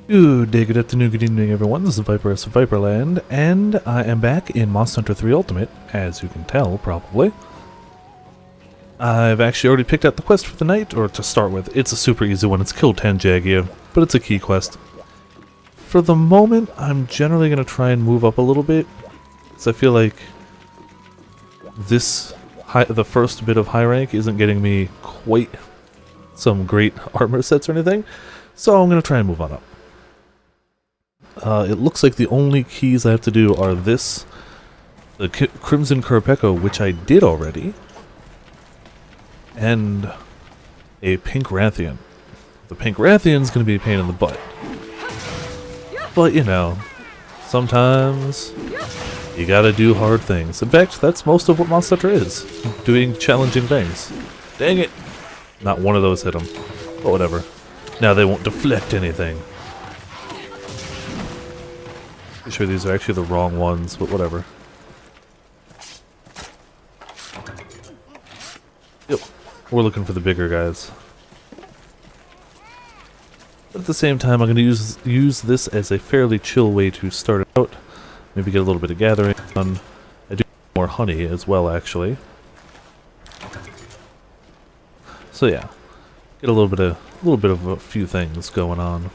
Good day, good afternoon, good evening, everyone. This is Viper S of Viperland, and I am back in Monster Hunter 3 Ultimate, as you can tell, probably. I've actually already picked out the quest for the night, or to start with. It's a super easy one. It's kill 10 Jagia, but it's a key quest. For the moment, I'm generally going to try and move up a little bit, because I feel like the first bit of high rank isn't getting me quite some great armor sets or anything, so I'm going to try and move on up. It looks like the only keys I have to do are the Crimson Kurapeko, which I did already, and a Pink Rathian. The Pink Rathian's going to be a pain in the butt. But, you know, sometimes you gotta do hard things. In fact, that's most of what Monster Hunter is. Doing challenging things. Dang it! Not one of those hit them. But whatever. Now they won't deflect anything. Pretty sure these are actually the wrong ones, but whatever. Yep, we're looking for the bigger guys. But at the same time, I'm going to use this as a fairly chill way to start it out. Maybe get a little bit of gathering on. I do more honey as well, actually. So yeah, get a little bit of a few things going on.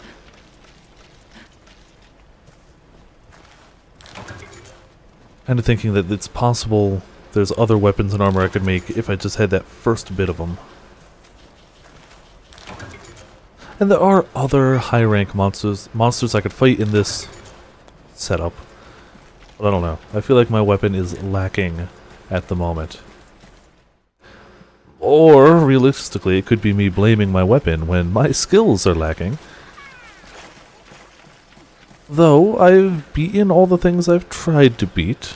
Kind of thinking that it's possible there's other weapons and armor I could make if I just had that first bit of them. And there are other high rank monsters I could fight in this setup. But I don't know. I feel like my weapon is lacking at the moment. Or, realistically, it could be me blaming my weapon when my skills are lacking. Though, I've beaten all the things I've tried to beat.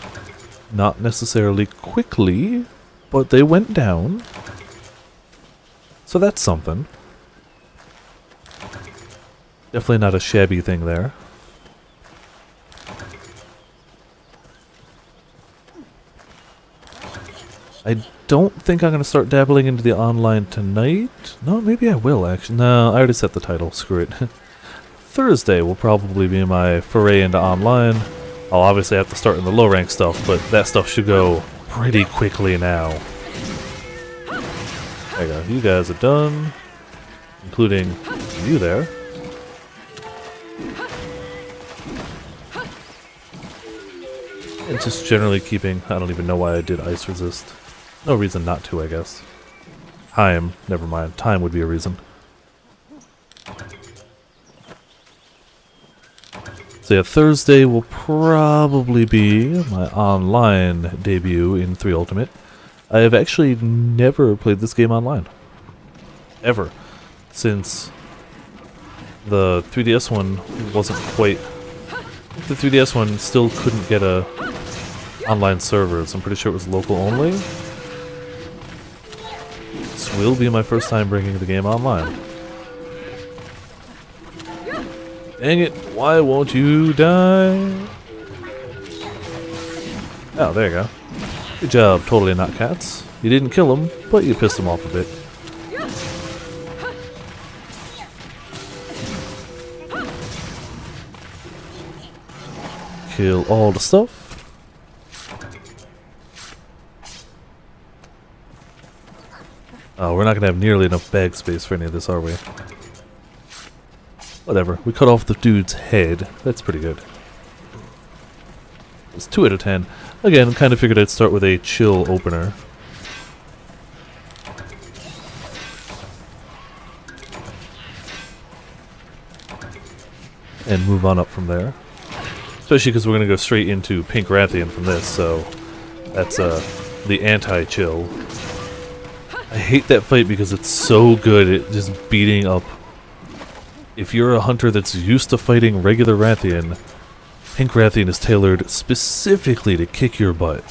Not necessarily quickly, but they went down. So that's something. Definitely not a shabby thing there. I don't think I'm going to start dabbling into the online tonight. No, maybe I will, actually. No, I already set the title. Screw it. Thursday will probably be my foray into online. I'll obviously have to start in the low rank stuff, but that stuff should go pretty quickly now. There you go. You guys are done. Including you there. And just generally keeping... I don't even know why I did ice resist. No reason not to, I guess. Time. Never mind. Time would be a reason. So yeah, Thursday will probably be my online debut in 3 Ultimate. I have actually never played this game online. Ever. Since the 3DS one wasn't quite... The 3DS one still couldn't get a online servers. I'm pretty sure it was local only. This will be my first time bringing the game online. Dang it, why won't you die? Oh, there you go. Good job, totally not cats. You didn't kill them, but you pissed them off a bit. Kill all the stuff. Oh, we're not going to have nearly enough bag space for any of this, are we? Whatever, we cut off the dude's head. That's pretty good. It's 2 out of 10. Again, kind of figured I'd start with a chill opener. And move on up from there. Especially because we're going to go straight into Pink Rathian from this, so that's the anti-chill. I hate that fight because it's so good at just beating up. If you're a hunter that's used to fighting regular Rathian, Pink Rathian is tailored specifically to kick your butt.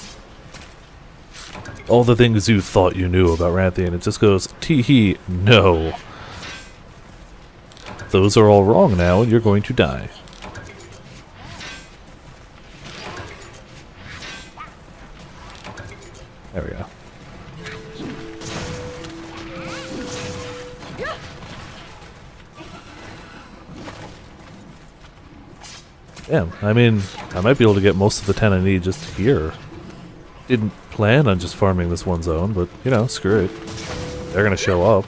All the things you thought you knew about Rathian, it just goes, tee-hee, no. Those are all wrong now, and you're going to die. There we go. Damn, I mean, I might be able to get most of the 10 I need just here. Didn't plan on just farming this one zone, but, you know, screw it. They're gonna show up.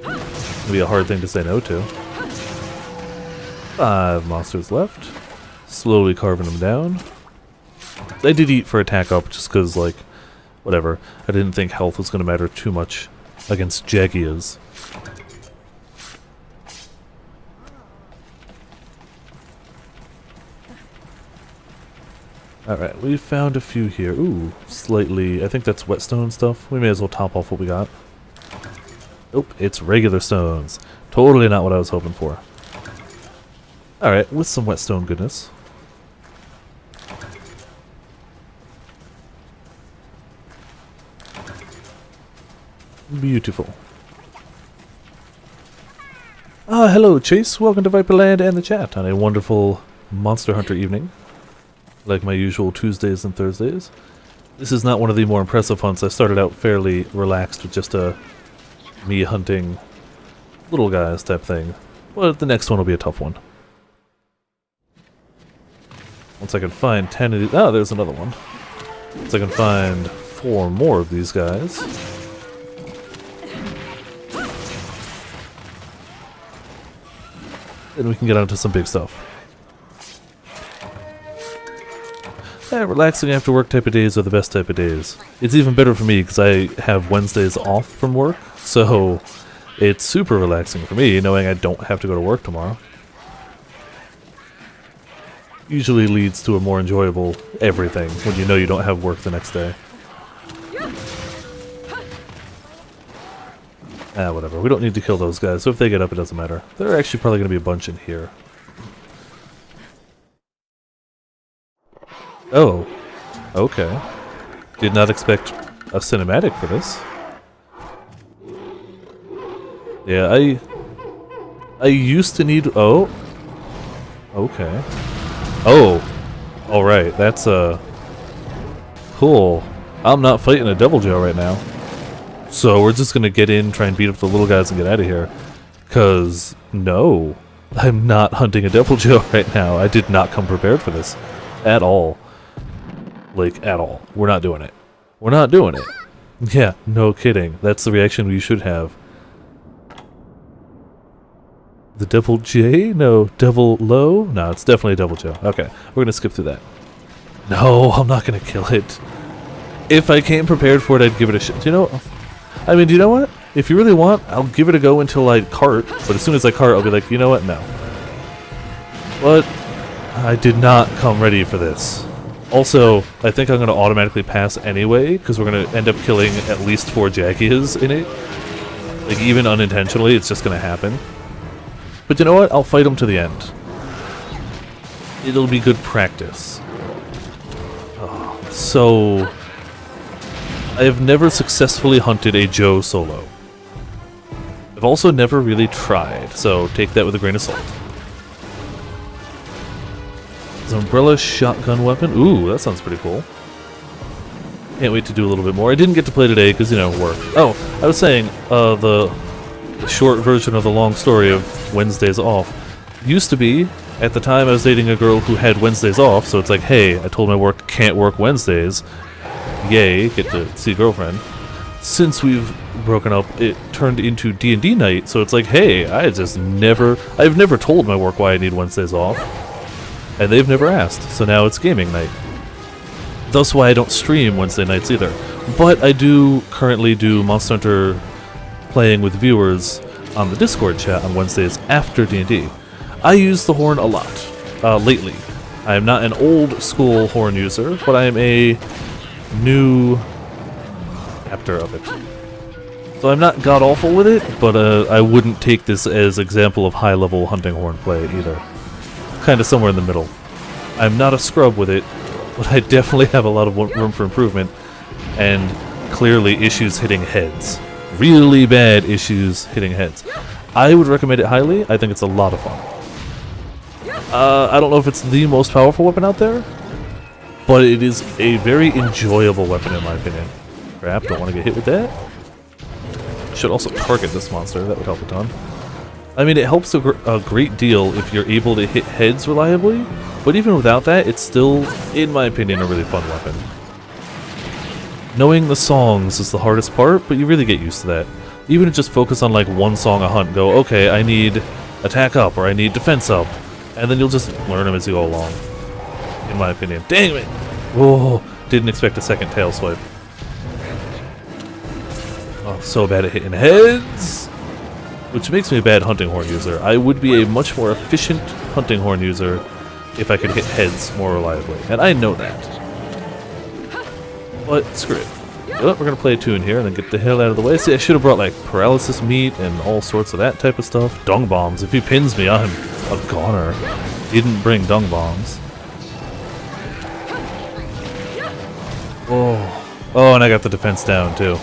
It'll be a hard thing to say no to. 5 monsters left. Slowly carving them down. I did eat for attack up just because, like, whatever. I didn't think health was going to matter too much against Jagias. Alright, we found a few here. Ooh, slightly. I think that's whetstone stuff. We may as well top off what we got. Nope, it's regular stones. Totally not what I was hoping for. Alright, with some whetstone goodness. Beautiful. Hello Chase, welcome to Viperland and the chat on a wonderful Monster Hunter evening. Like my usual Tuesdays and Thursdays. This is not one of the more impressive hunts. I started out fairly relaxed with just a me hunting little guys type thing. But the next one will be a tough one. Once I can find 10 of these... Oh, there's another one. Once I can find 4 more of these guys... then we can get on to some big stuff. Yeah, relaxing after work type of days are the best type of days. It's even better for me because I have Wednesdays off from work, so it's super relaxing for me knowing I don't have to go to work tomorrow. Usually leads to a more enjoyable everything when you know you don't have work the next day. Ah, whatever. We don't need to kill those guys, so if they get up, it doesn't matter. There are actually probably going to be a bunch in here. Oh. Okay. Did not expect a cinematic for this. Yeah, I used to need... Oh. Okay. Oh. Alright, that's, cool. I'm not fighting a Devil Joe right now. So we're just gonna get in, try and beat up the little guys and get out of here. 'Cause, no. I'm not hunting a Devil Joe right now. I did not come prepared for this. At all. Like, at all. We're not doing it. We're not doing it. Yeah, no kidding. That's the reaction we should have. The Devil J? No. Devil Low? No, it's definitely Devil Joe. Okay, we're gonna skip through that. No, I'm not gonna kill it. If I came prepared for it, I'd give it a shot. Do you know... I mean, do you know what? If you really want, I'll give it a go until I cart, but as soon as I cart, I'll be like, you know what? No. But I did not come ready for this. Also, I think I'm going to automatically pass anyway, because we're going to end up killing at least 4 Jagias in it. Like, even unintentionally, it's just going to happen. But you know what? I'll fight them to the end. It'll be good practice. Oh, so... I have never successfully hunted a Joe solo. I've also never really tried, so take that with a grain of salt. His umbrella shotgun weapon. Ooh, that sounds pretty cool. Can't wait to do a little bit more. I didn't get to play today because, you know, work. Oh, I was saying, the short version of the long story of Wednesdays off used to be, at the time I was dating a girl who had Wednesdays off, so it's like, hey, I told my work can't work Wednesdays. Yay, get to see girlfriend. Since we've broken up, it turned into D&D night, so it's like, hey, I've never told my work why I need Wednesdays off. And they've never asked, so now it's gaming night. Thus why I don't stream Wednesday nights either. But I do currently do Monster Hunter playing with viewers on the Discord chat on Wednesdays after D&D. I use the horn a lot, lately. I am not an old school horn user, but I am a new chapter of it. So I'm not god-awful with it, but I wouldn't take this as example of high-level hunting horn play either. Kind of somewhere in the middle. I'm not a scrub with it, but I definitely have a lot of room for improvement, and clearly issues hitting heads. Really bad issues hitting heads. I would recommend it highly. I think it's a lot of fun. I don't know if it's the most powerful weapon out there, but it is a very enjoyable weapon in my opinion. Crap, don't want to get hit with that. Should also target this monster, that would help a ton. I mean, it helps a great deal if you're able to hit heads reliably, but even without that, it's still, in my opinion, a really fun weapon. Knowing the songs is the hardest part, but you really get used to that. Even to just focus on like one song a hunt, go, okay, I need attack up, or I need defense up, and then you'll just learn them as you go along, in my opinion. Dang it! Whoa, didn't expect a second tail swipe. Oh, I'm so bad at hitting heads! Which makes me a bad hunting horn user. I would be a much more efficient hunting horn user if I could hit heads more reliably, and I know that. But screw it. We're gonna play a tune here and then get the hell out of the way. See, I should have brought like paralysis meat and all sorts of that type of stuff. Dung bombs. If he pins me, I'm a goner. He didn't bring dung bombs. Oh, and I got the defense down too.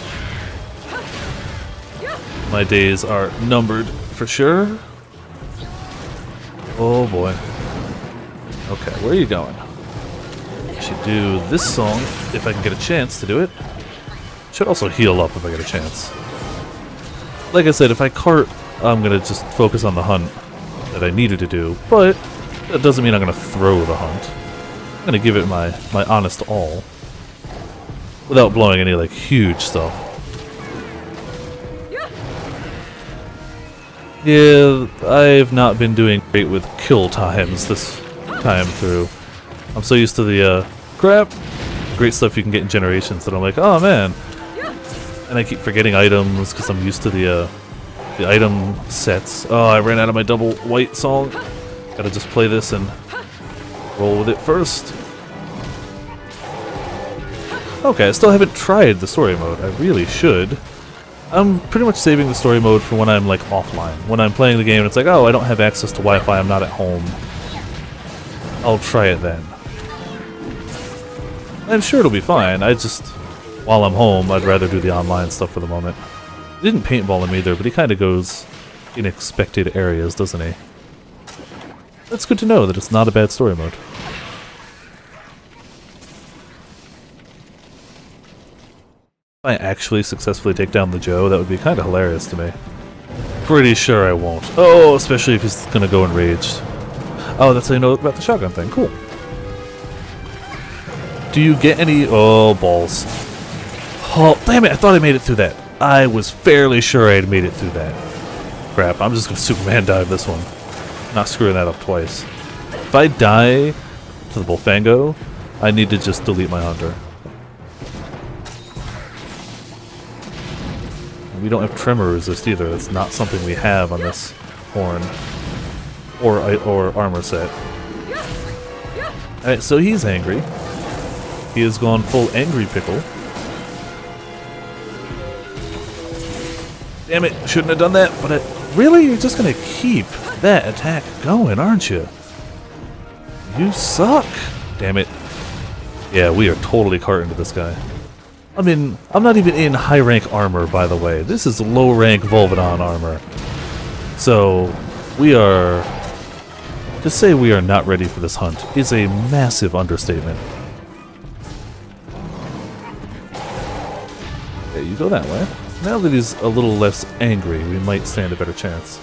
My days are numbered for sure. Oh boy. Okay, where are you going? I should do this song if I can get a chance to do it. Should also heal up if I get a chance. Like I said, if I cart, I'm gonna just focus on the hunt that I needed to do, but that doesn't mean I'm gonna throw the hunt. I'm gonna give it my honest all. Without blowing any like huge stuff. Yeah, I've not been doing great with kill times this time through. I'm so used to the crap, great stuff you can get in Generations that I'm like, oh man. And I keep forgetting items because I'm used to the item sets. Oh, I ran out of my double white song. Gotta just play this and roll with it first. Okay, I still haven't tried the story mode. I really should. I'm pretty much saving the story mode for when I'm like offline. When I'm playing the game and it's like, oh, I don't have access to Wi-Fi, I'm not at home. I'll try it then. I'm sure it'll be fine. I just, while I'm home, I'd rather do the online stuff for the moment. He didn't paintball him either, but he kind of goes in expected areas, doesn't he? That's good to know that it's not a bad story mode. If I actually successfully take down the Joe, that would be kind of hilarious to me. Pretty sure I won't. Oh, especially if he's gonna go enraged. Oh, that's how you know about the shotgun thing. Cool. Do you get any... Oh, balls. Oh, damn it, I thought I made it through that. I was fairly sure I had made it through that. Crap, I'm just gonna Superman dive this one. Not screwing that up twice. If I die to the Bullfango, I need to just delete my hunter. We don't have tremor resist either. That's not something we have on this horn or armor set. Alright, so he's angry. He has gone full angry pickle. Damn it, shouldn't have done that, but really? You're just gonna keep that attack going, aren't you? You suck! Damn it. Yeah, we are totally carting to this guy. I mean, I'm not even in high rank armor, by the way. This is low rank Volvidon armor. So, we are... To say we are not ready for this hunt is a massive understatement. Yeah, you go that way. Now that he's a little less angry, we might stand a better chance.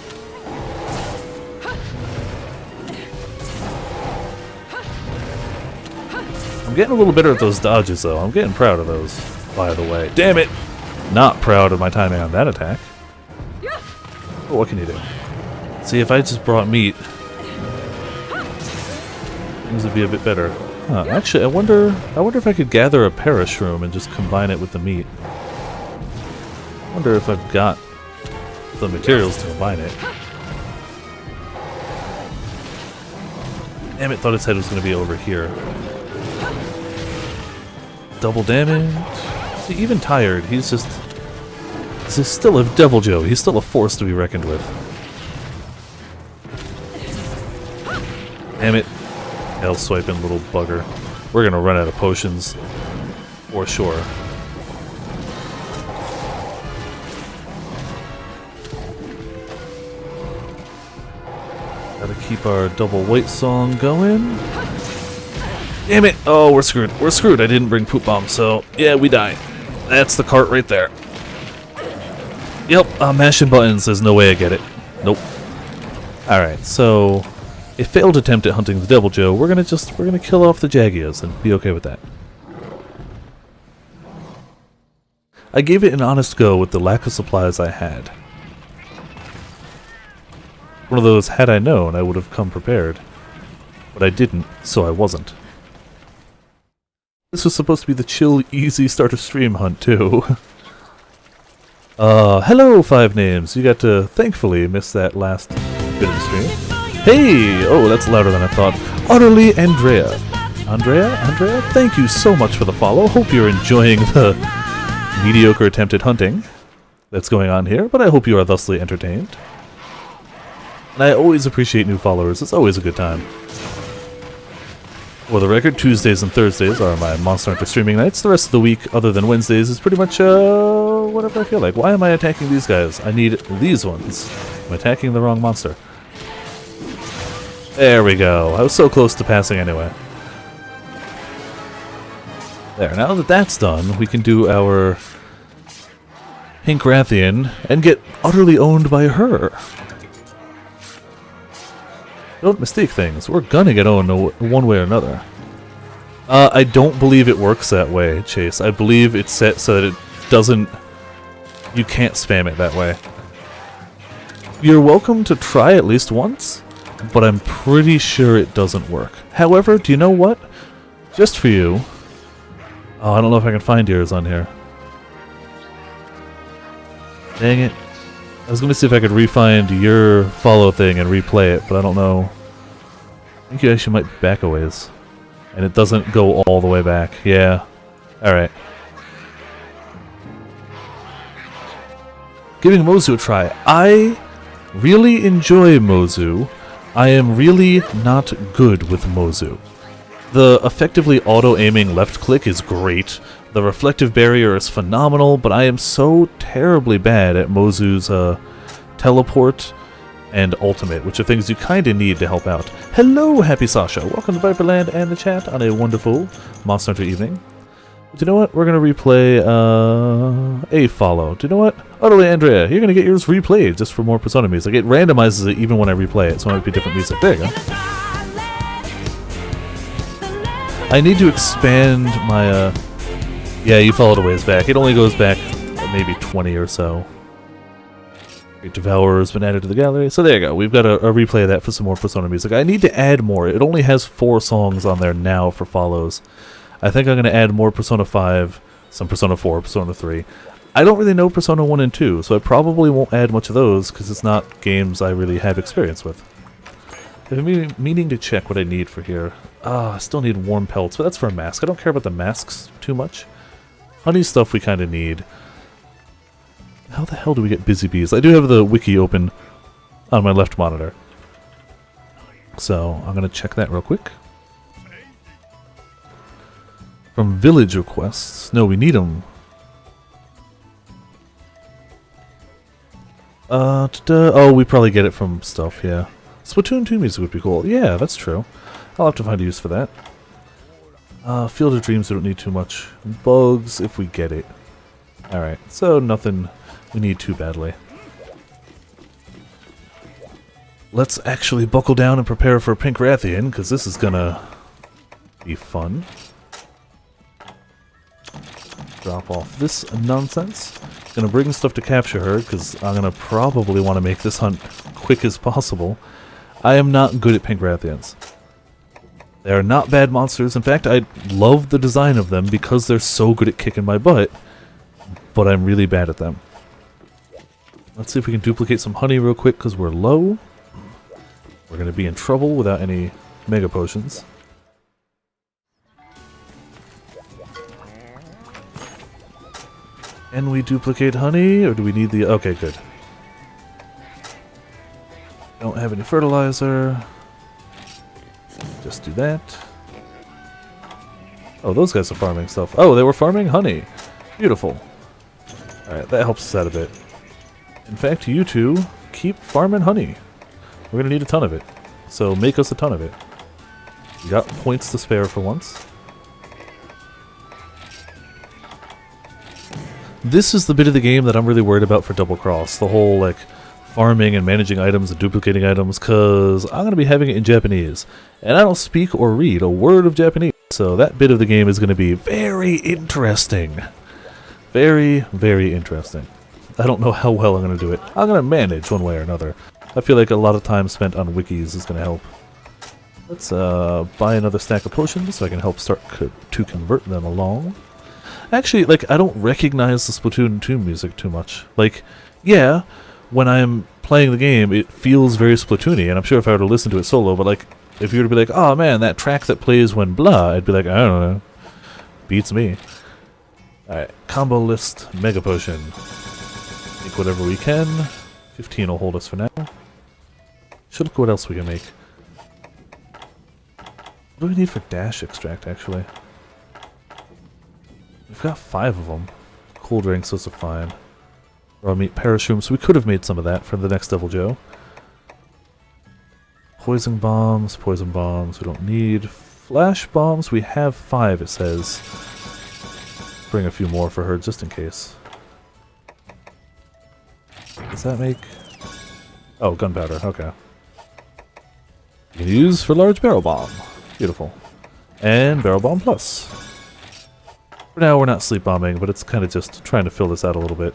I'm getting a little better at those dodges, though. I'm getting proud of those, by the way. Damn it! Not proud of my timing on that attack. But what can you do? See, if I just brought meat, things would be a bit better. Huh, actually, I wonder if I could gather a parashroom and just combine it with the meat. I wonder if I've got the materials to combine it. Damn it, thought his head was going to be over here. Double damage. See, even tired, he's still a Devil Joe. He's still a force to be reckoned with. Damn it. Hell swiping little bugger. We're gonna run out of potions. For sure. Gotta keep our double white song going. Damn it! Oh, we're screwed. We're screwed. I didn't bring poop bomb, so yeah, we die. That's the cart right there. Yep, I'm mashing buttons. There's no way I get it. Nope. Alright, so a failed attempt at hunting the Devil Joe. We're gonna kill off the Jagias and be okay with that. I gave it an honest go with the lack of supplies I had. One of those, had I known, I would have come prepared. But I didn't, so I wasn't. This was supposed to be the chill, easy start of stream hunt, too. Hello, Five Names. You got to, thankfully, miss that last bit of the stream. Hey! Oh, that's louder than I thought. Utterly Andrea. Andrea? Thank you so much for the follow. Hope you're enjoying the mediocre attempted hunting that's going on here, but I hope you are thusly entertained. And I always appreciate new followers. It's always a good time. For the record, Tuesdays and Thursdays are my Monster Hunter streaming nights. The rest of the week, other than Wednesdays, is pretty much, whatever I feel like. Why am I attacking these guys? I need these ones. I'm attacking the wrong monster. There we go. I was so close to passing anyway. There, now that that's done, we can do our Pink Rathian and get utterly owned by her. Don't mistake things. We're gonna get owned one way or another. I don't believe it works that way, Chase. I believe it's set so that it doesn't... You can't spam it that way. You're welcome to try at least once, but I'm pretty sure it doesn't work. However, do you know what? Just for you... Oh, I don't know if I can find yours on here. Dang it. I was going to see if I could re-find your follow thing and replay it, but I don't know. I think you actually might be back a ways. And it doesn't go all the way back. Yeah. Alright. Giving Mozu a try. I really enjoy Mozu. I am really not good with Mozu. The effectively auto-aiming left click is great. The reflective barrier is phenomenal, but I am so terribly bad at Mozu's teleport and ultimate, which are things you kind of need to help out. Hello, Happy Sasha. Welcome to Viperland and the chat on a wonderful Monster Hunter evening. But you know what? We're going to replay a follow. Do you know what? Utterly Andrea, you're going to get yours replayed just for more Persona music. It randomizes it even when I replay it, so it might be different music. There you go. I need to expand my... Yeah, you followed a ways back. It only goes back maybe 20 or so. Great Devourer has been added to the gallery. So there you go. We've got a replay of that for some more Persona music. I need to add more. It only has 4 songs on there now for follows. I think I'm going to add more Persona 5, some Persona 4, Persona 3. I don't really know Persona 1 and 2, so I probably won't add much of those because it's not games I really have experience with. I've been meaning to check what I need for here. I still need warm pelts, but that's for a mask. I don't care about the masks too much. Honey stuff we kind of need. How the hell do we get busy bees? I do have the wiki open on my left monitor. So, I'm going to check that real quick. From village requests. No, we need them. Oh, we probably get it from stuff, yeah. Splatoon 2 music would be cool. Yeah, that's true. I'll have to find a use for that. Field of Dreams, we don't need too much. Bugs, if we get it. Alright, so nothing we need too badly. Let's actually buckle down and prepare for Pink Rathian, because this is gonna be fun. Drop off this nonsense. Gonna bring stuff to capture her, because I'm gonna probably want to make this hunt quick as possible. I am not good at Pink Rathians. They are not bad monsters. In fact, I love the design of them because they're so good at kicking my butt, but I'm really bad at them. Let's see if we can duplicate some honey real quick because we're low. We're going to be in trouble without any mega potions. Can we duplicate honey, or do we need the... Okay, good. Don't have any fertilizer. Just do that. Oh, those guys are farming stuff. Oh, they were farming honey. Beautiful. Alright, that helps us out a bit. In fact, you two keep farming honey. We're going to need a ton of it. So make us a ton of it. We got points to spare for once. This is the bit of the game that I'm really worried about for Double Cross. The whole, like, farming and managing items and duplicating items, because I'm going to be having it in Japanese. And I don't speak or read a word of Japanese, so that bit of the game is going to be very interesting. Very, very interesting. I don't know how well I'm going to do it. I'm going to manage one way or another. I feel like a lot of time spent on wikis is going to help. Let's buy another stack of potions so I can help start to convert them along. Actually, like, I don't recognize the Splatoon 2 music too much. Like, yeah, when I'm playing the game, it feels very Splatoony, and I'm sure if I were to listen to it solo, but like, if you were to be like, oh man, that track that plays when blah, I'd be like, I don't know. Beats me. Alright, combo list, mega potion. Make whatever we can. 15 will hold us for now. Should look at what else we can make. What do we need for dash extract, actually? We've got 5 of them. Cool drinks, those are fine. Raw meat parachute, so we could have made some of that for the next Devil Joe. Poison bombs, we don't need. Flash bombs, we have 5, it says. Bring a few more for her, just in case. Does that make... Oh, gunpowder, okay. You can use for large barrel bomb. Beautiful. And barrel bomb plus. For now, we're not sleep bombing, but it's kind of just trying to fill this out a little bit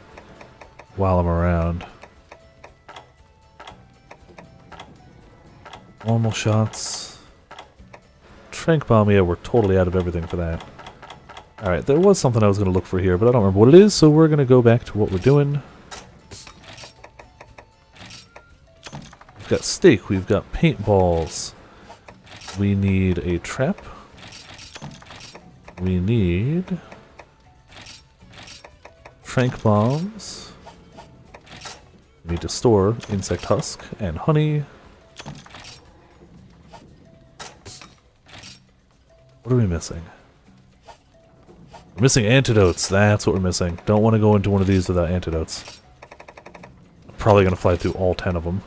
while I'm around. Normal shots. Trank bomb, yeah, we're totally out of everything for that. Alright, there was something I was going to look for here, but I don't remember what it is, so we're going to go back to what we're doing. We've got steak, we've got paintballs. We need a trap. We need trank bombs. We need to store insect husk and honey. What are we missing? We're missing antidotes. That's what we're missing. Don't want to go into one of these without antidotes. I'm probably going to fly through all 10 of them.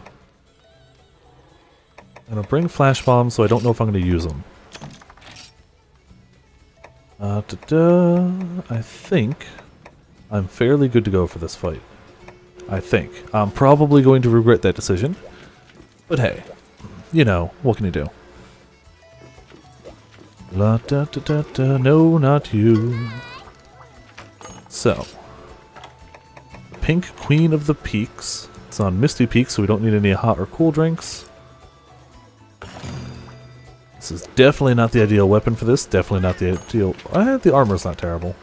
I'm going to bring flash bombs, so I don't know if I'm going to use them. I think I'm fairly good to go for this fight. I think. I'm probably going to regret that decision. But hey, you know, what can you do? La da da da da, no, not you. So, the Pink Queen of the Peaks. It's on Misty Peak, so we don't need any hot or cool drinks. This is definitely not the ideal weapon for this. Definitely not the ideal... the armor's not terrible.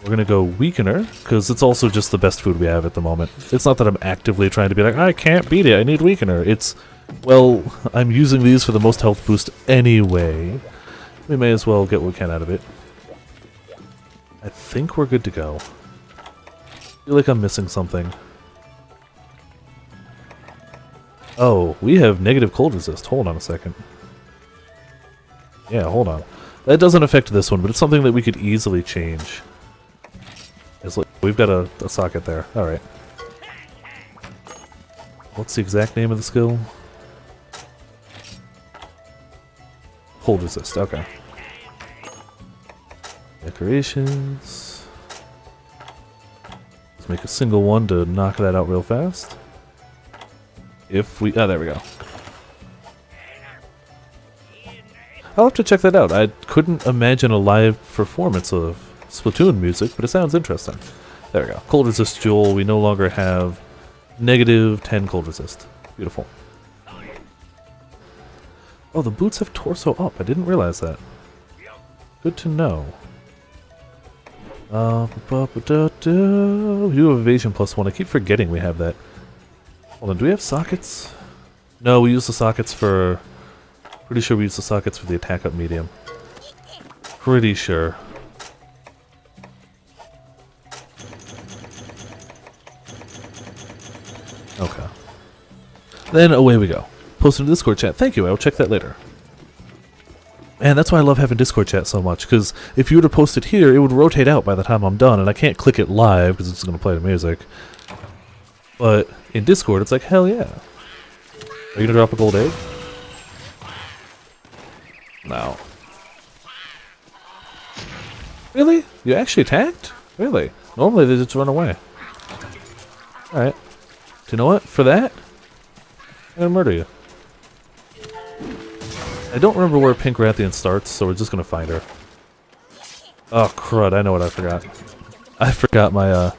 We're gonna go Weakener, because it's also just the best food we have at the moment. It's not that I'm actively trying to be like, I can't beat it, I need Weakener. It's, well, I'm using these for the most health boost anyway. We may as well get what we can out of it. I think we're good to go. I feel like I'm missing something. Oh, we have negative cold resist. Hold on a second. Yeah, hold on. That doesn't affect this one, but it's something that we could easily change. We've got a socket there. Alright. What's the exact name of the skill? Cold resist, okay. Decorations. Let's make a single one to knock that out real fast. If we... Ah, there we go. I'll have to check that out. I couldn't imagine a live performance of Splatoon music, but it sounds interesting. There we go. Cold resist jewel. We no longer have negative 10 cold resist. Beautiful. Oh, the boots have torso up. I didn't realize that. Good to know. You have evasion +1. I keep forgetting we have that. Hold on, do we have sockets? No, we use the sockets for... Pretty sure we use the sockets for the attack up medium. Pretty sure. Okay. Then away we go. Post in the Discord chat. Thank you, I will check that later. And that's why I love having Discord chat so much, because if you were to post it here, it would rotate out by the time I'm done, and I can't click it live because it's going to play the music. But in Discord, it's like, hell yeah. Are you going to drop a gold egg? No. Really? You actually attacked? Really? Normally they just run away. Alright. you know what? For that, I'm gonna murder you. I don't remember where Pink Rathian starts, so we're just gonna find her. Oh crud, I know what I forgot. I forgot my,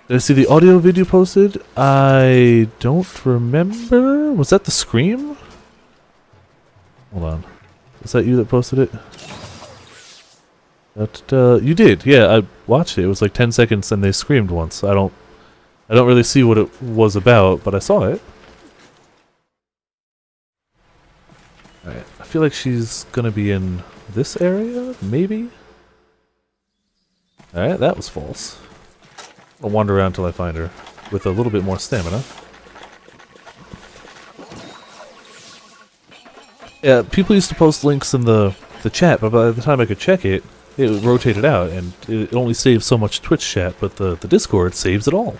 Did I see the audio video posted? I don't remember. Was that the scream? Hold on. Was that you that posted it? You did, yeah, I watched it. It was like 10 seconds and they screamed once. I don't really see what it was about, but I saw it. Alright, I feel like she's gonna be in this area, maybe? Alright, that was false. I'll wander around till I find her, with a little bit more stamina. Yeah, people used to post links in the chat, but by the time I could check it, it rotated out, and it only saves so much Twitch chat, but the Discord saves it all.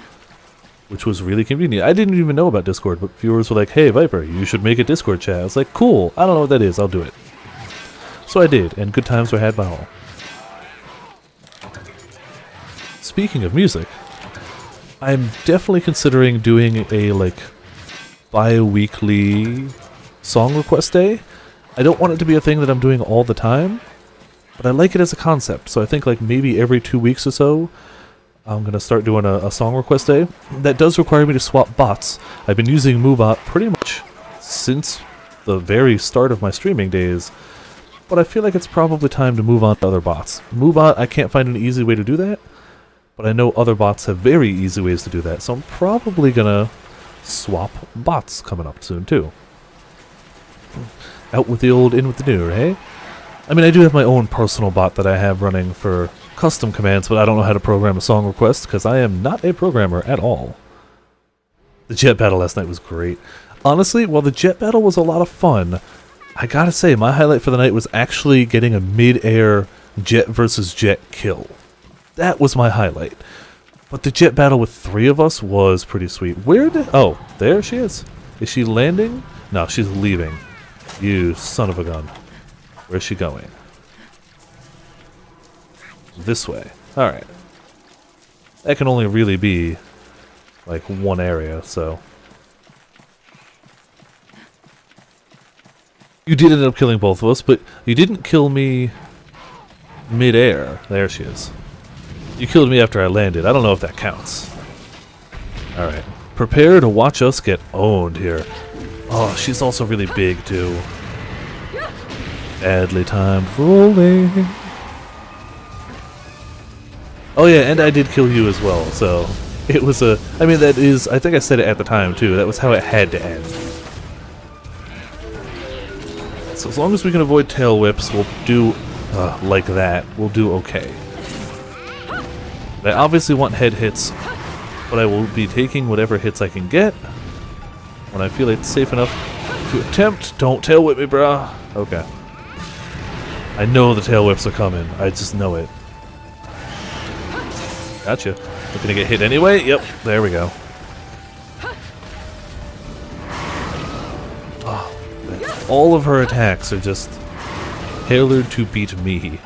Which was really convenient. I didn't even know about Discord, but viewers were like, hey Viper, you should make a Discord chat. I was like, cool, I don't know what that is, I'll do it. So I did, and good times were had by all. Speaking of music, I'm definitely considering doing a, like, bi-weekly song request day. I don't want it to be a thing that I'm doing all the time, but I like it as a concept, so I think like maybe every 2 weeks or so, I'm going to start doing a song request day. That does require me to swap bots. I've been using MooBot pretty much since the very start of my streaming days, but I feel like it's probably time to move on to other bots. MooBot, I can't find an easy way to do that, but I know other bots have very easy ways to do that, so I'm probably going to swap bots coming up soon too. Out with the old, in with the new, eh? I mean, I do have my own personal bot that I have running for custom commands, but I don't know how to program a song request because I am not a programmer at all. The jet battle last night was great. Honestly, while the jet battle was a lot of fun, I gotta say, my highlight for the night was actually getting a mid-air jet versus jet kill. That was my highlight. But the jet battle with 3 of us was pretty sweet. Where did... Oh, there she is. Is she landing? No, she's leaving. You son of a gun. Where's she going? This way. Alright. That can only really be like one area, so... You did end up killing both of us, but you didn't kill me mid-air. There she is. You killed me after I landed. I don't know if that counts. Alright. Prepare to watch us get owned here. Oh, she's also really big, too. Badly timed rolling. Oh yeah, and I did kill you as well, so... It was a... I mean, that is... I think I said it at the time, too. That was how it had to end. So as long as we can avoid tail whips, we'll do... like that. We'll do okay. I obviously want head hits, but I will be taking whatever hits I can get when I feel it's safe enough to attempt. Don't tail whip me, brah. Okay. I know the tail whips are coming. I just know it. Gotcha. We're gonna get hit anyway? Yep, there we go. Oh, man. All of her attacks are just tailored to beat me.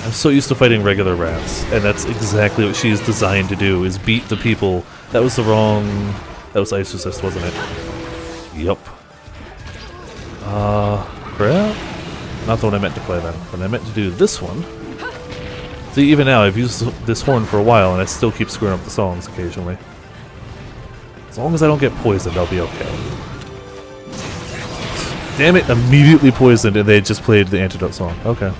I'm so used to fighting regular rats, and that's exactly what she is designed to do, is beat the people. That was the wrong... That was Ice Resist, wasn't it? Yup. Crap? Not the one I meant to play then, but I meant to do this one. See, even now, I've used this horn for a while, and I still keep screwing up the songs occasionally. As long as I don't get poisoned, I'll be okay. Damn it, immediately poisoned, and they just played the antidote song. Okay.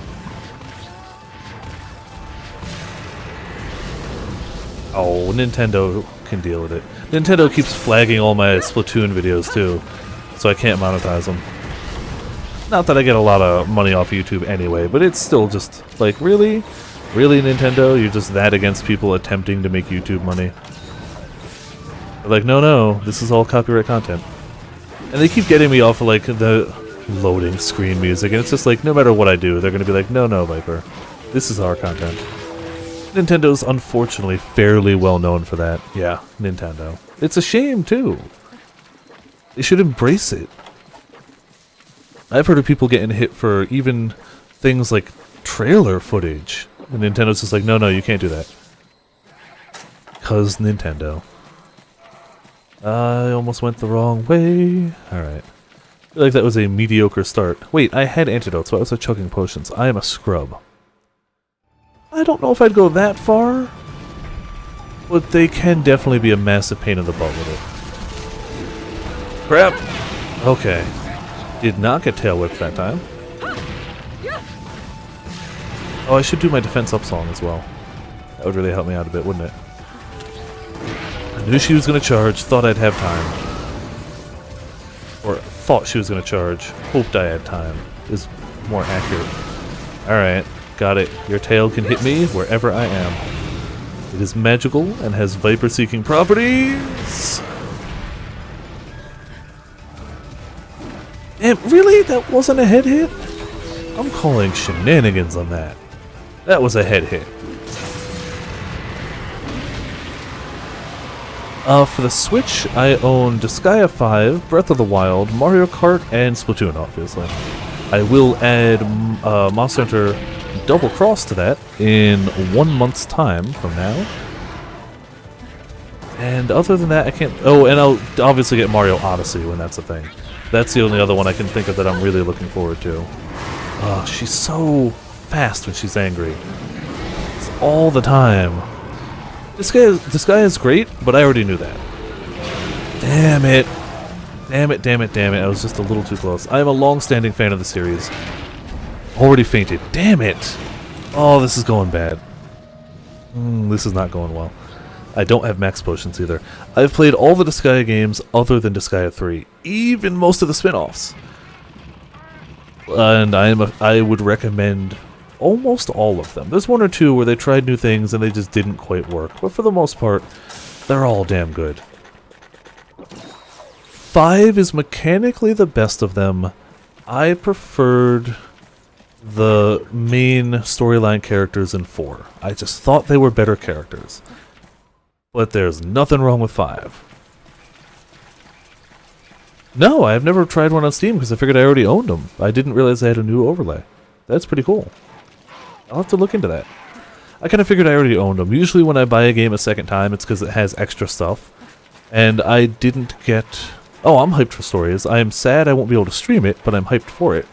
Oh, Nintendo can deal with it. Nintendo keeps flagging all my Splatoon videos, too, so I can't monetize them. Not that I get a lot of money off YouTube anyway, but it's still just, like, really? Really, Nintendo? You're just that against people attempting to make YouTube money? They're like, no, this is all copyright content. And they keep getting me off of, like, the loading screen music, and it's just like, no matter what I do, they're gonna be like, no, Viper. This is our content. Nintendo's unfortunately fairly well known for that. Yeah, Nintendo. It's a shame, too. They should embrace it. I've heard of people getting hit for even things like trailer footage. And Nintendo's just like, no, you can't do that. 'Cause Nintendo. I almost went the wrong way. Alright. I feel like that was a mediocre start. Wait, I had antidotes. Why was I chugging potions? I am a scrub. I don't know if I'd go that far, but they can definitely be a massive pain in the butt with it. Crap! Okay. Did not get tail whipped that time. Oh, I should do my defense up song as well. That would really help me out a bit, wouldn't it? I knew she was going to charge, thought I'd have time. Or thought she was going to charge, hoped I had time, is more accurate. Alright, got it. Your tail can hit me wherever I am. It is magical and has viper-seeking properties. And really? That wasn't a head hit? I'm calling shenanigans on that. That was a head hit. For the Switch, I own Disgaea 5, Breath of the Wild, Mario Kart, and Splatoon, obviously. I will add Monster Hunter Double Cross to that in 1 month's time from now. And other than that, I can't... Oh, and I'll obviously get Mario Odyssey when that's a thing. That's the only other one I can think of that I'm really looking forward to. She's so fast when she's angry. It's all the time. This guy is great, but I already knew that. Damn it. Damn it, damn it, damn it. I was just a little too close. I am a long-standing fan of the series. Already fainted. Damn it. Oh, this is going bad. This is not going well. I don't have max potions either. I've played all the Disgaea games other than Disgaea 3, even most of the spin-offs. And I would recommend almost all of them. There's one or two where they tried new things and they just didn't quite work, but for the most part, they're all damn good. 5 is mechanically the best of them. I preferred the main storyline characters in 4. I just thought they were better characters. But there's nothing wrong with 5. No, I've never tried one on Steam because I figured I already owned them. I didn't realize I had a new overlay. That's pretty cool. I'll have to look into that. I kind of figured I already owned them. Usually when I buy a game a second time, it's because it has extra stuff. And I didn't get... Oh, I'm hyped for stories. I am sad I won't be able to stream it, but I'm hyped for it.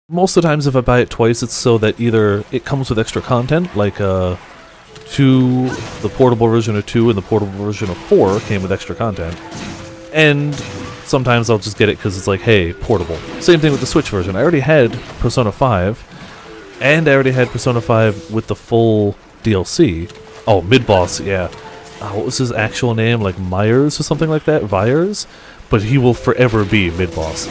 Most of the times if I buy it twice, it's so that either it comes with extra content, like the portable version of 2 and the portable version of 4 came with extra content. And sometimes I'll just get it because it's like, hey, portable. Same thing with the Switch version. I already had Persona 5, and I already had Persona 5 with the full DLC. Oh, mid-boss, yeah. What was his actual name? Like Myers or something like that? Vyers? But he will forever be mid-boss.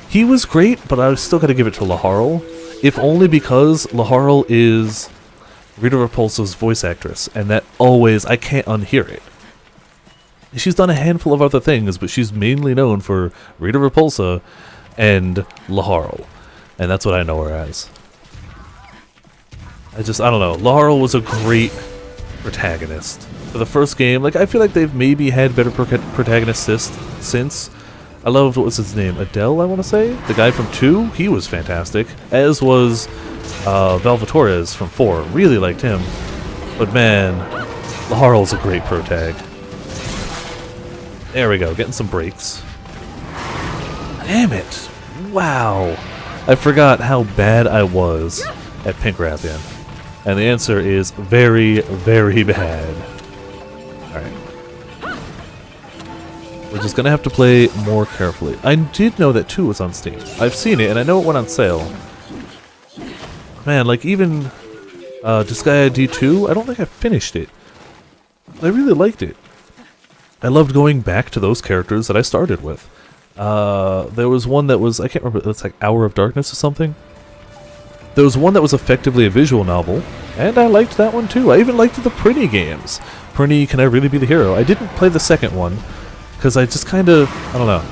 He was great, but I still gotta give it to Laharl. If only because Laharl is Rita Repulsa's voice actress, and that always, I can't unhear it. She's done a handful of other things, but she's mainly known for Rita Repulsa and Laharl. And that's what I know her as. I don't know. Laharl was a great protagonist. For the first game, like, I feel like they've maybe had better protagonists since. I loved, what was his name? Adele, I want to say? The guy from 2? He was fantastic. As was Valvatorez from 4. Really liked him. But man, Laharl's a great protag. There we go, getting some breaks. Damn it! Wow! I forgot how bad I was at Pink Rathian. And the answer is very, very bad. Alright. We're just gonna have to play more carefully. I did know that 2 was on Steam. I've seen it, and I know it went on sale. Man, like even Disgaea D2, I don't think I finished it. I really liked it. I loved going back to those characters that I started with. There was one that was, I can't remember, it's like Hour of Darkness or something. There was one that was effectively a visual novel, and I liked that one too. I even liked the Prinny games. Prinny, Can I Really Be the Hero? I didn't play the second one, because I just kind of, I don't know.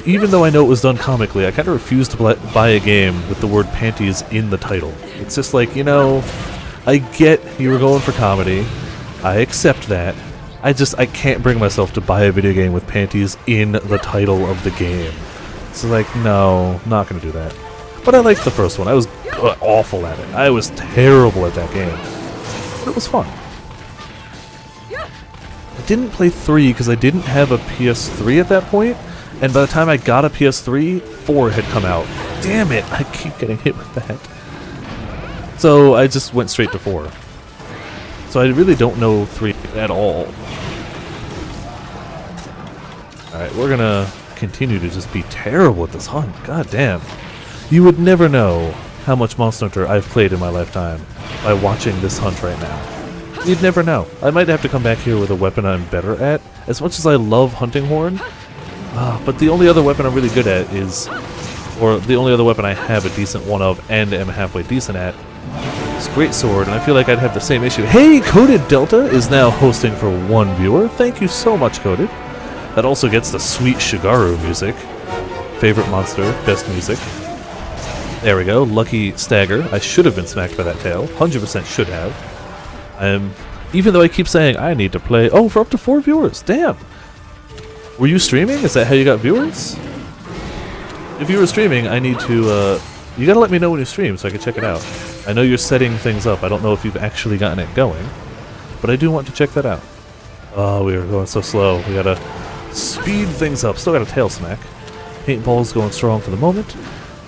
Even though I know it was done comically, I kind of refused to buy a game with the word panties in the title. It's just like, you know, I get you were going for comedy. I accept that. I can't bring myself to buy a video game with panties in the title of the game. So like, no, not gonna do that. But I liked the first one. I was awful at it. I was terrible at that game. But it was fun. didn't play 3 because I didn't have a PS3 at that point, and by the time I got a PS3, 4 had come out. Damn it! I keep getting hit with that. So I just went straight to 4. So I really don't know 3 at all. Alright, we're gonna continue to just be terrible at this hunt. God damn. You would never know how much Monster Hunter I've played in my lifetime by watching this hunt right now. You'd never know. I might have to come back here with a weapon I'm better at. As much as I love Hunting Horn, but the only other weapon I'm really good at is, or the only other weapon I have a decent one of and am halfway decent at, is Greatsword, and I feel like I'd have the same issue. Hey, Coded Delta is now hosting for 1 viewer. Thank you so much, Coded. That also gets the sweet Shigaru music. Favorite monster, best music. There we go, Lucky Stagger. I should have been smacked by that tail. 100% should have. Even though I keep saying I need to play... Oh, for up to 4 viewers. Damn. Were you streaming? Is that how you got viewers? If you were streaming, I need to... you gotta let me know when you stream so I can check it out. I know you're setting things up. I don't know if you've actually gotten it going. But I do want to check that out. Oh, we were going so slow. We gotta speed things up. Still got a tail smack. Paintball's going strong for the moment.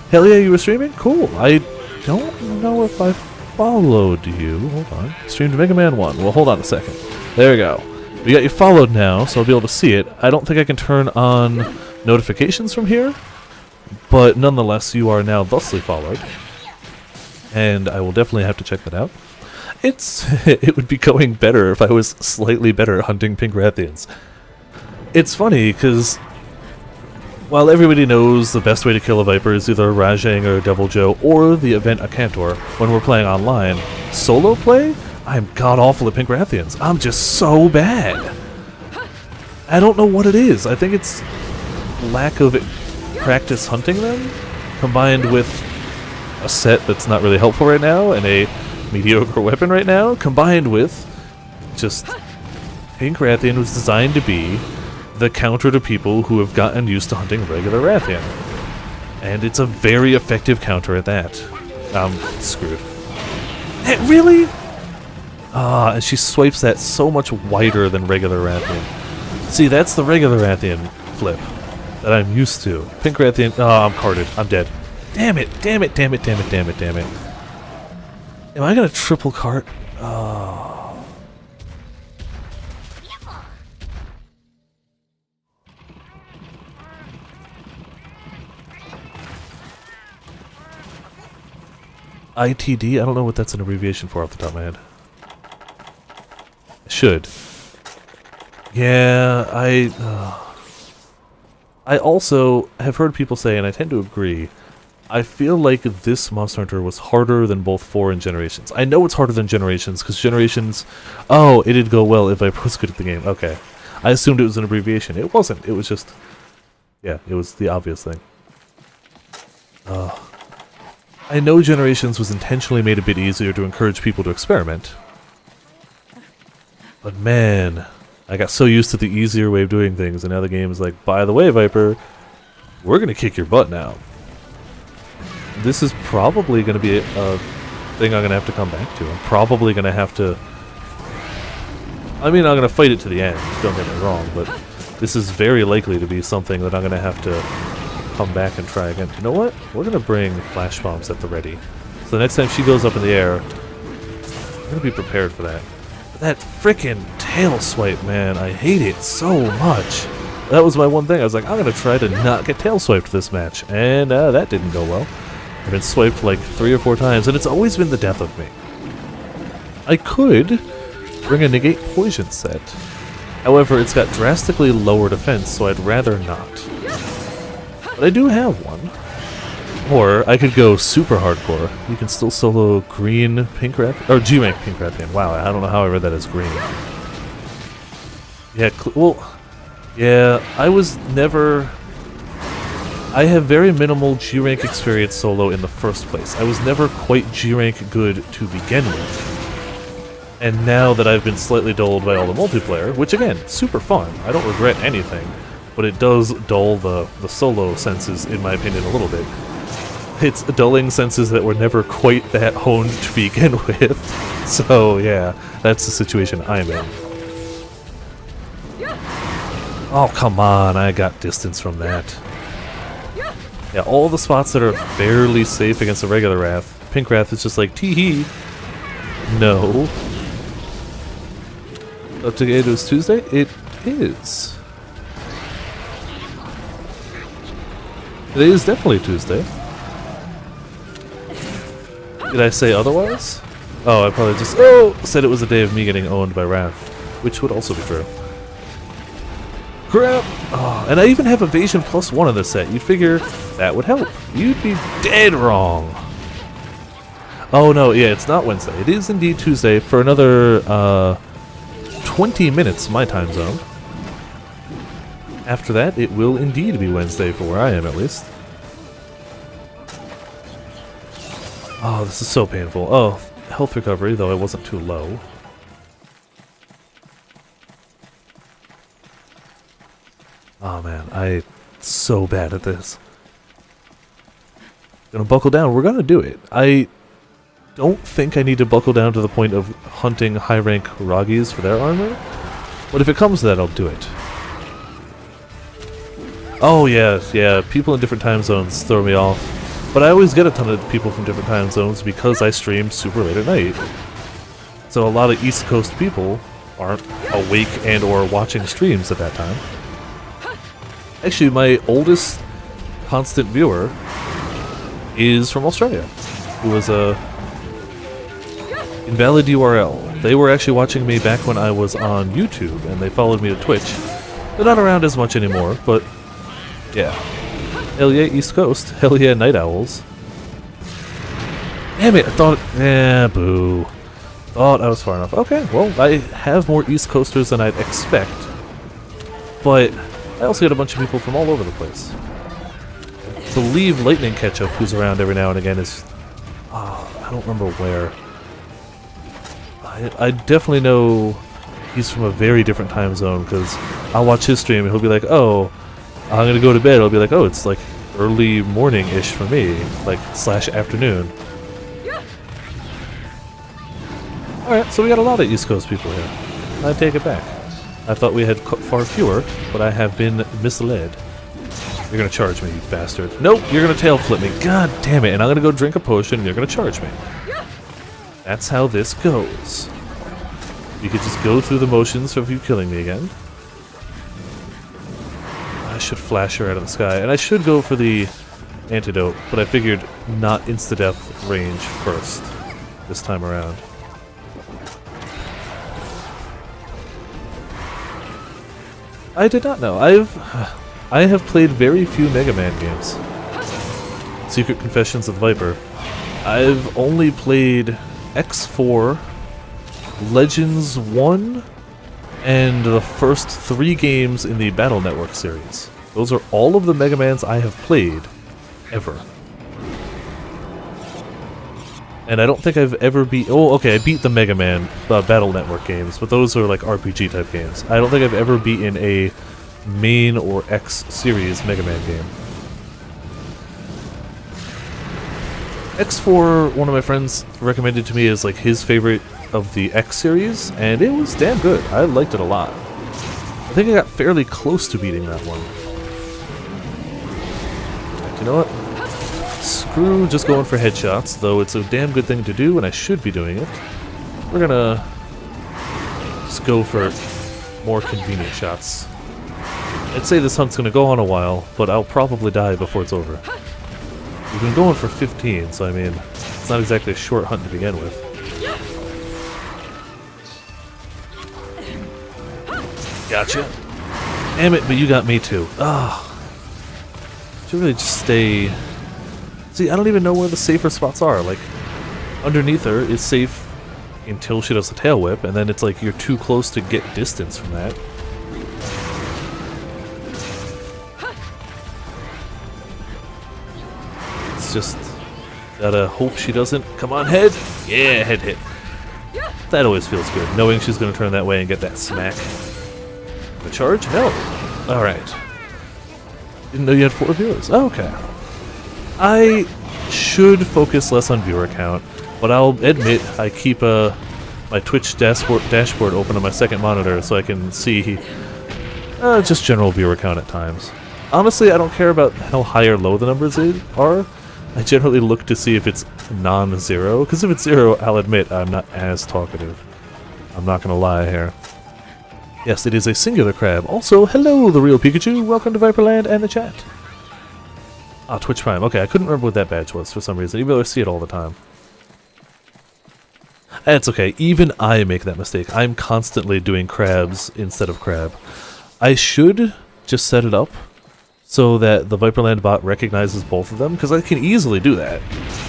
Hell yeah, you were streaming? Cool. I don't know if I followed you. Hold on. Streamed Mega Man 1. Well, hold on a second. There we go. We got you followed now, so I'll be able to see it. I don't think I can turn on notifications from here, but nonetheless, you are now thusly followed. And I will definitely have to check that out. It would be going better if I was slightly better at hunting pink Rathians. It's funny, because while everybody knows the best way to kill a Viper is either a Rajang or a Devil Joe or the event a Cantor when we're playing online, solo play, I'm god-awful at pink Rathians. I'm just so bad. I don't know what it is. I think it's lack of practice hunting them, combined with a set that's not really helpful right now, and a mediocre weapon right now, combined with just pink Rathian was designed to be the counter to people who have gotten used to hunting regular Rathian. And it's a very effective counter at that. I'm screwed. Really? And she swipes that so much wider than regular Rathian. See, that's the regular Rathian flip that I'm used to. Pink Rathian, I'm carded. I'm dead. Damn it, damn it, damn it, damn it, damn it, damn it. Am I gonna triple cart? Oh. ITD? I don't know what that's an abbreviation for off the top of my head. I should. Yeah, I also have heard people say, and I tend to agree, I feel like this Monster Hunter was harder than both 4 and Generations. I know it's harder than Generations, because Generations... Oh, it'd go well if I was good at the game. Okay. I assumed it was an abbreviation. It wasn't. It was just... Yeah, it was the obvious thing. I know Generations was intentionally made a bit easier to encourage people to experiment. But man, I got so used to the easier way of doing things, and now the game is like, by the way, Viper, we're gonna kick your butt now. This is probably gonna be a thing I'm gonna have to come back to. I'm probably gonna have to... I mean, I'm gonna fight it to the end, don't get me wrong, but this is very likely to be something that I'm gonna have to come back and try again. You know what? We're gonna bring flash bombs at the ready. So the next time she goes up in the air, I'm gonna be prepared for that. But that frickin' tail swipe, man, I hate it so much. That was my one thing. I was like, I'm gonna try to not get tail swiped this match, and that didn't go well. I've been swiped like 3 or 4 times, and it's always been the death of me. I could bring a negate poison set. However, it's got drastically lower defense, so I'd rather not. But I do have one. Or I could go super hardcore. You can still solo green pink Rathian, or G-rank pink Rathian. Wow, I don't know how I read that as green. Yeah, well, yeah, I was never... I have very minimal G-rank experience solo in the first place. I was never quite G-rank good to begin with. And now that I've been slightly dulled by all the multiplayer, which again, super fun, I don't regret anything, but it does dull the solo senses, in my opinion, a little bit. It's dulling senses that were never quite that honed to begin with. So yeah, that's the situation I'm in. Oh, come on, I got distance from that. Yeah, all the spots that are fairly safe against a regular Wrath. Pink Wrath is just like, tee-hee. No. Up to Gato's Tuesday? It is. It is definitely Tuesday. Did I say otherwise? Oh, I probably just said it was a day of me getting owned by Wrath, which would also be true. Crap! Oh, and I even have evasion +1 in this set. You'd figure that would help. You'd be dead wrong. Oh no, yeah, it's not Wednesday. It is indeed Tuesday for another 20 minutes my time zone. After that, it will indeed be Wednesday for where I am, at least. Oh, this is so painful. Oh, health recovery, though I wasn't too low. Oh man, I'm so bad at this. Gonna buckle down. We're gonna do it. I don't think I need to buckle down to the point of hunting high-rank Ragis for their armor, but if it comes to that, I'll do it. Oh yeah, people in different time zones throw me off, but I always get a ton of people from different time zones because I stream super late at night. So a lot of East Coast people aren't awake and or watching streams at that time. Actually, my oldest constant viewer is from Australia, who was a invalid URL. They were actually watching me back when I was on YouTube, and they followed me to Twitch. They're not around as much anymore, but yeah. Hell yeah, East Coast. Hell yeah, Night Owls. Damn it, I thought... boo. Thought I was far enough. Okay, well, I have more East Coasters than I'd expect, but I also get a bunch of people from all over the place. To leave Lightning Ketchup, who's around every now and again, is... I don't remember where. I definitely know he's from a very different time zone, because I'll watch his stream and he'll be like, oh, I'm gonna go to bed. I'll be like, oh, it's like early morning-ish for me, like / afternoon. Alright, so we got a lot of East Coast people here. I take it back. I thought we had far fewer, but I have been misled. You're gonna charge me, you bastard. Nope, you're gonna tail flip me. God damn it, and I'm gonna go drink a potion and you're gonna charge me. That's how this goes. You could just go through the motions of you killing me again. I should flash her out of the sky, and I should go for the antidote, but I figured not insta-death range first this time around. I did not know. I have played very few Mega Man games. Secret Confessions of the Viper. I've only played X4, Legends 1, and the first 3 games in the Battle Network series. Those are all of the Mega Mans I have played, ever. And I don't think I've ever beat... Oh, okay, I beat the Mega Man Battle Network games, but those are like RPG type games. I don't think I've ever beaten a main or X series Mega Man game. X4, one of my friends recommended to me as like his favorite of the X series, and it was damn good. I liked it a lot. I think I got fairly close to beating that one. You know what? Screw just going for headshots, though it's a damn good thing to do, and I should be doing it. We're gonna just go for more convenient shots. I'd say this hunt's gonna go on a while, but I'll probably die before it's over. We've been going for 15, so I mean, it's not exactly a short hunt to begin with. Gotcha. Damn it, but you got me too. Ugh. Should really just stay... See, I don't even know where the safer spots are. Like, underneath her is safe until she does the tail whip, and then it's like you're too close to get distance from that. It's just gotta hope she doesn't. Come on, head! Yeah, head hit. That always feels good, knowing she's gonna turn that way and get that smack. The charge? No. Alright. Didn't know you had 4 viewers. Oh, okay. I should focus less on viewer count, but I'll admit I keep my Twitch dashboard open on my second monitor so I can see Just general viewer count at times. Honestly, I don't care about how high or low the numbers are. I generally look to see if it's non-zero, because if it's zero, I'll admit I'm not as talkative. I'm not gonna lie here. Yes, it is a singular crab. Also, hello, the real Pikachu. Welcome to Viperland and the chat. Ah, Twitch Prime. Okay, I couldn't remember what that badge was for some reason, even though I see it all the time. It's okay. Even I make that mistake. I'm constantly doing crabs instead of crab. I should just set it up so that the Viperland bot recognizes both of them, because I can easily do that.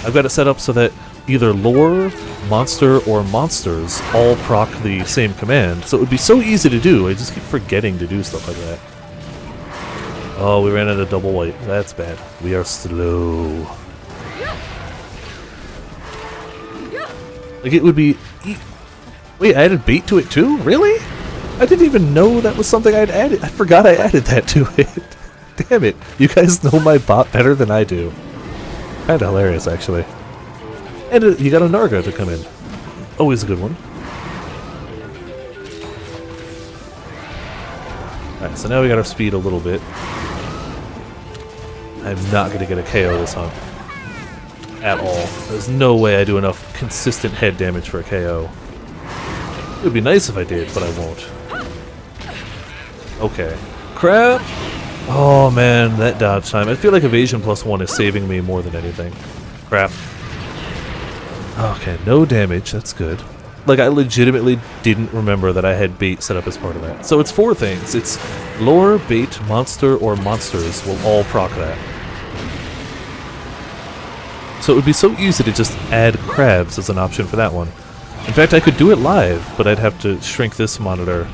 I've got it set up so that either lore, monster, or monsters all proc the same command, so it would be so easy to do. I just keep forgetting to do stuff like that. Oh, we ran into double white. That's bad. We are slow. Like, it would be... Wait, I added bait to it too? Really? I didn't even know that was something I'd added. I forgot I added that to it. Damn it. You guys know my bot better than I do. Kinda hilarious, actually. And you got a Narga to come in. Always a good one. Alright, so now we got our speed a little bit. I'm not going to get a KO this hunt. At all. There's no way I do enough consistent head damage for a KO. It would be nice if I did, but I won't. Okay. Crap! Oh man, that dodge time. I feel like evasion +1 is saving me more than anything. Crap. Okay, no damage. That's good. Like, I legitimately didn't remember that I had bait set up as part of that. So it's 4 things. It's lore, bait, monster, or monsters will all proc that. So it would be so easy to just add crabs as an option for that one. In fact, I could do it live, but I'd have to shrink this monitor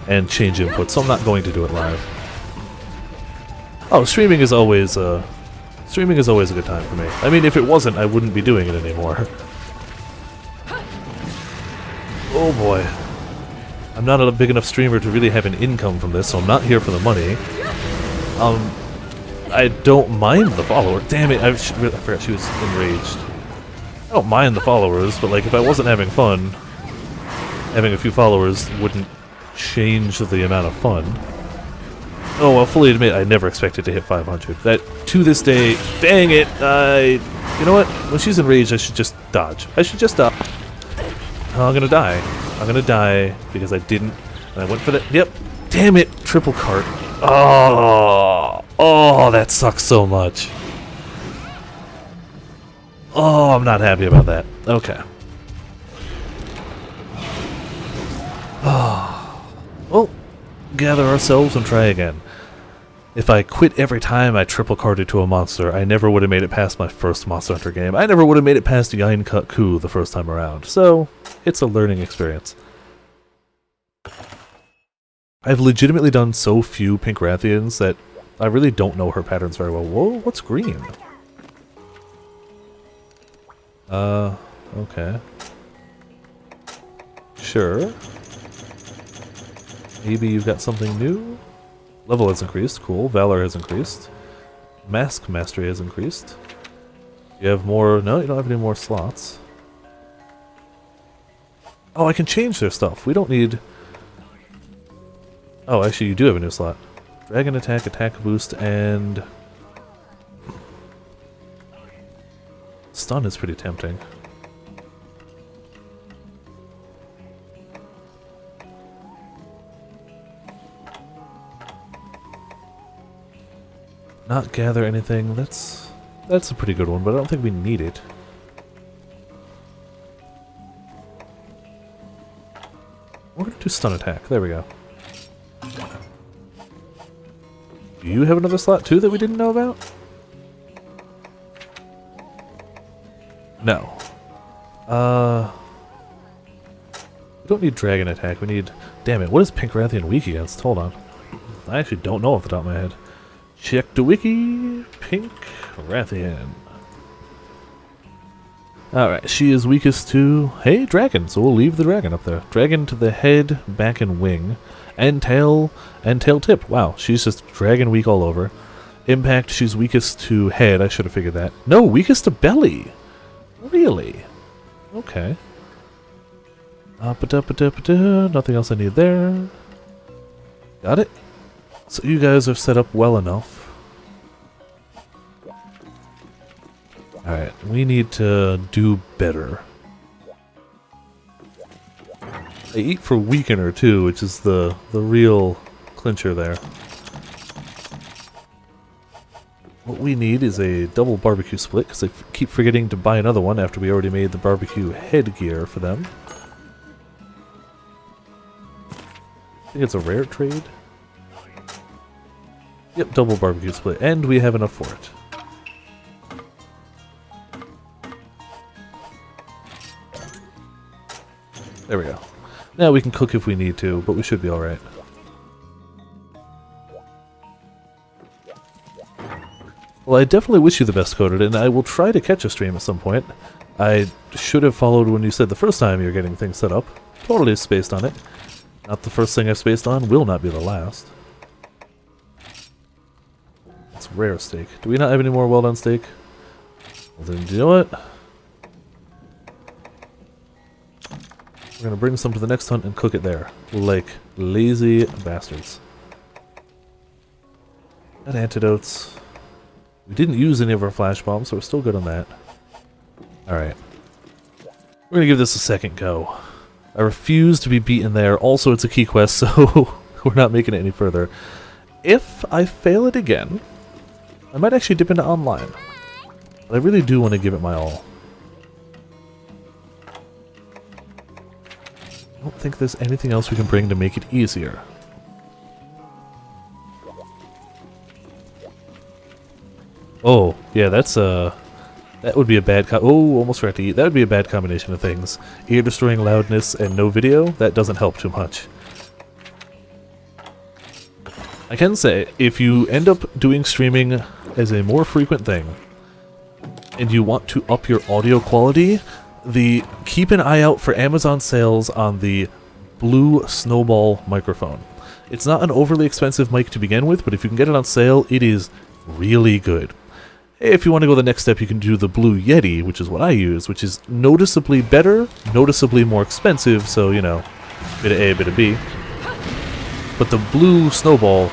and change input, so I'm not going to do it live. Oh, streaming is always a good time for me. I mean, if it wasn't, I wouldn't be doing it anymore. Oh boy. I'm not a big enough streamer to really have an income from this, so I'm not here for the money. I don't mind the followers. Damn it, I forgot she was enraged. I don't mind the followers, but like if I wasn't having fun, having a few followers wouldn't change the amount of fun. Oh, I'll fully admit I never expected to hit 500. That, to this day, dang it, you know what? When she's enraged, I should just dodge. I should just dodge. Oh, I'm gonna die. I'm gonna die because I didn't, and I went for that. Yep. Damn it, triple cart. Oh, that sucks so much. Oh, I'm not happy about that. Okay. Well, gather ourselves and try again. If I quit every time I triple carded to a monster, I never would have made it past my first Monster Hunter game. I never would have made it past Yain Cut Ku the first time around. So, it's a learning experience. I've legitimately done so few Pink Rathians that I really don't know her patterns very well. Whoa, what's green? Okay. Sure. Maybe you've got something new? Level has increased, cool. Valor has increased. Mask Mastery has increased. You have more... No, you don't have any more slots. Oh, I can change their stuff. We don't need... Oh, actually, you do have a new slot. Dragon attack, attack boost, and... Stun is pretty tempting. Not gather anything. That's a pretty good one, but I don't think we need it. We're gonna do stun attack. There we go. Do you have another slot too that we didn't know about? No. We don't need dragon attack. We need... Damn it, what is Pink Rathian weak against? Hold on. I actually don't know off the top of my head. Check the wiki. Pink Rathian. Alright, she is weakest to... Hey, dragon, so we'll leave the dragon up there. Dragon to the head, back, and wing. And tail tip. Wow, she's just dragon weak all over. Impact, she's weakest to head. I should have figured that. No, weakest to belly. Really? Okay. Nothing else I need there. Got it? So you guys are set up well enough. Alright, we need to do better. I eat for weakener too, which is the real clincher there. What we need is a double barbecue split, because I keep forgetting to buy another one after we already made the barbecue headgear for them. I think it's a rare trade. Yep, double barbecue split, and we have enough for it. There we go. Now we can cook if we need to, but we should be alright. Well, I definitely wish you the best, Coded, and I will try to catch a stream at some point. I should have followed when you said the first time you're getting things set up. Totally spaced on it. Not the first thing I've spaced on, will not be the last. It's rare steak. Do we not have any more well-done steak? Well, then, you know what? We're gonna bring some to the next hunt and cook it there. Like lazy bastards. Got antidotes. We didn't use any of our flash bombs, so we're still good on that. Alright. We're gonna give this a second go. I refuse to be beaten there. Also, it's a key quest, so we're not making it any further. If I fail it again, I might actually dip into online. But I really do want to give it my all. I don't think there's anything else we can bring to make it easier. Oh, yeah, that's that would be a bad oh, almost forgot to eat. That would be a bad combination of things. Ear-destroying loudness and no video, that doesn't help too much. I can say, if you end up doing streaming as a more frequent thing, and you want to up your audio quality, keep an eye out for Amazon sales on the Blue Snowball microphone. It's not an overly expensive mic to begin with, but if you can get it on sale, it is really good. If you want to go the next step, you can do the Blue Yeti, which is what I use, which is noticeably better, noticeably more expensive, so, you know, bit of A, bit of B. But the Blue Snowball,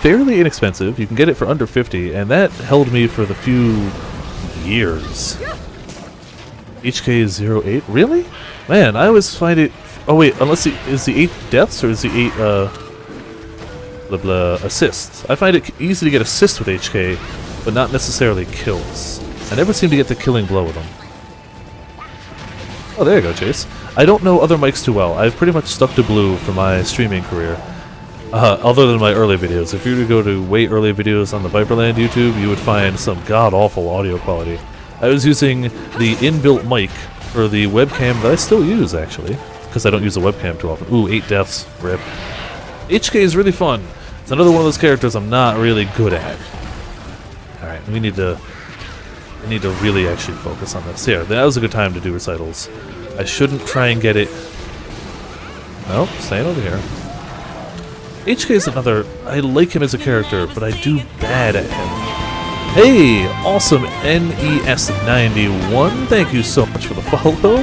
fairly inexpensive, you can get it for under 50, and that held me for the few years. HK08? Really? Man, I always find it... Oh wait, unless is the 8 deaths, or is the 8, blah blah, assists? I find it easy to get assists with HK, but not necessarily kills. I never seem to get the killing blow with them. Oh, there you go, Chase. I don't know other mics too well. I've pretty much stuck to Blue for my streaming career. Other than my early videos. If you were to go to way early videos on the Viperland YouTube, you would find some god-awful audio quality. I was using the inbuilt mic for the webcam that I still use, actually. Because I don't use the webcam too often. Ooh, 8 deaths. Rip. HK is really fun. It's another one of those characters I'm not really good at. Alright, we need to really actually focus on this. Here, that was a good time to do recitals. I shouldn't try and get it... No, staying over here. HK is another... I like him as a character, but I do bad at him. Hey! Awesome NES91, thank you so much for the follow.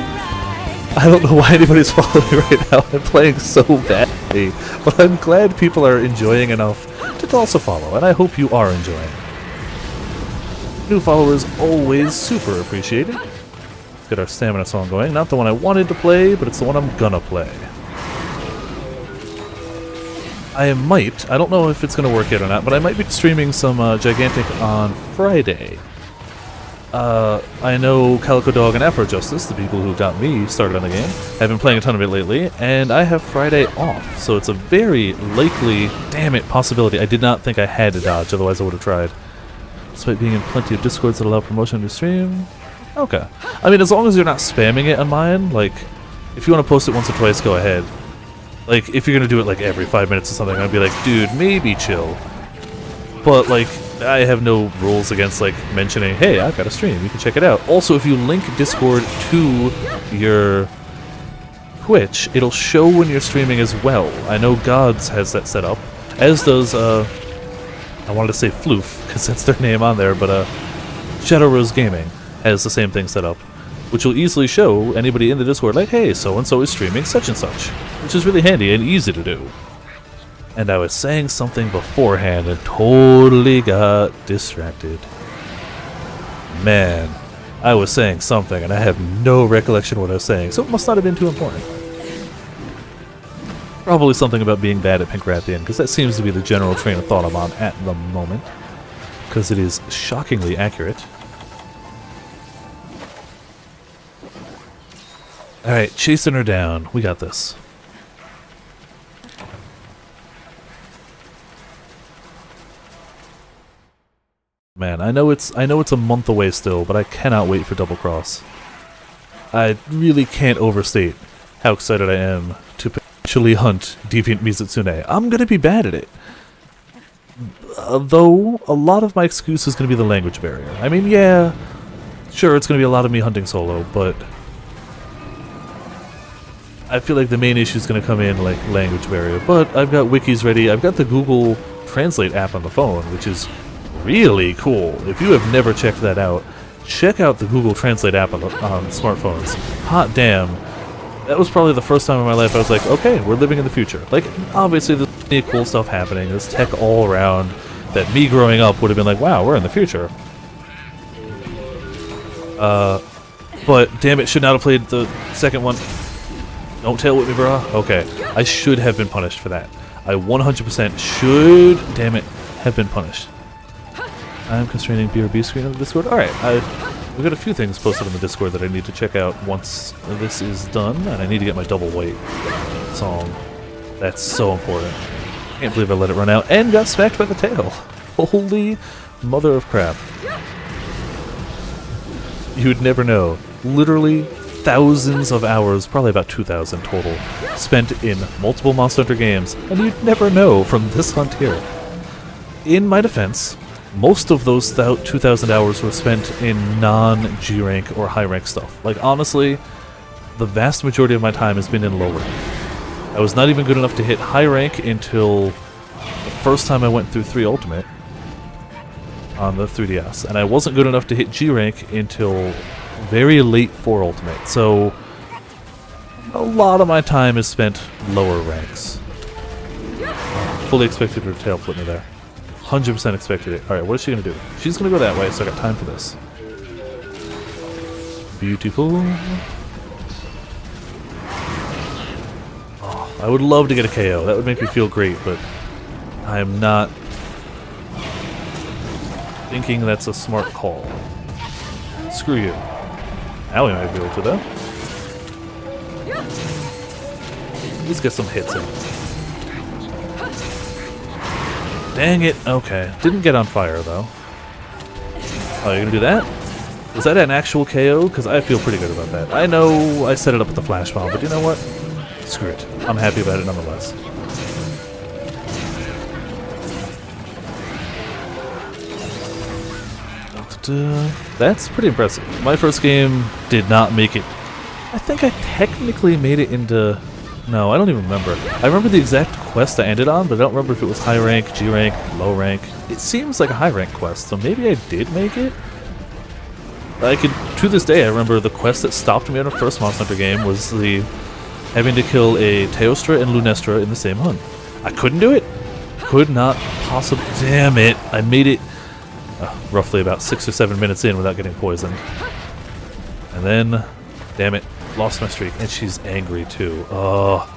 I don't know why anybody's following me right now. I'm playing so badly, but I'm glad people are enjoying enough to also follow, and I hope you are enjoying. New followers always super appreciated. Let's get our stamina song going. Not the one I wanted to play, but it's the one I'm gonna play. I might, I don't know if it's gonna work yet or not, but I might be streaming some Gigantic on Friday. I know Calico Dog and Afro Justice, the people who got me started on the game, have been playing a ton of it lately, and I have Friday off, so it's a very likely, damn it, possibility. I did not think I had to dodge, otherwise I would have tried. Despite being in plenty of Discords that allow promotion on your stream. Okay. I mean, as long as you're not spamming it on mine, like, if you want to post it once or twice, go ahead. Like, if you're going to do it, like, every 5 minutes or something, I'd be like, dude, maybe chill. But, like, I have no rules against, like, mentioning, hey, I've got a stream, you can check it out. Also, if you link Discord to your Twitch, it'll show when you're streaming as well. I know Gods has that set up, as does, I wanted to say Floof, because that's their name on there, but Shadow Rose Gaming has the same thing set up, which will easily show anybody in the Discord, like, hey, so-and-so is streaming such and such, which is really handy and easy to do. And I was saying something beforehand and totally got distracted. Man, I was saying something and I have no recollection of what I was saying, so it must not have been too important. Probably something about being bad at Pancrathian, because that seems to be the general train of thought I'm on at the moment. Because it is shockingly accurate. Alright, chasing her down. We got this. Man, I know it's a month away still, but I cannot wait for Double Cross. I really can't overstate how excited I am to potentially hunt Deviant Mizutsune. I'm gonna be bad at it. Though, a lot of my excuse is gonna be the language barrier. I mean, yeah, sure, it's gonna be a lot of me hunting solo, but I feel like the main issue is gonna come in, like, language barrier. But I've got wikis ready, I've got the Google Translate app on the phone, which is really cool. If you have never checked that out, check out the Google Translate app on smartphones. Hot damn. That was probably the first time in my life I was like, okay, we're living in the future. Like, obviously there's plenty of cool stuff happening, there's tech all around, that me growing up would have been like, wow, we're in the future. But damn it, should not have played the second one. Don't tail with me, bro. Okay, I should have been punished for that. I 100% should, damn it, have been punished. I'm constraining BRB screen on the Discord. Alright, we've got a few things posted on the Discord that I need to check out once this is done, and I need to get my double weight song. That's so important. Can't believe I let it run out and got smacked by the tail. Holy mother of crap. You'd never know. Literally thousands of hours, probably about 2,000 total, spent in multiple Monster Hunter games, and you'd never know from this hunt here. In my defense, most of those 2,000 hours were spent in non-G rank or high rank stuff. Like, honestly, the vast majority of my time has been in low rank. I was not even good enough to hit high rank until the first time I went through 3 Ultimate on the 3DS, and I wasn't good enough to hit G rank until very late 4 Ultimate, so a lot of my time is spent lower ranks. Fully expected her to tail flip me there. 100% expected it. Alright, what is she going to do? She's going to go that way, so I got time for this. Beautiful. Oh, I would love to get a KO. That would make me feel great, but I am not thinking that's a smart call. Screw you. Now we might be able to, though. Let's get some hits in. Dang it, okay. Didn't get on fire, though. Oh, you're gonna do that? Was that an actual KO? Because I feel pretty good about that. I know I set it up with the flash bomb, but you know what? Screw it. I'm happy about it nonetheless. That's pretty impressive. My first game did not make it. I think I technically made it into... No, I don't even remember. I remember the exact quest I ended on, but I don't remember if it was high rank, G rank, low rank. It seems like a high rank quest, so maybe I did make it? To this day, I remember the quest that stopped me on the first Monster Hunter game was the having to kill a Teostra and Lunestra in the same hunt. I couldn't do it. Could not possibly. Damn it. I made it roughly about 6 or 7 minutes in without getting poisoned. And then, damn it, lost my streak. And she's angry too. Oh.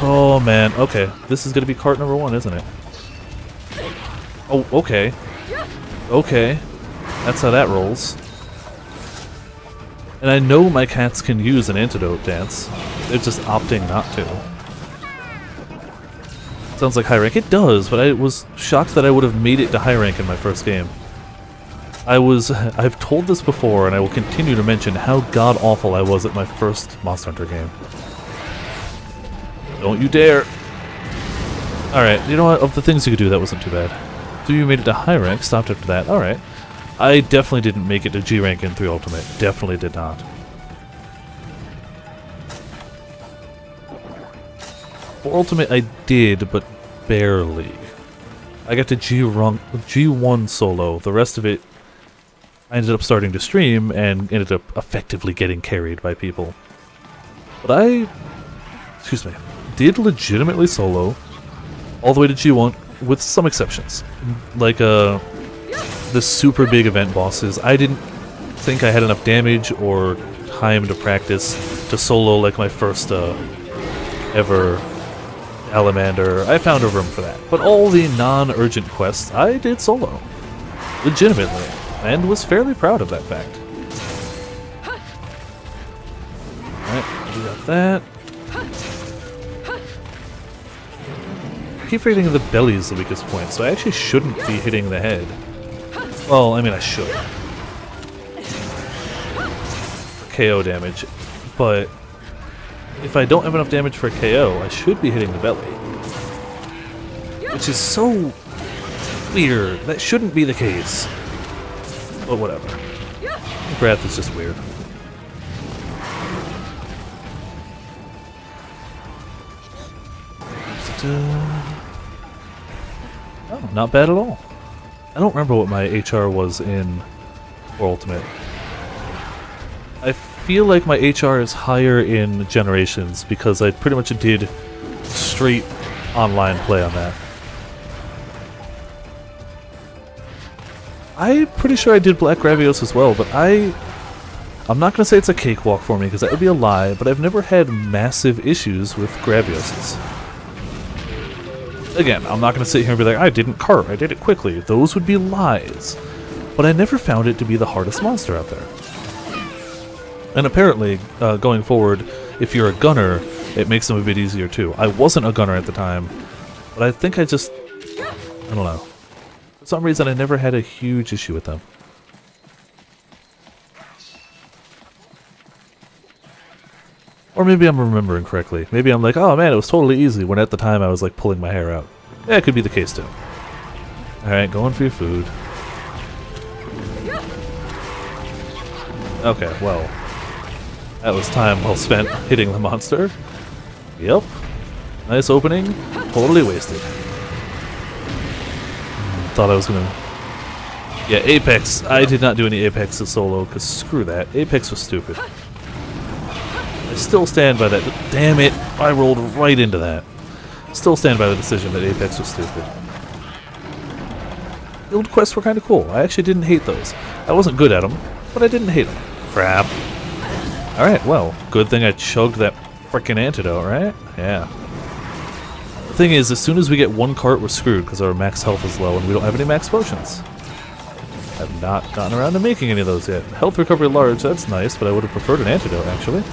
Oh man. Okay. This is going to be cart number 1, isn't it? Oh, okay. Okay. That's how that rolls. And I know my cats can use an antidote dance. They're just opting not to. Sounds like high rank. It does, but I was shocked that I would have made it to high rank in my first game. I've told this before, and I will continue to mention how god-awful I was at my first Monster Hunter game. Don't you dare! Alright, you know what? Of the things you could do, that wasn't too bad. So you made it to high rank, stopped after that. Alright. I definitely didn't make it to G rank in 3 Ultimate. Definitely did not. For Ultimate I did, but barely. I got to G1 solo. The rest of it I ended up starting to stream and ended up effectively getting carried by people. But I did legitimately solo all the way to G1, with some exceptions. Like, the super big event bosses, I didn't think I had enough damage or time to practice to solo like my first, ever Salamander. I found a room for that. But all the non-urgent quests, I did solo. Legitimately. And was fairly proud of that fact. Alright, we got that. I keep forgetting the belly is the weakest point, so I actually shouldn't be hitting the head. Well, I mean, I should. For KO damage. But if I don't have enough damage for KO, I should be hitting the belly. Which is so weird. That shouldn't be the case. But whatever. Breath is just weird. Oh, not bad at all. I don't remember what my HR was in for Ultimate. I feel like my HR is higher in Generations because I pretty much did straight online play on that. I'm pretty sure I did Black Gravios as well, but I'm not going to say it's a cakewalk for me because that would be a lie, but I've never had massive issues with Gravioses. Again, I'm not going to sit here and be like, I didn't cart, I did it quickly. Those would be lies. But I never found it to be the hardest monster out there. And apparently, going forward, if you're a gunner, it makes them a bit easier too. I wasn't a gunner at the time, but I think I don't know. For some reason, I never had a huge issue with them. Or maybe I'm remembering correctly. Maybe I'm like, oh man, it was totally easy, when at the time I was like pulling my hair out. Yeah, it could be the case too. Alright, going for your food. Okay, well. That was time well spent hitting the monster. Yep. Nice opening. Totally wasted. Thought I was gonna... Yeah, Apex. I did not do any Apex to solo, because screw that. Apex was stupid. I still stand by that. Damn it! I rolled right into that. Still stand by the decision that Apex was stupid. Guild quests were kind of cool. I actually didn't hate those. I wasn't good at them, but I didn't hate them. Crap. Alright, well, good thing I chugged that frickin' antidote, right? Yeah. The thing is, as soon as we get one cart, we're screwed because our max health is low and we don't have any max potions. I've not gotten around to making any of those yet. Health recovery large, that's nice, but I would have preferred an antidote, actually.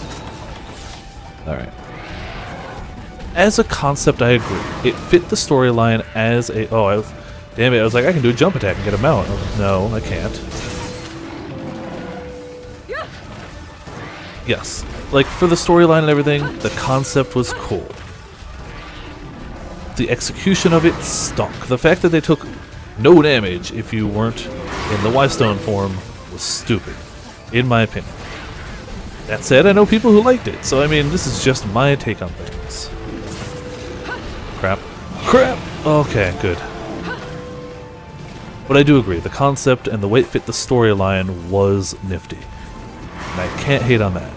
Alright. As a concept, I agree. It fit the storyline as a... Oh, damn it, I was like, I can do a jump attack and get a mount. No, I can't. Yes. Like, for the storyline and everything, the concept was cool. The execution of it stunk. The fact that they took no damage if you weren't in the Y-Stone form was stupid, in my opinion. That said, I know people who liked it, so I mean, this is just my take on things. Crap. Crap! Okay, good. But I do agree, the concept and the way it fit the storyline was nifty. And I can't hate on that.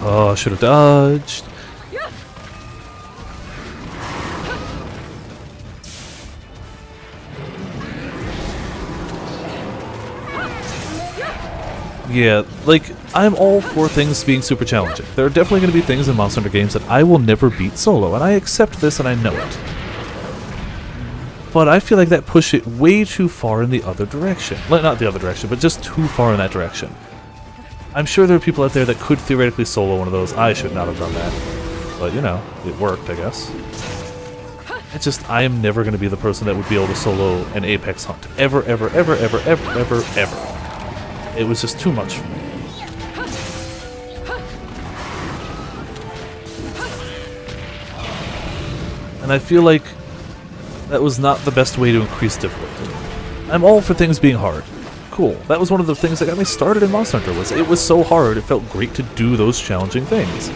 Oh, I should have dodged. Yeah, like, I'm all for things being super challenging. There are definitely going to be things in Monster Hunter games that I will never beat solo, and I accept this and I know it. But I feel like that pushed it way too far in the other direction. Like, not the other direction, but just too far in that direction. I'm sure there are people out there that could theoretically solo one of those. I should not have done that. But, you know, it worked, I guess. It's just, I am never going to be the person that would be able to solo an Apex hunt. Ever, ever, ever, ever, ever, ever, ever. It was just too much for me. And I feel like that was not the best way to increase difficulty. I'm all for things being hard. Cool. That was one of the things that got me started in Monster Hunter, was it was so hard, it felt great to do those challenging things.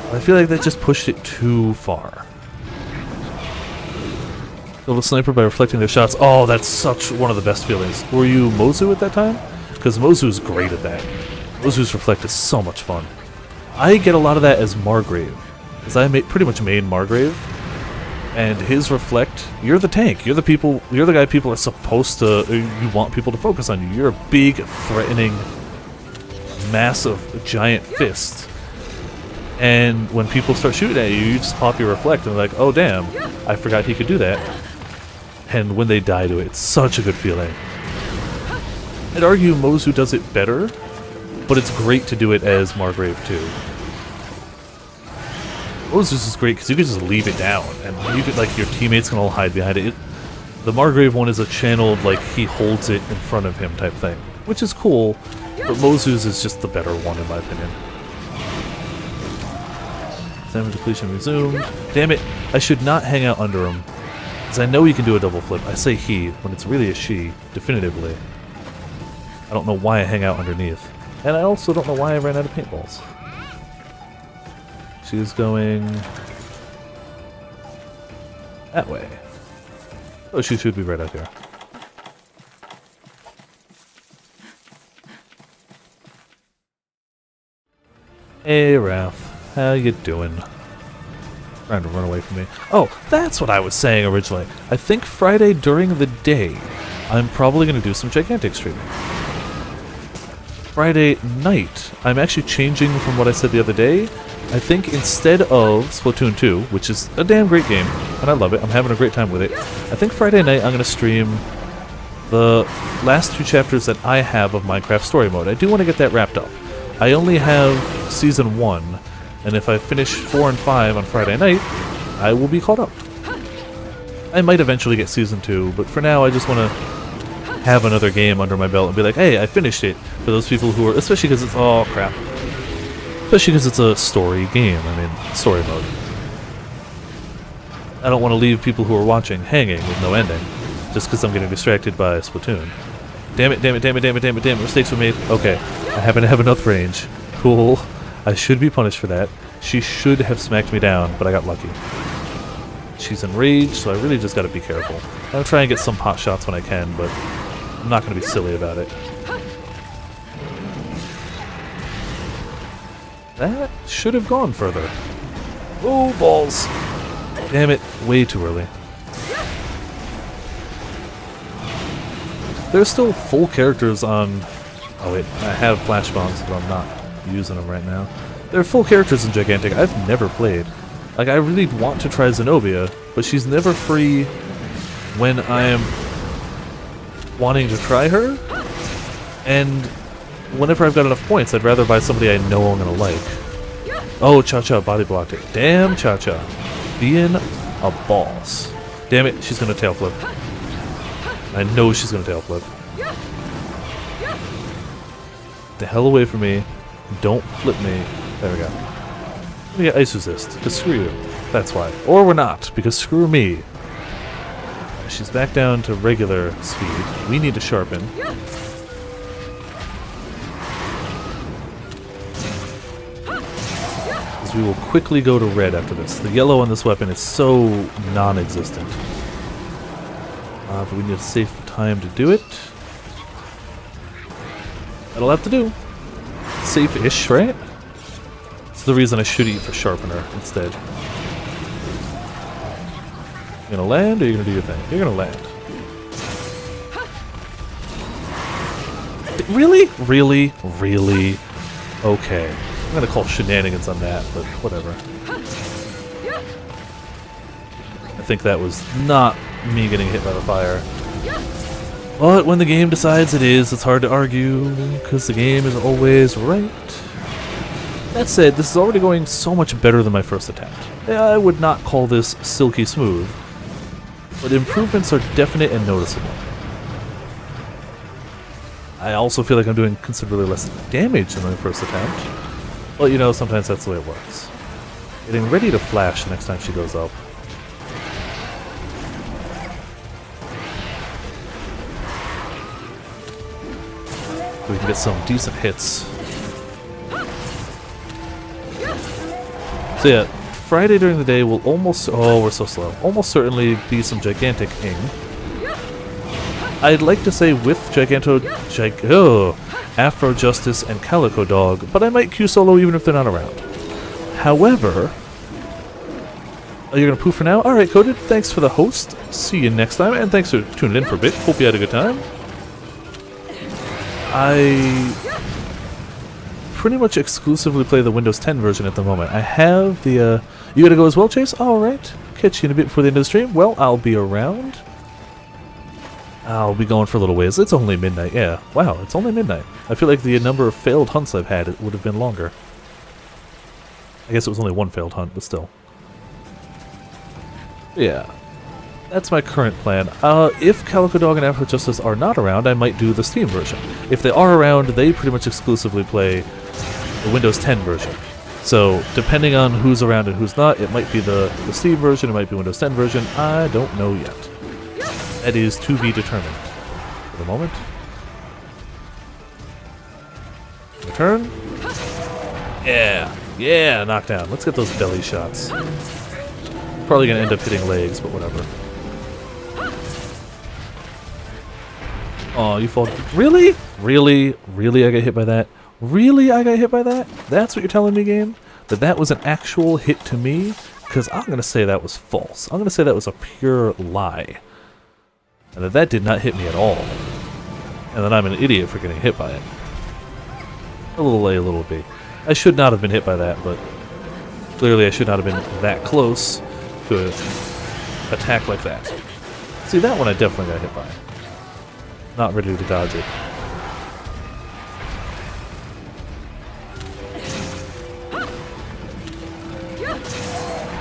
But I feel like that just pushed it too far. Killed a sniper by reflecting their shots. Oh, that's such one of the best feelings. Were you Mozu at that time? Because Mozu's great at that. Mozu's reflect is so much fun. I get a lot of that as Margrave, because I pretty much main Margrave, and his reflect. You're the tank. You're the guy people are supposed to. You want people to focus on you. You're a big, threatening, massive, giant fist. And when people start shooting at you, you just pop your reflect, and they're like, "Oh damn, I forgot he could do that." And when they die to it, it's such a good feeling. I'd argue Mozu does it better, but it's great to do it as Margrave too. Mozu's is great because you can just leave it down, and you could, like, your teammates can all hide behind it. The Margrave one is a channeled, like, he holds it in front of him type thing, which is cool, but Mozu's is just the better one in my opinion. Stamina depletion resumed. Damn it, I should not hang out under him, because I know he can do a double flip. I say he, when it's really a she, definitively. I don't know why I hang out underneath. And I also don't know why I ran out of paintballs. She's going that way. Oh, she should be right out here. Hey, Ralph. How you doing? Trying to run away from me. Oh, that's what I was saying originally. I think Friday during the day, I'm probably going to do some gigantic streaming. Friday night, I'm actually changing from what I said the other day. I think instead of Splatoon 2, which is a damn great game, and I love it, I'm having a great time with it, I think Friday night I'm going to stream the last 2 chapters that I have of Minecraft Story Mode. I do want to get that wrapped up. I only have Season 1, and if I finish 4 and 5 on Friday night, I will be caught up. I might eventually get Season 2, but for now I just want to have another game under my belt and be like, hey, I finished it, for those people who are, especially because it's, oh crap, especially because it's a story game, I mean, story mode. I don't want to leave people who are watching hanging with no ending, just because I'm getting distracted by Splatoon. Damn it, damn it, damn it, damn it, damn it, damn it, mistakes were made. Okay, I happen to have enough range. Cool. I should be punished for that. She should have smacked me down, but I got lucky. She's enraged, so I really just gotta be careful. I'll try and get some pot shots when I can, but I'm not gonna be silly about it. That should have gone further. Oh, balls! Damn it, way too early. There's still full characters on... Oh wait, I have flash bombs, but I'm not using them right now. There are full characters in Gigantic I've never played. Like, I really want to try Zenobia, but she's never free when I am wanting to try her. And whenever I've got enough points, I'd rather buy somebody I know I'm gonna like. Oh, Cha-Cha body blocked it. Damn Cha-Cha. Being a boss. Damn it, she's gonna tail flip. I know she's gonna tail flip. The hell away from me. Don't flip me. There we go. Let me get ice resist, because screw you. That's why. Or we're not, because screw me. She's back down to regular speed. We need to sharpen. Because we will quickly go to red after this. The yellow on this weapon is so non-existent. But we need a safe time to do it. That'll have to do. Safe-ish, right? It's the reason I should eat for sharpener instead. You gonna land, or you gonna do your thing? You're gonna land. Really? Really? Really? Okay. I'm gonna call shenanigans on that, but whatever. I think that was not me getting hit by the fire. But when the game decides it is, it's hard to argue, because the game is always right. That said, this is already going so much better than my first attempt. I would not call this silky smooth, but improvements are definite and noticeable. I also feel like I'm doing considerably less damage than my first attempt. Well, you know, sometimes that's the way it works. Getting ready to flash the next time she goes up. We can get some decent hits. So yeah, Friday during the day will almost... Oh, we're so slow. Almost certainly be some gigantic ing. I'd like to say with Afro Justice and Calico Dog, but I might Q solo even if they're not around. However, oh, you're gonna poof for now? Alright, Coded, thanks for the host. See you next time, and thanks for tuning in for a bit. Hope you had a good time. I pretty much exclusively play the Windows 10 version at the moment. I have the, you gotta go as well, Chase? Alright. Catch you in a bit before the end of the stream. Well, I'll be around. I'll be going for a little ways. It's only midnight, yeah. Wow, it's only midnight. I feel like the number of failed hunts I've had, it would have been longer. I guess it was only one failed hunt, but still. Yeah. That's my current plan. If Calico Dog and Afro Justice are not around, I might do the Steam version. If they are around, they pretty much exclusively play the Windows 10 version. So, depending on who's around and who's not, it might be the Steam version, it might be Windows 10 version, I don't know yet. That is to be determined. For the moment. Return. Yeah, yeah, knockdown. Let's get those belly shots. Probably gonna end up hitting legs, but whatever. Oh, you fall. Really? Really? Really I got hit by that? Really I got hit by that? That's what you're telling me, game? That was an actual hit to me? Because I'm gonna say that was false. I'm gonna say that was a pure lie. And that did not hit me at all. And that I'm an idiot for getting hit by it. A little A, a little B. I should not have been hit by that, but clearly I should not have been that close to an attack like that. See, that one I definitely got hit by. Not ready to dodge it.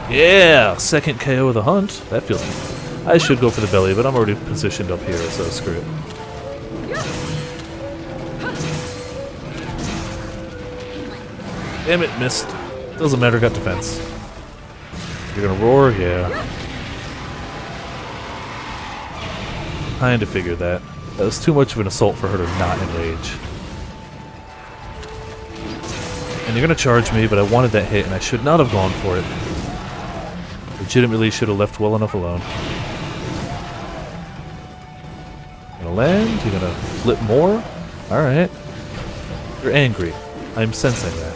Yeah! Second KO of the hunt. That feels good. I should go for the belly, but I'm already positioned up here, so screw it. Damn it, missed. Doesn't matter, got defense. You're gonna roar? Yeah. Kinda figured that. That was too much of an assault for her to not enrage. And you're gonna charge me, but I wanted that hit, and I should not have gone for it. Legitimately should have left well enough alone. Gonna land? You're gonna flip more? Alright. You're angry. I'm sensing that.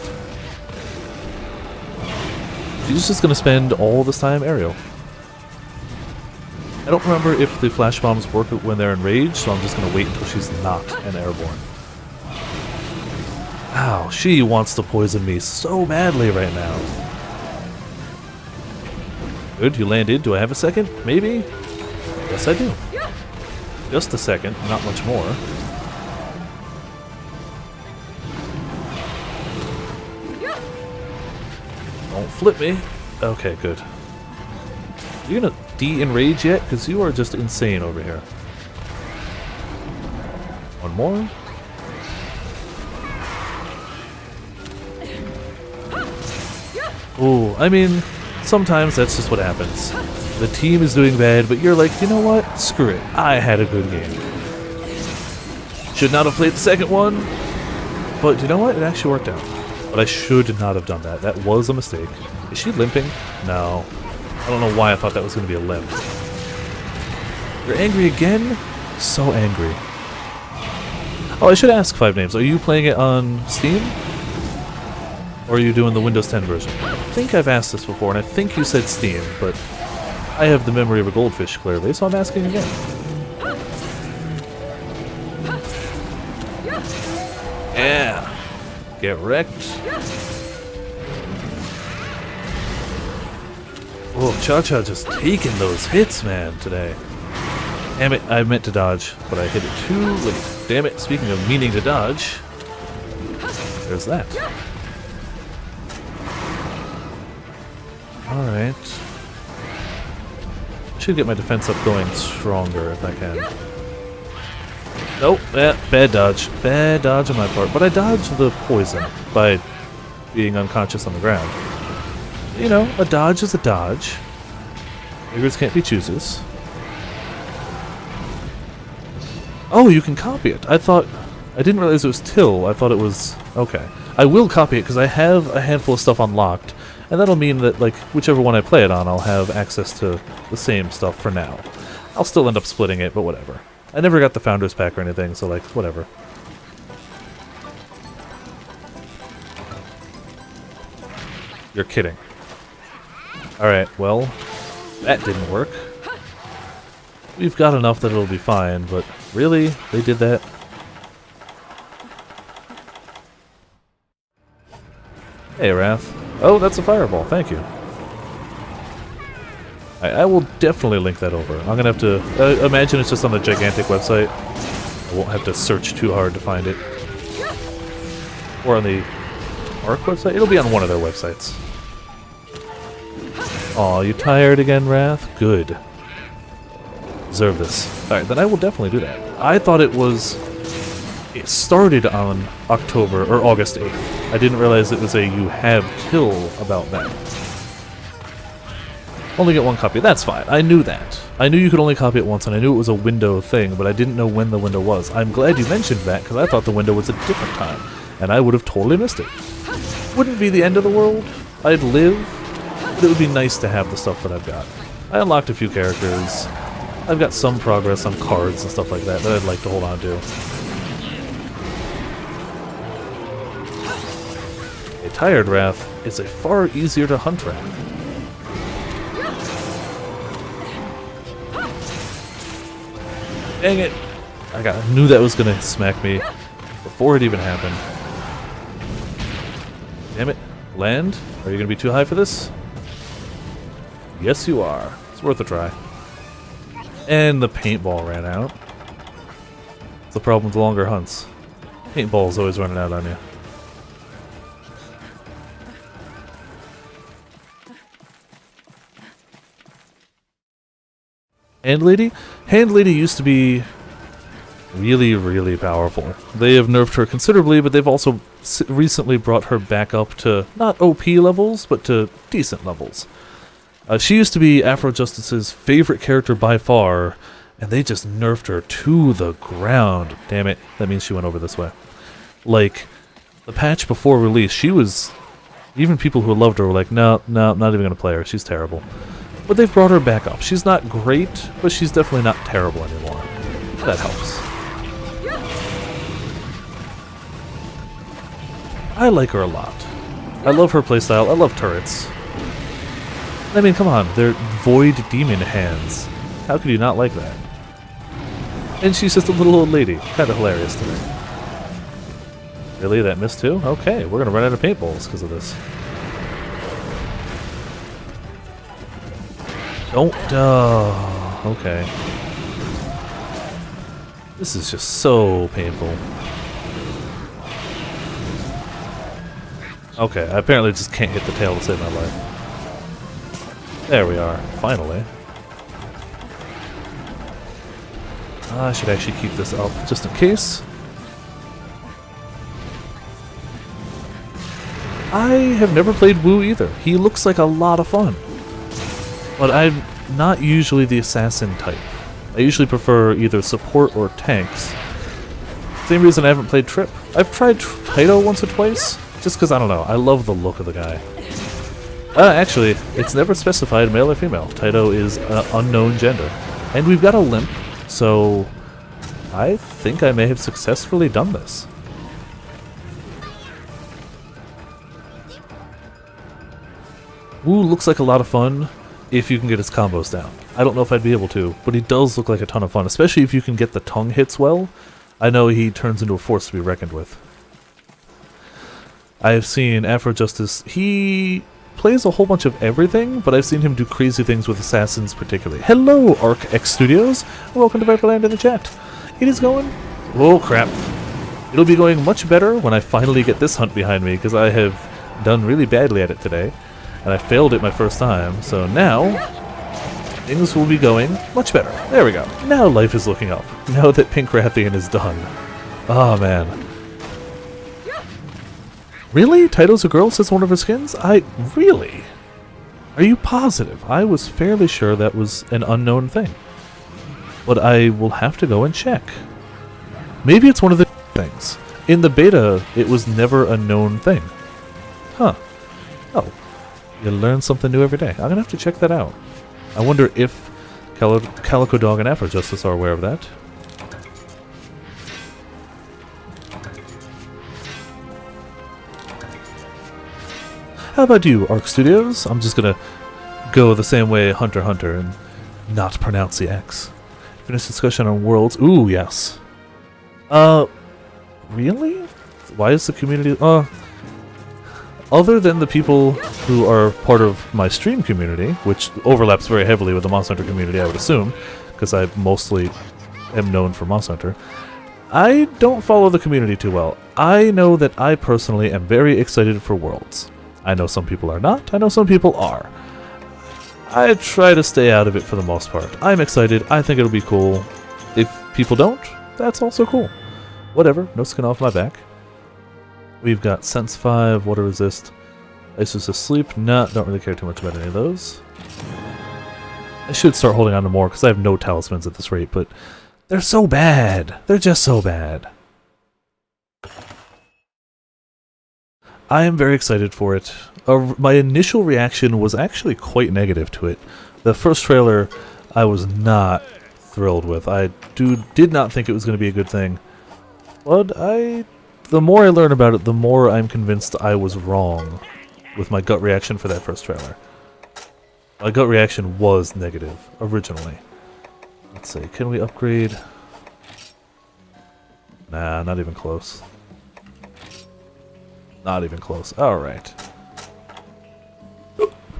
She's just gonna spend all this time aerial. I don't remember if the flash bombs work when they're enraged, so I'm just gonna wait until she's not an airborne. Ow, she wants to poison me so badly right now. Good, you landed. Do I have a second? Maybe? Yes, I do. Just a second, not much more. Don't flip me. Okay, good. You gonna de-enrage yet? Because you are just insane over here. One more. Ooh, I mean, sometimes that's just what happens. The team is doing bad, but you're like, you know what? Screw it. I had a good game. Should not have played the second one, but you know what? It actually worked out. But I should not have done that. That was a mistake. Is she limping? No. I don't know why I thought that was going to be a limp. You're angry again? So angry. Oh, I should ask Five Names. Are you playing it on Steam? Or are you doing the Windows 10 version? I think I've asked this before, and I think you said Steam, but I have the memory of a goldfish, clearly, so I'm asking again. Yeah! Get wrecked. Oh, Cha-Cha just taking those hits, man, today. Damn it, I meant to dodge, but I hit it too late. Damn it, speaking of meaning to dodge, there's that. Alright. Should get my defense up going stronger if I can. Nope, bad dodge. Bad dodge on my part. But I dodged the poison by being unconscious on the ground. You know, a dodge is a dodge. Beggars can't be choosers. Oh, you can copy it. I didn't realize it was till. I thought it was... Okay. I will copy it because I have a handful of stuff unlocked. And that'll mean that, like, whichever one I play it on, I'll have access to the same stuff for now. I'll still end up splitting it, but whatever. I never got the Founders Pack or anything, so, like, whatever. You're kidding. Alright, well, that didn't work. We've got enough that it'll be fine, but really? They did that? Hey, Wrath. Oh, that's a fireball. Thank you. I will definitely link that over. I'm gonna have to... imagine it's just on the gigantic website. I won't have to search too hard to find it. Or on the ARC website? It'll be on one of their websites. Aw, you tired again, Wrath? Good. Deserve this. Alright, then I will definitely do that. I thought it was... It started on October, or August 8th. I didn't realize it was a you have till about that. Only get one copy. That's fine. I knew that. I knew you could only copy it once, and I knew it was a window thing, but I didn't know when the window was. I'm glad you mentioned that, because I thought the window was a different time, and I would have totally missed it. Wouldn't be the end of the world. I'd live, but it would be nice to have the stuff that I've got. I unlocked a few characters. I've got some progress on cards and stuff like that that I'd like to hold on to. A tired Wrath is a far easier to hunt Wrath. Dang it! I knew that was gonna smack me before it even happened. Damn it. Land? Are you gonna be too high for this? Yes, you are. It's worth a try. And the paintball ran out. It's the problem with longer hunts. Paintball's always running out on you. Hand Lady? Hand Lady used to be really, really powerful. They have nerfed her considerably, but they've also recently brought her back up to not OP levels, but to decent levels. She used to be Afro Justice's favorite character by far, and they just nerfed her to the ground. Damn it, that means she went over this way. Like, the patch before release, she was... Even people who loved her were like, no, not even gonna play her, she's terrible. But they've brought her back up. She's not great, but she's definitely not terrible anymore. That helps. I like her a lot. I love her playstyle. I love turrets. I mean, come on. They're void demon hands. How could you not like that? And she's just a little old lady. Kind of hilarious to me. Really? That missed too? Okay, we're gonna run out of paintballs because of this. Don't... okay. This is just so painful. Okay, I apparently just can't hit the tail to save my life. There we are, finally. I should actually keep this up, just in case. I have never played Wu either. He looks like a lot of fun. But I'm not usually the assassin type. I usually prefer either support or tanks. Same reason I haven't played Trip. I've tried Taito once or twice, just because, I don't know, I love the look of the guy. Actually, it's never specified male or female. Taito is an unknown gender. And we've got a limp, so I think I may have successfully done this. Wu looks like a lot of fun if you can get his combos down. I don't know if I'd be able to, but he does look like a ton of fun, especially if you can get the tongue hits well. I know he turns into a force to be reckoned with. I have seen Afro Justice, he plays a whole bunch of everything, but I've seen him do crazy things with assassins particularly. Hello, Arc X Studios, and welcome to Viperland in the chat. It is going... Oh crap. It'll be going much better when I finally get this hunt behind me, because I have done really badly at it today. And I failed it my first time, so now things will be going much better. There we go. Now life is looking up. Now that Pink Rathian is done. Oh man. Really? Taito's a girl, says one of her skins? Really? Are you positive? I was fairly sure that was an unknown thing. But I will have to go and check. Maybe it's one of the things. In the beta, it was never a known thing. Huh. Oh. You learn something new every day. I'm gonna have to check that out. I wonder if Calico Dog and Afro Justice are aware of that. How about you, Arc Studios? I'm just gonna go the same way Hunter x Hunter and not pronounce the X. Finish discussion on worlds. Ooh, yes. Really? Why is the community... other than the people who are part of my stream community, which overlaps very heavily with the Monster Hunter community, I would assume, because I mostly am known for Monster Hunter, I don't follow the community too well. I know that I personally am very excited for Worlds. I know some people are not, I know some people are. I try to stay out of it for the most part. I'm excited, I think it'll be cool. If people don't, that's also cool. Whatever, no skin off my back. We've got Sense 5, Water Resist, Ice Resist Sleep. Nah, don't really care too much about any of those. I should start holding on to more because I have no talismans at this rate, but they're so bad. They're just so bad. I am very excited for it. My initial reaction was actually quite negative to it. The first trailer I was not thrilled with. I did not think it was going to be a good thing. But the more I learn about it, the more I'm convinced I was wrong with my gut reaction for that first trailer. My gut reaction was negative, originally. Let's see, can we upgrade? Nah, not even close. Not even close. Alright.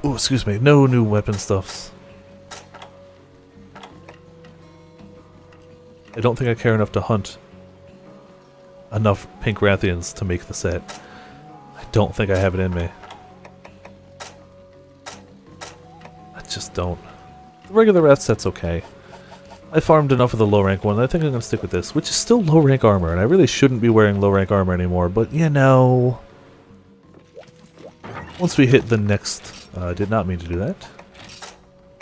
Oh, excuse me, no new weapon stuffs. I don't think I care enough to hunt enough pink Rathians to make the set. I don't think I have it in me. I just don't. The regular Wrath set's okay. I farmed enough of the low rank one, I think I'm going to stick with this, which is still low rank armor, and I really shouldn't be wearing low rank armor anymore, but you know... Once we hit the next... I did not mean to do that.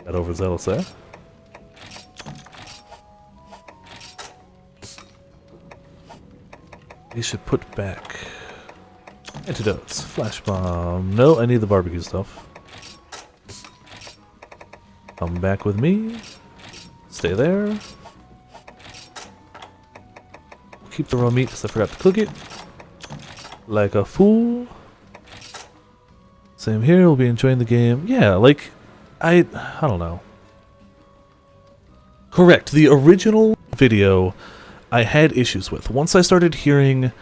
Got overzealous there. We should put back antidotes. Flash bomb. No, I need the barbecue stuff. Come back with me. Stay there. Keep the raw meat because I forgot to cook it. Like a fool. Same here, we'll be enjoying the game. Yeah, like, I don't know. Correct, the original video I had issues with. Once I started hearing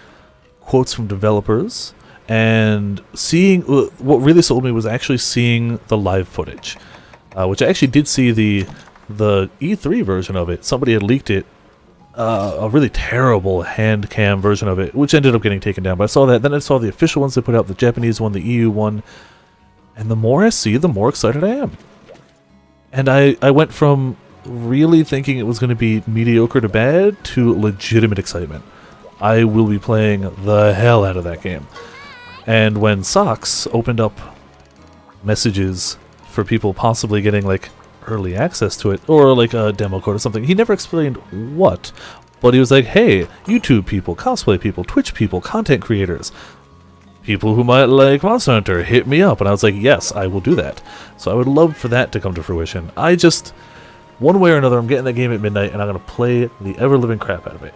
quotes from developers and seeing... what really sold me was actually seeing the live footage. Which I actually did see the E3 version of it. Somebody had leaked it. A really terrible hand cam version of it, which ended up getting taken down. But I saw that. Then I saw the official ones they put out, the Japanese one, the EU one. And the more I see, the more excited I am. And I went from really thinking it was going to be mediocre to bad to legitimate excitement. I will be playing the hell out of that game. And when Socks opened up messages for people possibly getting like early access to it, or like a demo code or something, he never explained what, but he was like, hey, YouTube people, cosplay people, Twitch people, content creators, people who might like Monster Hunter, hit me up. And I was like, yes, I will do that. So I would love for that to come to fruition. I just... One way or another, I'm getting that game at midnight, and I'm going to play the ever-living crap out of it.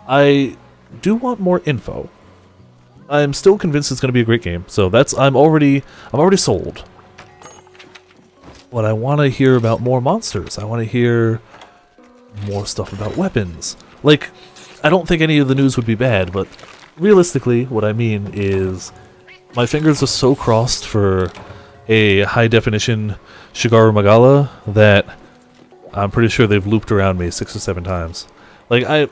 I do want more info. I'm still convinced it's going to be a great game, so I'm already sold. But I want to hear about more monsters. I want to hear more stuff about weapons. Like, I don't think any of the news would be bad, but realistically, what I mean is my fingers are so crossed for a high-definition Shigaru Magala that I'm pretty sure they've looped around me 6 or 7 times. Like, I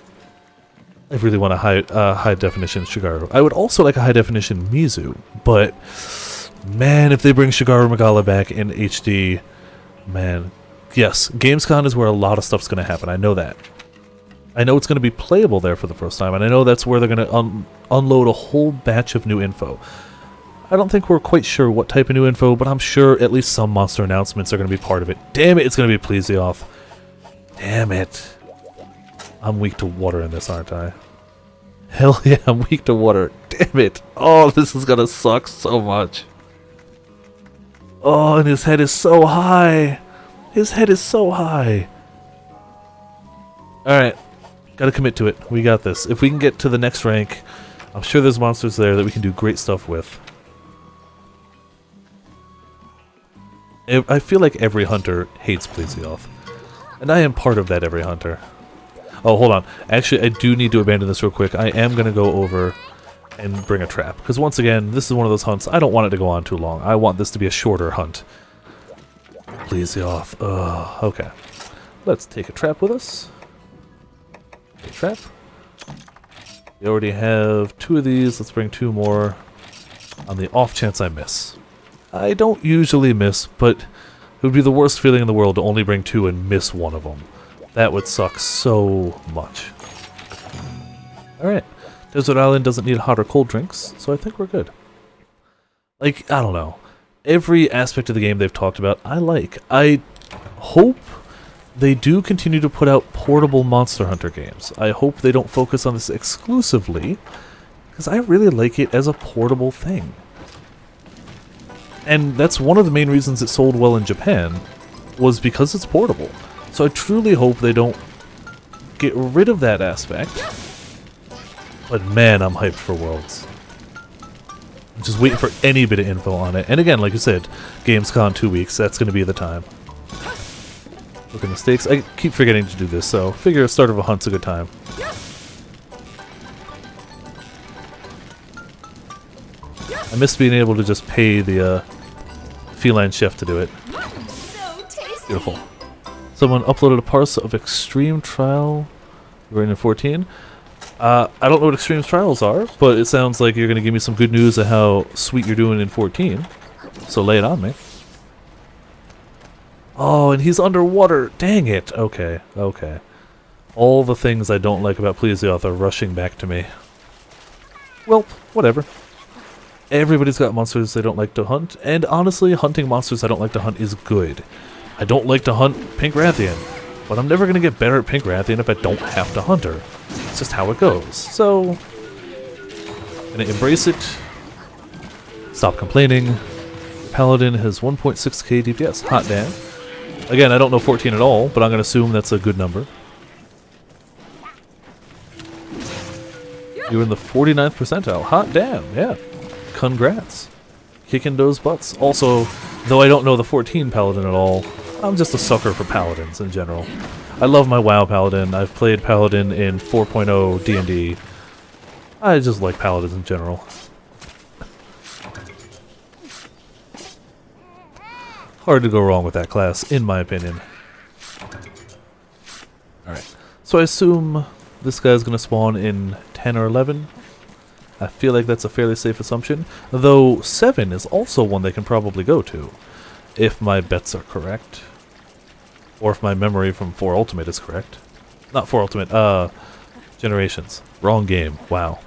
really want a high-definition Shigaru. I would also like a high-definition Mizu, but man, if they bring Shigaru Magala back in HD, man. Yes, Gamescom is where a lot of stuff's going to happen, I know that. I know it's going to be playable there for the first time, and I know that's where they're going to unload a whole batch of new info. I don't think we're quite sure what type of new info, but I'm sure at least some monster announcements are going to be part of it. Damn it, it's going to be Plesioth. Damn it. I'm weak to water in this, aren't I? Hell yeah, I'm weak to water. Damn it. Oh, this is going to suck so much. Oh, and his head is so high. His head is so high. Alright. Gotta commit to it. We got this. If we can get to the next rank, I'm sure there's monsters there that we can do great stuff with. I feel like every hunter hates Plesioth. And I am part of that every hunter. Oh, hold on. Actually, I do need to abandon this real quick. I am going to go over and bring a trap. Because once again, this is one of those hunts. I don't want it to go on too long. I want this to be a shorter hunt. Plesioth. Ugh. Okay. Let's take a trap with us. A trap. We already have 2 of these. Let's bring 2 more on the off chance I miss. I don't usually miss, but it would be the worst feeling in the world to only bring 2 and miss one of them. That would suck so much. Alright. Desert Island doesn't need hot or cold drinks, so I think we're good. Like, I don't know. Every aspect of the game they've talked about, I like. I hope they do continue to put out portable Monster Hunter games. I hope they don't focus on this exclusively, because I really like it as a portable thing. And that's one of the main reasons it sold well in Japan, was because it's portable. So I truly hope they don't get rid of that aspect. But man, I'm hyped for Worlds. I'm just waiting for any bit of info on it. And again, like I said, Gamescom 2 weeks, that's going to be the time. Look at mistakes. I keep forgetting to do this, so figure a start of a hunt's a good time. I miss being able to just pay the feline chef to do it. Beautiful. Someone uploaded a parcel of Extreme Trial. We're in 14. I don't know what Extreme Trials are, but it sounds like you're going to give me some good news of how sweet you're doing in 14. So lay it on me. Oh, and he's underwater. Dang it. Okay, okay. All the things I don't like about Plesioth are rushing back to me. Well, whatever. Everybody's got monsters they don't like to hunt, and honestly, hunting monsters I don't like to hunt is good. I don't like to hunt Pink Rathian, but I'm never going to get better at Pink Rathian if I don't have to hunt her. It's just how it goes. So, gonna embrace it. Stop complaining. Paladin has 1.6k DPS. Hot damn. Again, I don't know 14 at all, but I'm gonna assume that's a good number. You're in the 49th percentile. Hot damn, yeah. Congrats. Kicking those butts. Also, though I don't know the 14 Paladin at all, I'm just a sucker for Paladins in general. I love my WoW Paladin. I've played Paladin in 4.0 D&D. I just like Paladins in general. Hard to go wrong with that class, in my opinion. Alright, so I assume this guy's going to spawn in 10 or 11. I feel like that's a fairly safe assumption, though 7 is also one they can probably go to, if my bets are correct. Or if my memory from 4 Ultimate is correct. Not 4 Ultimate, Generations. Wrong game, wow.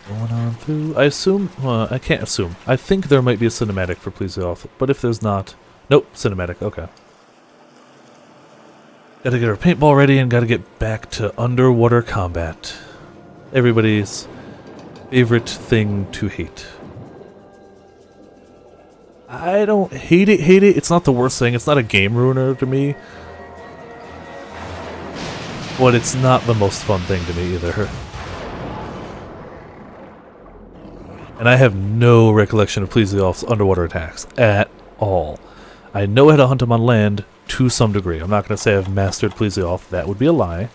Going on through. I assume. I can't assume. I think there might be a cinematic for Plesioth, but if there's not. Nope, cinematic, okay. Gotta get our paintball ready and gotta get back to underwater combat. Everybody's favorite thing to hate. I don't hate it, It's not the worst thing. It's not a game ruiner to me. But it's not the most fun thing to me either. And I have no recollection of Plesioth's underwater attacks at all. I know how to hunt him on land to some degree. I'm not going to say I've mastered Plesioth, that would be a lie.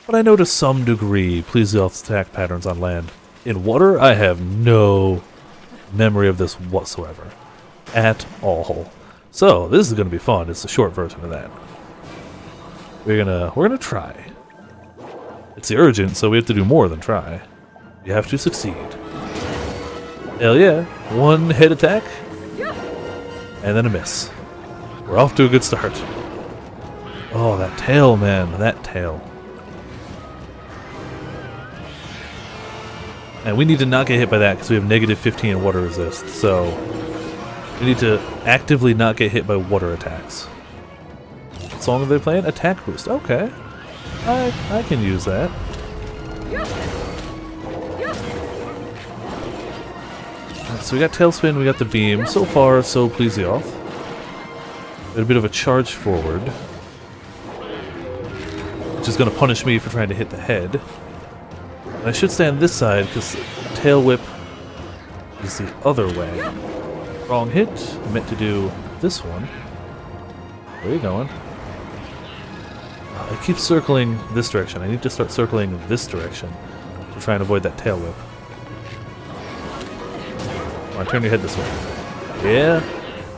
But I know to some degree Plesioth's attack patterns on land. In water, I have no memory of this whatsoever. At all. So, this is going to be fun. It's a short version of that. We're gonna try. It's the urgent, so we have to do more than try. You have to succeed. Hell yeah. One hit attack. And then a miss. We're off to a good start. Oh, that tail, man. That tail. And we need to not get hit by that because we have negative 15 water resist. So we need to actively not get hit by water attacks. What song are they playing? Attack boost. Okay. I can use that. So we got Tailspin, we got the Beam. So far, so Plesioth. A bit of a charge forward. which is going to punish me for trying to hit the head. And I should stay on this side because tail whip is the other way. Wrong hit. I meant to do this one. Where are you going? I keep circling this direction. I need to start circling this direction to try and avoid that tail whip. Come on, turn your head this way. Yeah?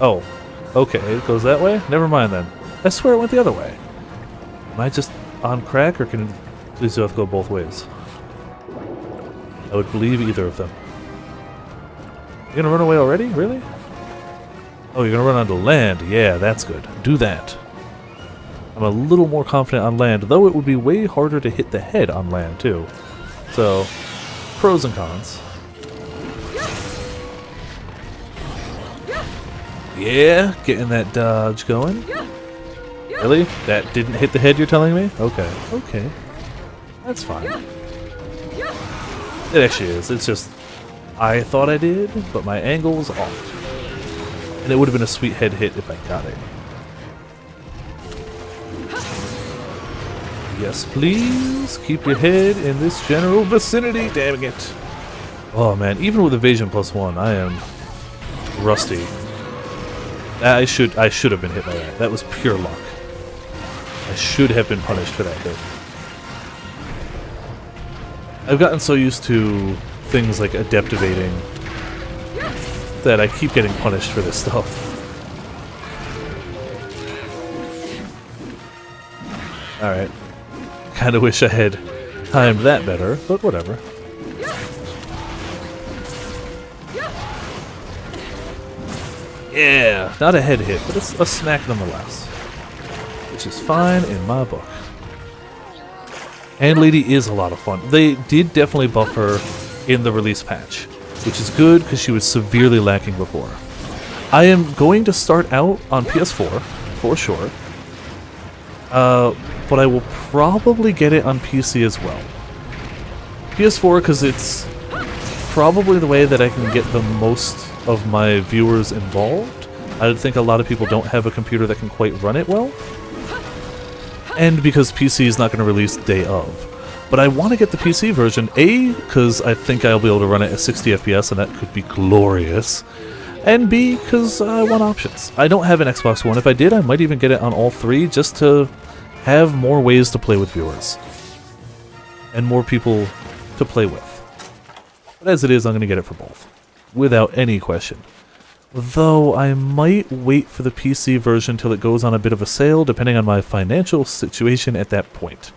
Oh. Okay, it goes that way? Never mind then. I swear it went the other way. Am I just on crack, or can these have to go both ways? I would believe either of them. You gonna run away already? Really? Oh, you're gonna run onto land. Yeah, that's good. Do that. I'm a little more confident on land, though it would be way harder to hit the head on land, too. So, pros and cons. Yeah, getting that dodge going. Really? That didn't hit the head, you're telling me? Okay, okay. That's fine. It actually is. It's just, I thought I did, but my angle was off. And it would have been a sweet head hit if I got it. Yes, please. Keep your head in this general vicinity. Damn it. Oh, man. Even with evasion +1, I am rusty. I should have been hit by that. That was pure luck. I should have been punished for that hit. I've gotten so used to things like adept evading that I keep getting punished for this stuff. Alright. Kinda wish I had timed that better, but whatever. Yeah! Not a head hit, but a smack nonetheless. Which is fine in my book. And Lady is a lot of fun. They did definitely buff her in the release patch, which is good because she was severely lacking before. I am going to start out on PS4, for sure. But I will probably get it on PC as well. PS4 because it's probably the way that I can get the most of my viewers involved. I think a lot of people don't have a computer that can quite run it well. And because PC is not going to release day of. But I want to get the PC version, A, because I think I'll be able to run it at 60 FPS and that could be glorious. And B, because I want options. I don't have an Xbox One. If I did, I might even get it on all three just to have more ways to play with viewers. And more people to play with. But as it is, I'm going to get it for both. Without any question. Though I might wait for the PC version till it goes on a bit of a sale, depending on my financial situation at that point.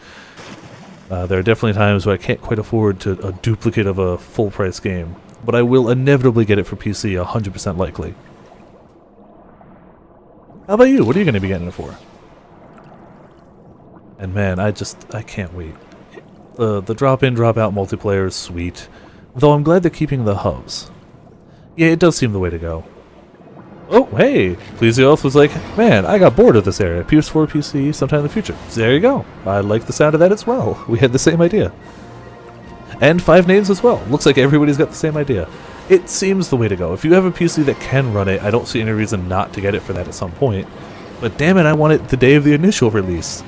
There are definitely times where I can't quite afford a duplicate of a full-price game, but I will inevitably get it for PC, 100% likely. How about you? What are you going to be getting it for? And man, I can't wait. The drop-in, drop-out multiplayer is sweet, though I'm glad they're keeping the hubs. Yeah, it does seem the way to go. Oh, hey! Plesioth was like, man, I got bored of this area. PS4, PC, sometime in the future. So there you go. I like the sound of that as well. We had the same idea. And 5 names as well. Looks like everybody's got the same idea. It seems the way to go. If you have a PC that can run it, I don't see any reason not to get it for that at some point. But damn it, I want it the day of the initial release.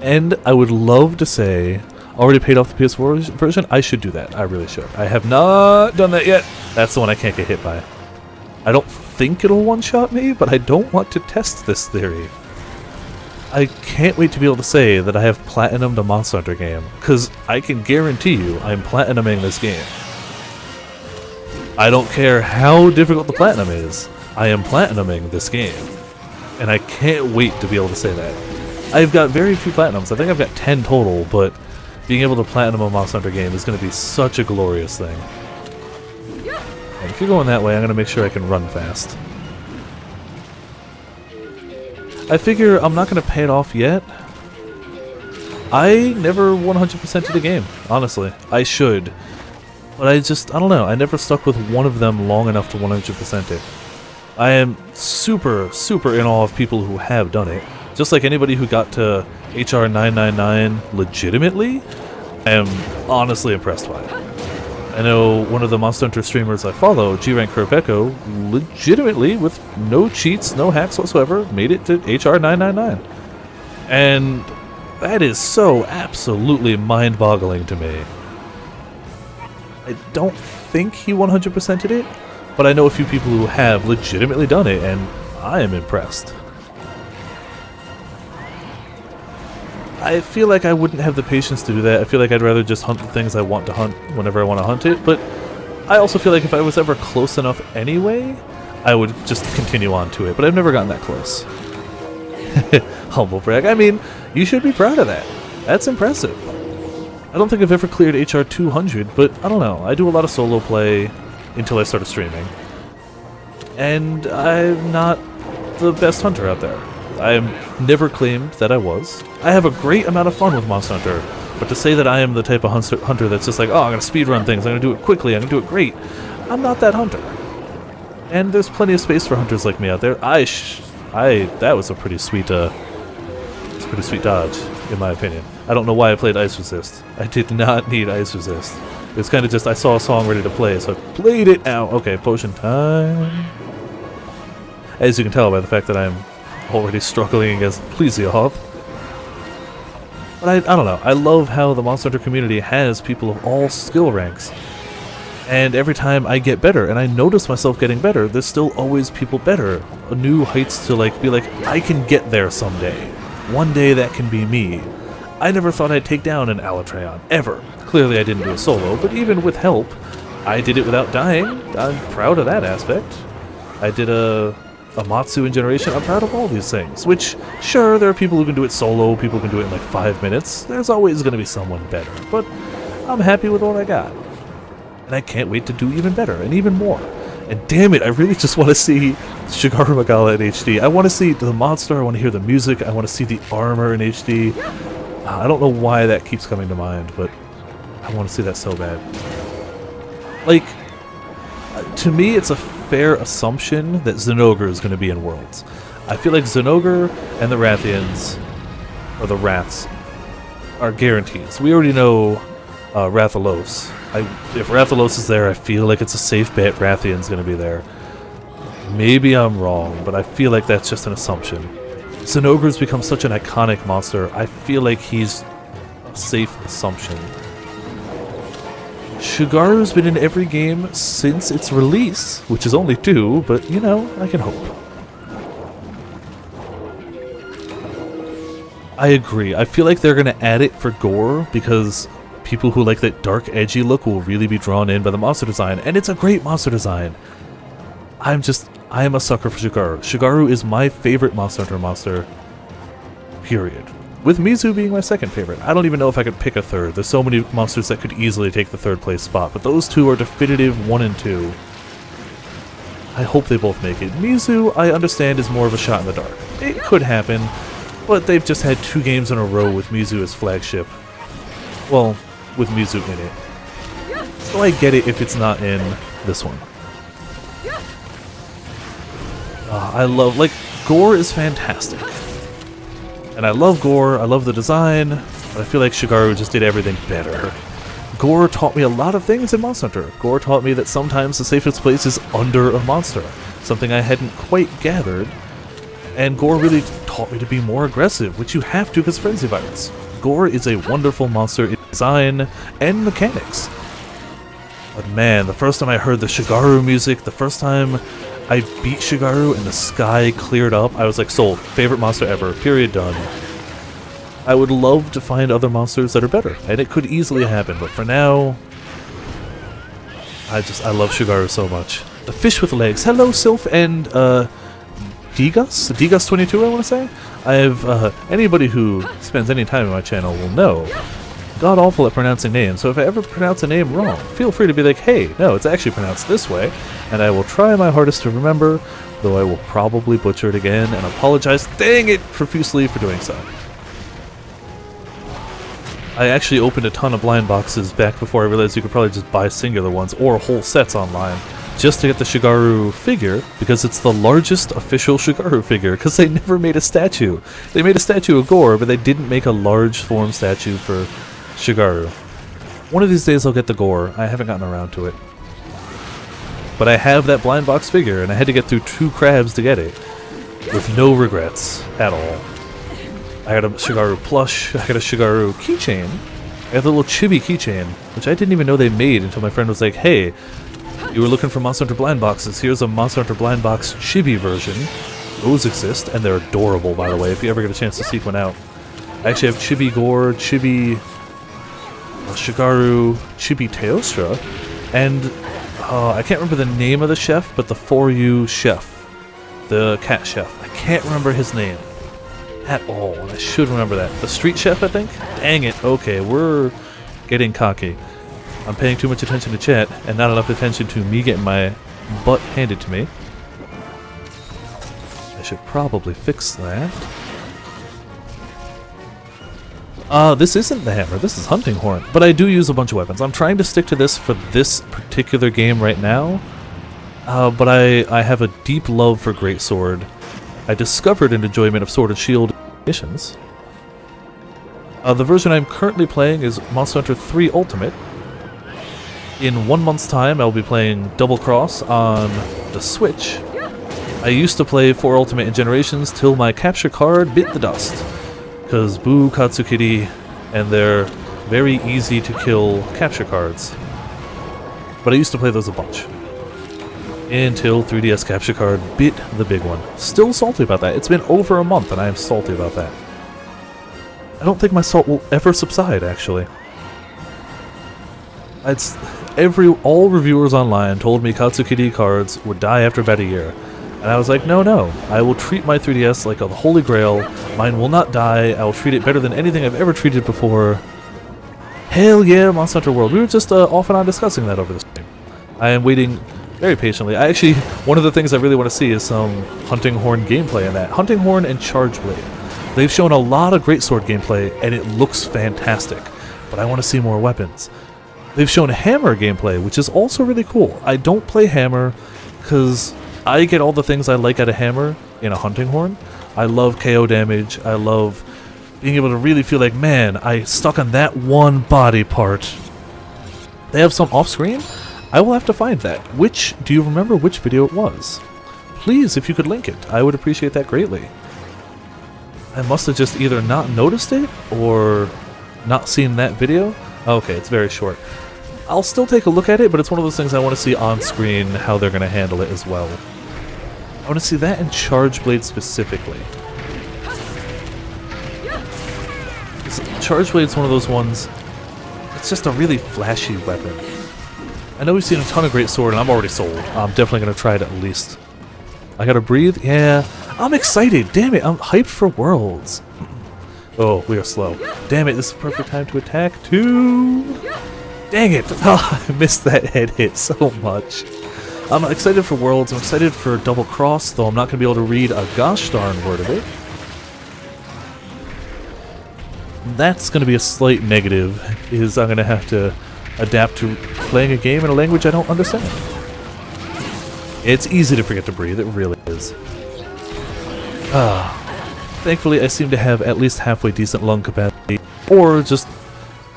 And I would love to say, already paid off the PS4 version, I should do that. I really should. I have not done that yet. That's the one I can't get hit by. I don't think it'll one-shot me, but I don't want to test this theory. I can't wait to be able to say that I have platinumed a Monster Hunter game, because I can guarantee you I'm platinuming this game. I don't care how difficult the platinum is, I am platinuming this game. And I can't wait to be able to say that. I've got very few platinums, I think I've got 10 total, but being able to platinum a Monster Hunter game is going to be such a glorious thing. And if you're going that way, I'm going to make sure I can run fast. I figure I'm not going to pay it off yet. I never 100%ed the game, honestly. I should. But I don't know. I never stuck with one of them long enough to 100% it. I am super, super in awe of people who have done it. Just like anybody who got to HR 999 legitimately, I am honestly impressed by it. I know one of the Monster Hunter streamers I follow, G-Rank Kurpeko, legitimately, with no cheats, no hacks whatsoever, made it to HR 999. And that is so absolutely mind-boggling to me. I don't think he 100%'d it, but I know a few people who have legitimately done it, and I am impressed. I feel like I wouldn't have the patience to do that. I feel like I'd rather just hunt the things I want to hunt whenever I want to hunt it, but I also feel like if I was ever close enough anyway, I would just continue on to it, but I've never gotten that close. Humble brag. I mean, you should be proud of that. That's impressive. I don't think I've ever cleared HR 200, but I don't know. I do a lot of solo play until I started streaming. And I'm not the best hunter out there. I never claimed that I was. I have a great amount of fun with Monster Hunter, but to say that I am the type of hunter that's just like, oh, I'm going to speedrun things, I'm going to do it quickly, I'm going to do it great, I'm not that hunter. And there's plenty of space for hunters like me out there. That was a pretty sweet dodge, in my opinion. I don't know why I played Ice Resist. I did not need Ice Resist. It's kind of just, I saw a song ready to play, so I played it out. Okay, potion time. As you can tell by the fact that I'm already struggling against Plesioth. But I don't know. I love how the Monster Hunter community has people of all skill ranks. And every time I get better, and I notice myself getting better, there's still always people better. New heights to be like, I can get there someday. One day that can be me. I never thought I'd take down an Alatreon, ever. Clearly I didn't do it solo, but even with help, I did it without dying. I'm proud of that aspect. I did a Matsu in Generation. I'm proud of all these things. Which, sure, there are people who can do it solo, people who can do it in like 5 minutes. There's always going to be someone better, but I'm happy with what I got. And I can't wait to do even better, and even more. And damn it, I really just want to see Shigaru Magala in HD. I want to see the monster, I want to hear the music, I want to see the armor in HD. I don't know why that keeps coming to mind, but I want to see that so bad. Like, to me, it's a fair assumption that Zinogre is going to be in Worlds. I feel like Zinogre and the Rathians, or the Rats, are guarantees. We already know Rathalos. If Rathalos is there, I feel like it's a safe bet Rathian's going to be there. Maybe I'm wrong, but I feel like that's just an assumption. Zinogre's become such an iconic monster, I feel like he's a safe assumption. Shigaru's been in every game since its release, which is only 2, but you know, I can hope. I agree. I feel like they're going to add it for gore because people who like that dark, edgy look will really be drawn in by the monster design, and it's a great monster design. I am a sucker for Shigaru. Shigaru is my favorite Monster Hunter monster, period. With Mizu being my second favorite. I don't even know if I could pick a third. There's so many monsters that could easily take the third place spot, but those two are definitive 1 and 2. I hope they both make it. Mizu, I understand, is more of a shot in the dark. It could happen, but they've just had 2 games in a row with Mizu as flagship. Well, with Mizu in it. So I get it if it's not in this one. I love, Gore is fantastic. And I love Gore, I love the design, but I feel like Shigaru just did everything better. Gore taught me a lot of things in Monster Hunter. Gore taught me that sometimes the safest place is under a monster, something I hadn't quite gathered. And Gore really taught me to be more aggressive, which you have to because Frenzy Virus. Gore is a wonderful monster in design and mechanics. But man, the first time I heard the Shigaru music, the first time I beat Shigaru and the sky cleared up, I was like, sold. Favorite monster ever. Period. Done. I would love to find other monsters that are better, and it could easily happen, but for now, I love Shigaru so much. The fish with legs. Hello, Sylph and, Digas? Digas22, I want to say? Anybody who spends any time on my channel will know god awful at pronouncing names, so if I ever pronounce a name wrong, feel free to be like, hey, no, it's actually pronounced this way, and I will try my hardest to remember, though I will probably butcher it again and apologize, dang it, profusely for doing so. I actually opened a ton of blind boxes back before I realized you could probably just buy singular ones or whole sets online just to get the Shigaru figure, because it's the largest official Shigaru figure, because they never made a statue. They made a statue of Gore, but they didn't make a large form statue for Shigaru. One of these days I'll get the Gore. I haven't gotten around to it. But I have that blind box figure, and I had to get through 2 crabs to get it. With no regrets at all. I got a Shigaru plush. I got a Shigaru keychain. I got the little chibi keychain, which I didn't even know they made until my friend was like, hey, you were looking for Monster Hunter Blind Boxes. Here's a Monster Hunter Blind Box chibi version. Those exist, and they're adorable, by the way, if you ever get a chance to seek one out. I actually have Chibi Gore, Chibi Shigaru, Chibi Teostra, and I can't remember the name of the chef, but the 4U chef. The cat chef. I can't remember his name at all, and I should remember that. The street chef, I think? Dang it. Okay, we're getting cocky. I'm paying too much attention to chat, and not enough attention to me getting my butt handed to me. I should probably fix that. This isn't the hammer, this is hunting horn. But I do use a bunch of weapons. I'm trying to stick to this for this particular game right now. But I have a deep love for greatsword. I discovered an enjoyment of Sword and Shield missions. The version I'm currently playing is Monster Hunter 3 Ultimate. In 1 month's time, I'll be playing Double Cross on the Switch. I used to play 4 Ultimate in Generations till my capture card bit the dust. Because boo Katsukiri, and they're very easy to kill capture cards. But I used to play those a bunch. Until 3DS capture card bit the big one. Still salty about that. It's been over a month and I am salty about that. I don't think my salt will ever subside, actually. All reviewers online told me Katsukiri cards would die after about a year. And I was like, no, I will treat my 3DS like a holy grail. Mine will not die. I will treat it better than anything I've ever treated before. Hell yeah, Monster Hunter World. We were just off and on discussing that over this game. I am waiting very patiently. One of the things I really want to see is some Hunting Horn gameplay in that. Hunting Horn and Charge Blade. They've shown a lot of greatsword gameplay, and it looks fantastic. But I want to see more weapons. They've shown Hammer gameplay, which is also really cool. I don't play Hammer because I get all the things I like out of Hammer in a Hunting Horn. I love KO damage. I love being able to really feel like, man, I stuck on that one body part. They have some off-screen? I will have to find that. Do you remember which video it was? Please, if you could link it, I would appreciate that greatly. I must have just either not noticed it or not seen that video. Okay, it's very short. I'll still take a look at it, but it's one of those things I want to see on screen, how they're going to handle it as well. I want to see that in Charge Blade specifically. Charge Blade's one of those ones, it's just a really flashy weapon. I know we've seen a ton of greatsword, and I'm already sold. I'm definitely going to try it at least. I gotta breathe? Yeah. I'm excited! Damn it, I'm hyped for Worlds. Oh, we are slow. Damn it, this is the perfect time to attack too. Dang it! Oh, I missed that head hit so much. I'm excited for Worlds, I'm excited for Double Cross, though I'm not going to be able to read a gosh darn word of it. That's going to be a slight negative, is I'm going to have to adapt to playing a game in a language I don't understand. It's easy to forget to breathe, it really is. Thankfully I seem to have at least halfway decent lung capacity, or just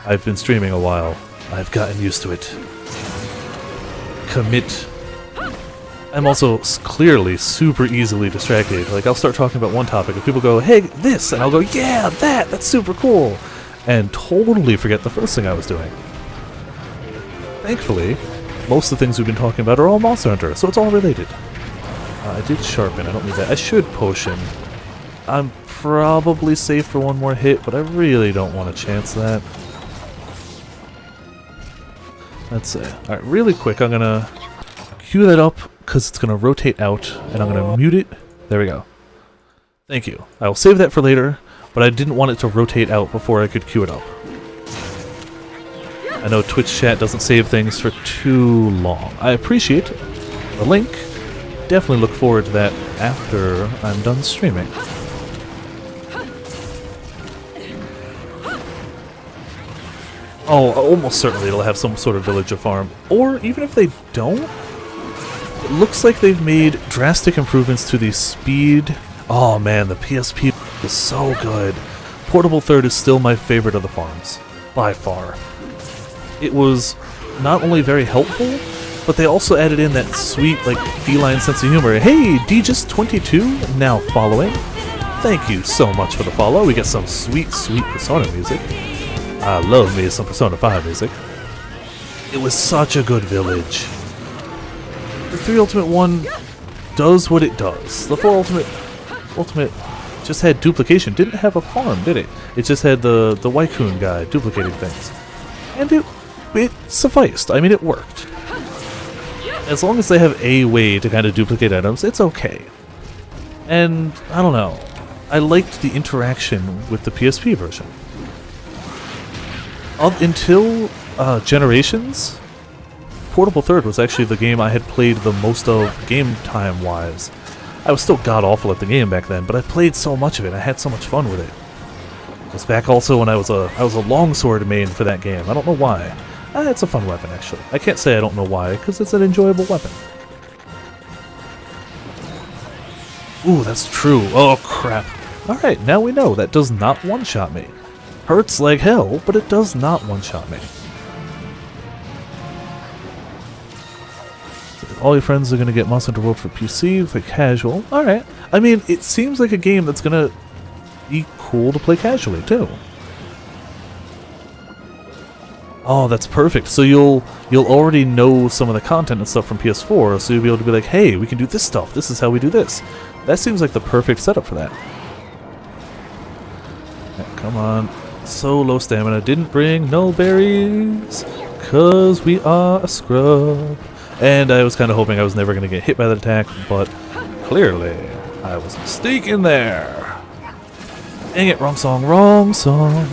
I've been streaming a while. I've gotten used to it. Commit. I'm also clearly super easily distracted. Like, I'll start talking about one topic and people go, hey, this! And I'll go, yeah, that's super cool! And totally forget the first thing I was doing. Thankfully, most of the things we've been talking about are all Monster Hunter, so it's all related. I did sharpen, I don't need that. I should potion. I'm probably safe for one more hit, but I really don't want to chance that. Let's see. Alright, really quick, I'm gonna cue that up, because it's gonna rotate out, and I'm gonna mute it. There we go. Thank you. I will save that for later, but I didn't want it to rotate out before I could cue it up. I know Twitch chat doesn't save things for too long. I appreciate the link. Definitely look forward to that after I'm done streaming. Oh, almost certainly it'll have some sort of villager farm. Or even if they don't, it looks like they've made drastic improvements to the speed. Oh man, the PSP is so good. Portable Third is still my favorite of the farms, by far. It was not only very helpful, but they also added in that sweet, like, feline sense of humor. Hey, DJs22, now following. thank you so much for the follow. We get some sweet, sweet Persona music. I love me some Persona 5 music. It was such a good village. The 3 Ultimate one does what it does. The 4 Ultimate just had duplication. Didn't have a farm, did it? It just had the Waikun guy duplicating things. And it sufficed. I mean, it worked. As long as they have a way to kind of duplicate items, it's okay. And, I don't know, I liked the interaction with the PSP version. Until Generations, Portable Third was actually the game I had played the most of game time-wise. I was still god-awful at the game back then, but I played so much of it, I had so much fun with it. It was back also when I was a longsword main for that game. I don't know why. It's a fun weapon, actually. I can't say I don't know why, because it's an enjoyable weapon. Ooh, that's true. Oh, crap. Alright, now we know that does not one-shot me. Hurts like hell, but it does not one-shot me. All your friends are going to get Monster Hunter World for PC for casual. Alright. I mean, it seems like a game that's going to be cool to play casually, too. Oh, that's perfect. So you'll already know some of the content and stuff from PS4, so you'll be able to be like, hey, we can do this stuff. This is how we do this. That seems like the perfect setup for that. Yeah, come on. So low stamina. Didn't bring no berries, cause we are a scrub. And I was kind of hoping I was never going to get hit by that attack, but clearly I was mistaken there. Dang it, wrong song, wrong song.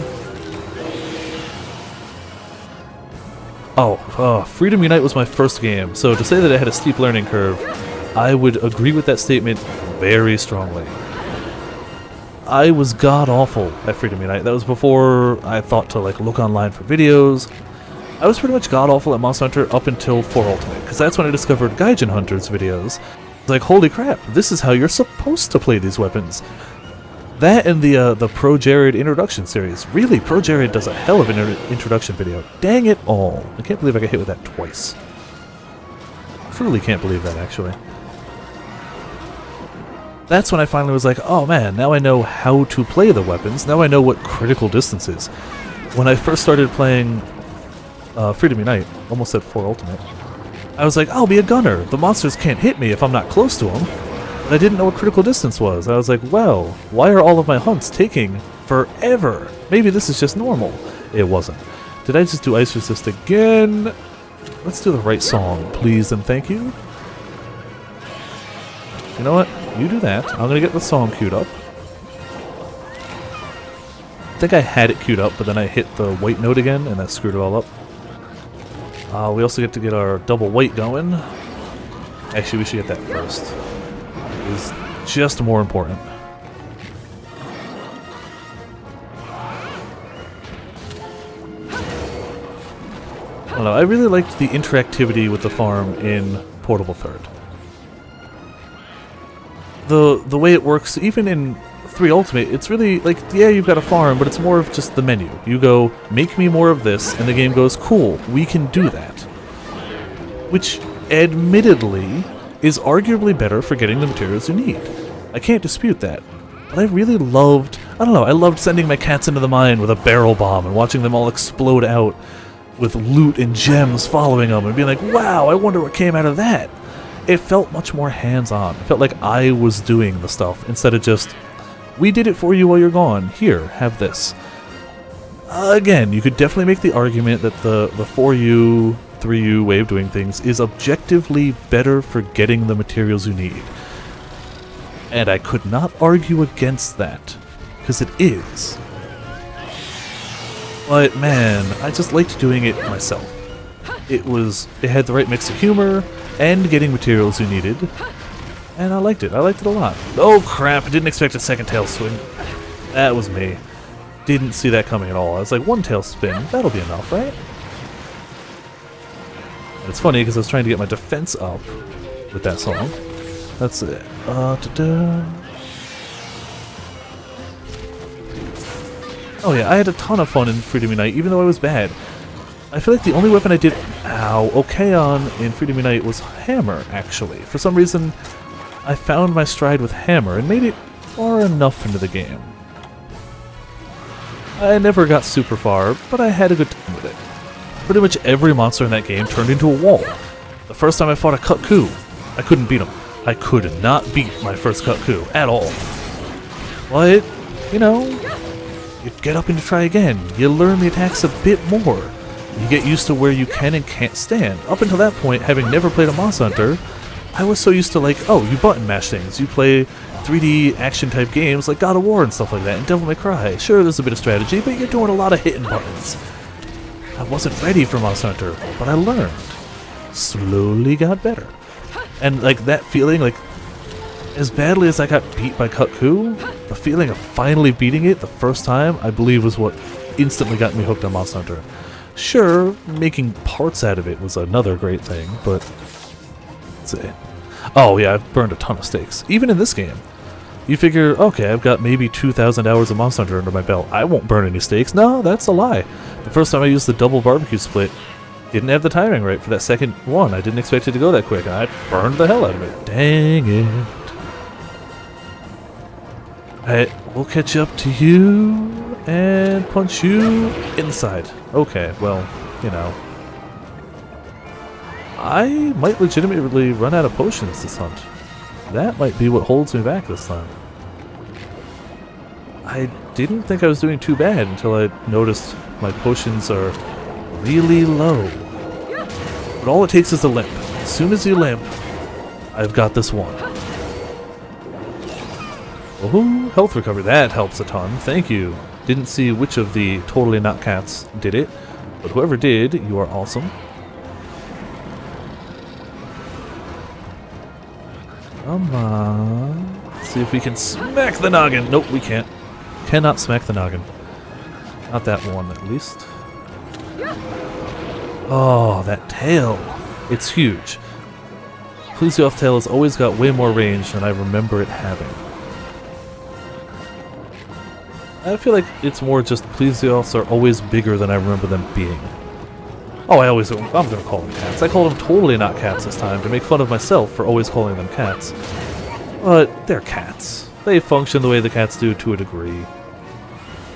Oh, Freedom Unite was my first game, so to say that it had a steep learning curve, I would agree with that statement very strongly. I was god-awful at Freedom Unite. That was before I thought to look online for videos. I was pretty much god-awful at Monster Hunter up until 4 Ultimate, because that's when I discovered Gaijin Hunter's videos. Like, holy crap, this is how you're supposed to play these weapons. That and the Pro Jared introduction series. Really, Pro Jared does a hell of an introduction video. Dang it all. I can't believe I got hit with that twice. Truly can't believe that, actually. That's when I finally was like, oh man, now I know how to play the weapons. Now I know what critical distance is. When I first started playing Freedom Unite, almost at 4 Ultimate, I was like, I'll be a gunner. The monsters can't hit me if I'm not close to them. But I didn't know what critical distance was. I was like, well, why are all of my hunts taking forever? Maybe this is just normal. It wasn't. Did I just do Ice Resist again? Let's do the right song, please and thank you. You know what? You do that. I'm gonna get the song queued up. I think I had it queued up, but then I hit the white note again, and that screwed it all up. We also get to get our double white going. Actually, we should get that first. It's just more important. I don't know, I really liked the interactivity with the farm in Portable Third. The way it works, even in 3 Ultimate, it's really like, yeah, you've got a farm, but it's more of just the menu. You go, make me more of this, and the game goes, cool, we can do that. Which, admittedly, is arguably better for getting the materials you need. I can't dispute that. But I really loved, I don't know, I loved sending my cats into the mine with a barrel bomb and watching them all explode out with loot and gems following them and being like, wow, I wonder what came out of that. It felt much more hands-on. It felt like I was doing the stuff instead of just, we did it for you while you're gone. Here, have this. Again, you could definitely make the argument that the 4U, 3U way of doing things is objectively better for getting the materials you need. And I could not argue against that, because it is. But man, I just liked doing it myself. It had the right mix of humor and getting materials you needed, and I liked it a lot. Oh crap, I didn't expect a second tail swing. That was me. Didn't see that coming at all. I was like, one tail spin, that'll be enough, right? And it's funny because I was trying to get my defense up with that song. That's it. Oh yeah, I had a ton of fun in Freedom Unite, even though I was bad. I feel like the only weapon I did okay on in Freedom Unite was Hammer, actually. For some reason, I found my stride with Hammer and made it far enough into the game. I never got super far, but I had a good time with it. Pretty much every monster in that game turned into a wall. The first time I fought a Kut-Ku, I couldn't beat him. I could not beat my first Kut-Ku at all. But, you know, you get up and you try again. You learn the attacks a bit more. You get used to where you can and can't stand. Up until that point, having never played a Monster Hunter, I was so used to like, oh, you button mash things. You play 3D action type games like God of War and stuff like that, and Devil May Cry. Sure, there's a bit of strategy, but you're doing a lot of hitting buttons. I wasn't ready for Monster Hunter, but I learned. Slowly got better. And like that feeling, like as badly as I got beat by Kut-Ku, the feeling of finally beating it the first time, I believe was what instantly got me hooked on Monster Hunter. Sure, making parts out of it was another great thing, but that's it. Oh yeah, I've burned a ton of stakes, even in this game. You figure, okay, I've got maybe 2,000 hours of Monster Hunter under my belt. I won't burn any stakes. No, that's a lie. The first time I used the double barbecue split, didn't have the timing right for that second one. I didn't expect it to go that quick, and I burned the hell out of it. Dang it. Alright, we'll catch up to you and punch you inside. Okay, well, you know. I might legitimately run out of potions this hunt. That might be what holds me back this time. I didn't think I was doing too bad until I noticed my potions are really low. But all it takes is a limp. As soon as you limp, I've got this one. Oh, health recovery. That helps a ton. Thank you. Didn't see which of the totally not cats did it, but whoever did, you are awesome. Come on. Let's see if we can smack the noggin. Nope, we can't. Cannot smack the noggin. Not that one, at least. Oh, that tail. It's huge. Plesioth tail has always got way more range than I remember it having. I feel like it's more just Plesioths are always bigger than I remember them being. Oh, I'm gonna call them cats. I called them totally not cats this time to make fun of myself for always calling them cats. But they're cats. They function the way the cats do to a degree.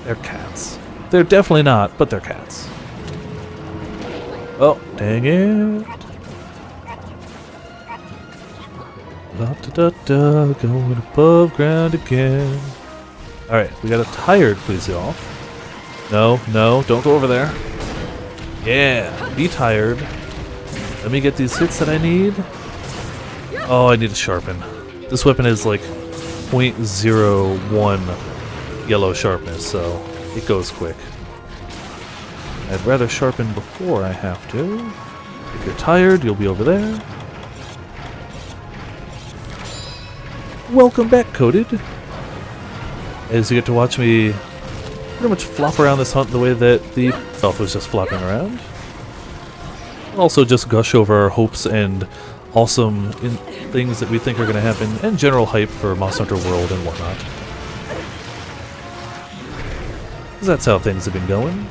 They're cats. They're definitely not, but they're cats. Oh, dang it. Da-da-da-da, going above ground again. Alright, we got a tired Plesioth. No, don't go over there. Yeah, be tired. Let me get these hits that I need. Oh, I need to sharpen. This weapon is like 0.01 yellow sharpness, so it goes quick. I'd rather sharpen before I have to. If you're tired, you'll be over there. Welcome back, Coded. As you get to watch me pretty much flop around this hunt the way that the elf was just flopping around. Also just gush over our hopes and awesome things that we think are going to happen, and general hype for Monster Hunter World and whatnot. 'Cause that's how things have been going.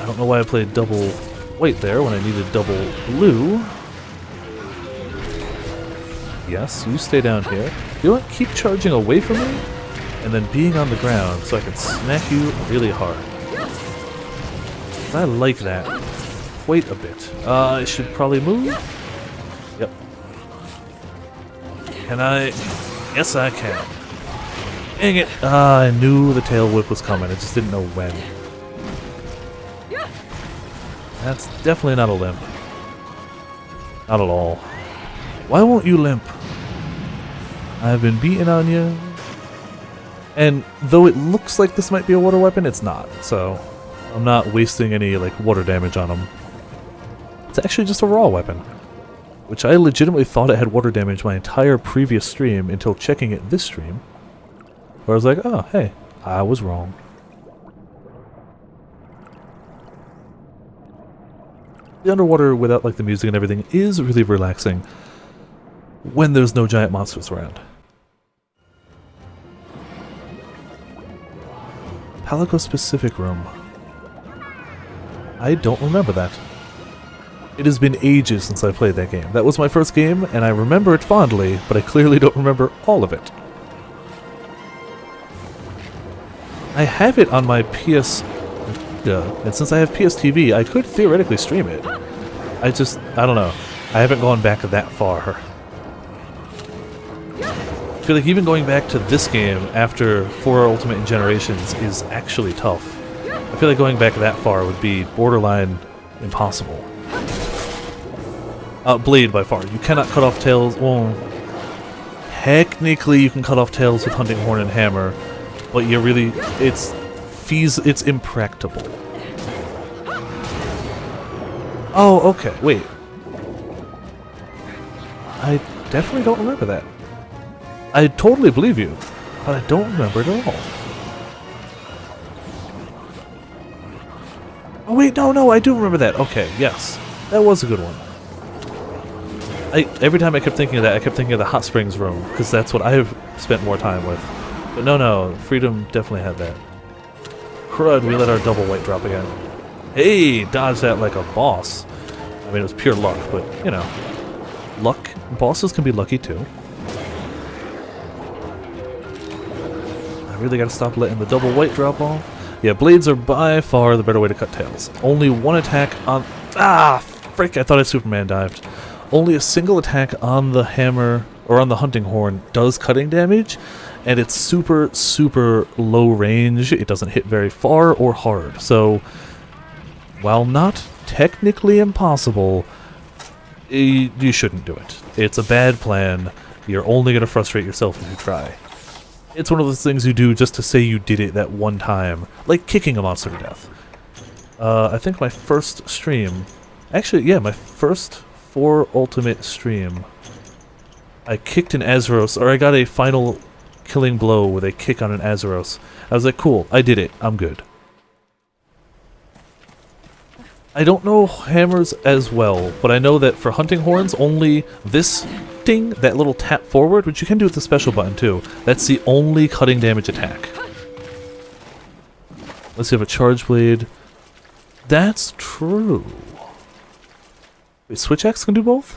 I don't know why I played double white there when I needed double blue. Yes, you stay down here. You know what? Keep charging away from me, and then being on the ground so I can smack you really hard. I like that. Wait a bit. I should probably move? Yep. Can I? Yes, I can. Dang it! I knew the tail whip was coming. I just didn't know when. That's definitely not a limp. Not at all. Why won't you limp? I've been beating on you. And though it looks like this might be a water weapon, it's not. So I'm not wasting any like water damage on him. It's actually just a raw weapon, which I legitimately thought it had water damage my entire previous stream until checking it this stream, where I was like, oh, hey, I was wrong. The underwater without like the music and everything is really relaxing when there's no giant monsters around. Palico specific room. I don't remember that. It has been ages since I played that game. That was my first game, and I remember it fondly, but I clearly don't remember all of it. I have it on my PS... and since I have PS TV, I could theoretically stream it. I don't know. I haven't gone back that far. I feel like even going back to this game after 4 Ultimate and Generations is actually tough. I feel like going back that far would be borderline impossible. Blade by far. You cannot cut off tails. Well, technically you can cut off tails with Hunting Horn and Hammer, but you really... it's impractical. Oh, okay. Wait. I definitely don't remember that. I totally believe you, but I don't remember it at all. Oh wait, no, I do remember that. Okay, yes. That was a good one. Every time I kept thinking of that, I kept thinking of the Hot Springs room, because that's what I've spent more time with. But no, Freedom definitely had that. Crud, we let our double white drop again. Hey, dodged that like a boss. I mean, it was pure luck, but, you know. Luck. Bosses can be lucky, too. I really gotta stop letting the double white drop off. Yeah, blades are by far the better way to cut tails. Only one attack on... Ah, frick, I thought I Superman dived. Only a single attack on the hammer, or on the hunting horn, does cutting damage, and it's super, super low range. It doesn't hit very far or hard, so while not technically impossible, you shouldn't do it. It's a bad plan. You're only going to frustrate yourself if you try. It's one of those things you do just to say you did it that one time, like kicking a monster to death. I think my first stream... Actually, yeah, my first 4 Ultimate stream, I kicked an Azeros, or I got a final killing blow with a kick on an Azeros. I was like, cool, I did it, I'm good. I don't know hammers as well, but I know that for hunting horns, only this ding, that little tap forward, which you can do with the special button too, that's the only cutting damage attack. Let's see, have a charge blade. That's true. Wait, Switch Axe can do both?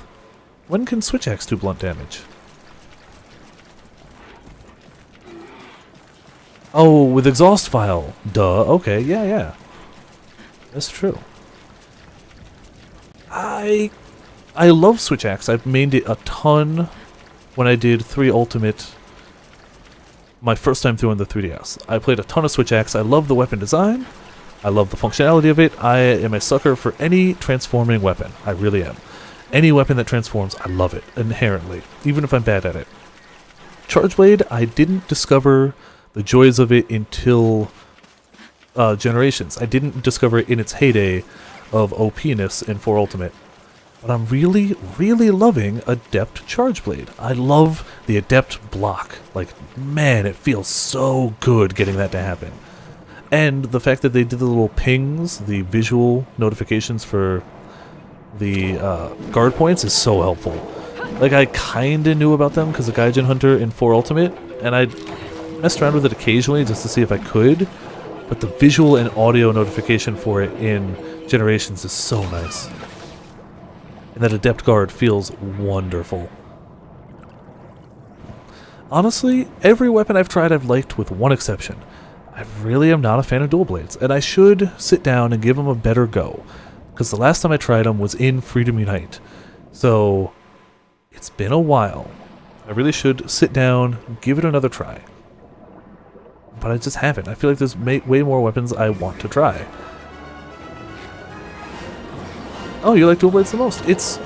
When can Switch Axe do blunt damage? Oh, with Exhaust File. Duh. Okay, yeah. That's true. I love Switch Axe. I've mained it a ton when I did 3 Ultimate my first time through on the 3DS. I played a ton of Switch Axe. I love the weapon design. I love the functionality of it. I am a sucker for any transforming weapon. I really am. Any weapon that transforms, I love it, inherently, even if I'm bad at it. Charge Blade, I didn't discover the joys of it until Generations. I didn't discover it in its heyday of OP-ness in 4 Ultimate. But I'm really, really loving Adept Charge Blade. I love the Adept block. Like, man, it feels so good getting that to happen. And the fact that they did the little pings, the visual notifications for the guard points is so helpful. Like, I kinda knew about them because of Gaijin Hunter in 4 Ultimate, and I messed around with it occasionally just to see if I could, but the visual and audio notification for it in Generations is so nice. And that Adept Guard feels wonderful. Honestly, every weapon I've tried I've liked with one exception. I really am not a fan of dual blades, and I should sit down and give them a better go, because the last time I tried them was in Freedom Unite. So, it's been a while. I really should sit down, give it another try. But I just haven't. I feel like there's way more weapons I want to try. Oh, you like dual blades the most? It's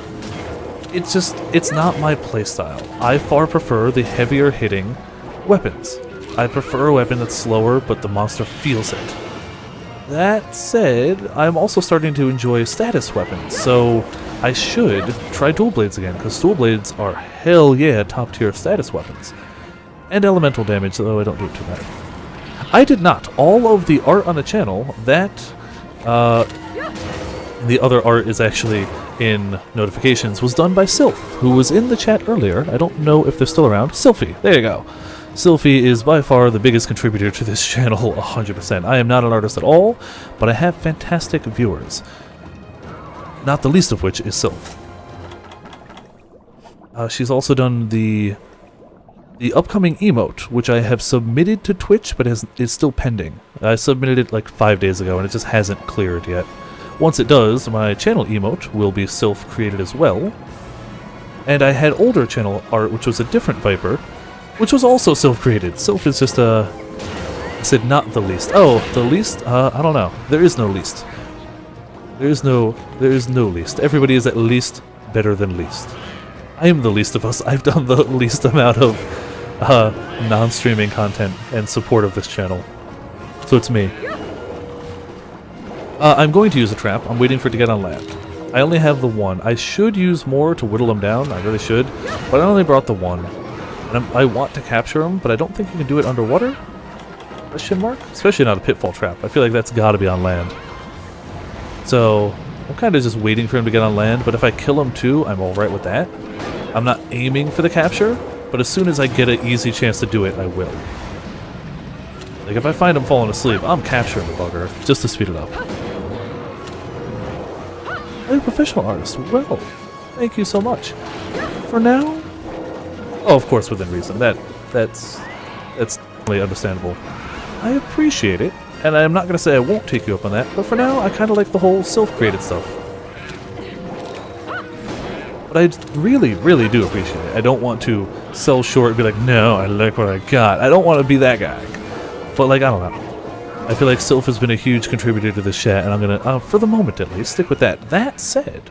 not my playstyle. I far prefer the heavier hitting weapons. I prefer a weapon that's slower, but the monster feels it. That said, I'm also starting to enjoy status weapons, so I should try dual blades again, because dual blades are hell yeah top tier status weapons. And elemental damage, though I don't do it too bad. I did not. All of the art on the channel, that, the other art is actually in notifications, was done by Sylph, who was in the chat earlier. I don't know if they're still around. Sylphie, there you go. Sylphie is by far the biggest contributor to this channel, 100%. I am not an artist at all, but I have fantastic viewers. not the least of which is Sylph. She's also done the upcoming emote, which I have submitted to Twitch, but is still pending. I submitted it like 5 days ago, and it just hasn't cleared yet. Once it does, my channel emote will be self-created as well. And I had older channel art, which was a different Viper, which was also self-created. Sylph is just I said not the least. Oh, the least? I don't know. There is no least. There is no least. Everybody is at least better than least. I am the least of us. I've done the least amount of non-streaming content and support of this channel. So it's me. I'm going to use a trap. I'm waiting for it to get on land. I only have the one. I should use more to whittle them down. I really should. But I only brought the one. And I want to capture him, but I don't think you can do it underwater? Question mark? Especially not a pitfall trap. I feel like that's got to be on land. So I'm kind of just waiting for him to get on land, but if I kill him too, I'm alright with that. I'm not aiming for the capture, but as soon as I get an easy chance to do it, I will. Like, if I find him falling asleep, I'm capturing the bugger, just to speed it up. I'm a professional artist. Well, thank you so much. For now... Oh, of course, within reason. That's totally understandable. I appreciate it, and I'm not going to say I won't take you up on that, but for now, I kind of like the whole self-created stuff. But I really, really do appreciate it. I don't want to sell short and be like, no, I like what I got. I don't want to be that guy. But, like, I don't know. I feel like Sylph has been a huge contributor to this chat, and I'm going to, for the moment at least, stick with that. That said,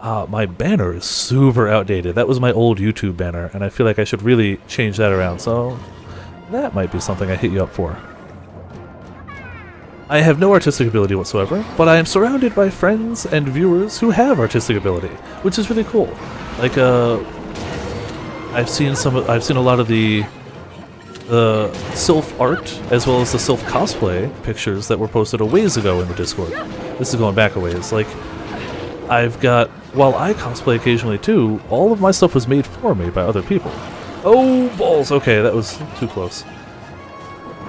my banner is super outdated. That was my old YouTube banner, and I feel like I should really change that around, so that might be something I hit you up for. I have no artistic ability whatsoever, but I am surrounded by friends and viewers who have artistic ability, which is really cool. Like, I've seen a lot of the Sylph art, as well as the Sylph cosplay pictures that were posted a ways ago in the Discord. This is going back a ways. Like, I've got, while I cosplay occasionally too, all of my stuff was made for me by other people. Oh, balls! Okay, that was too close.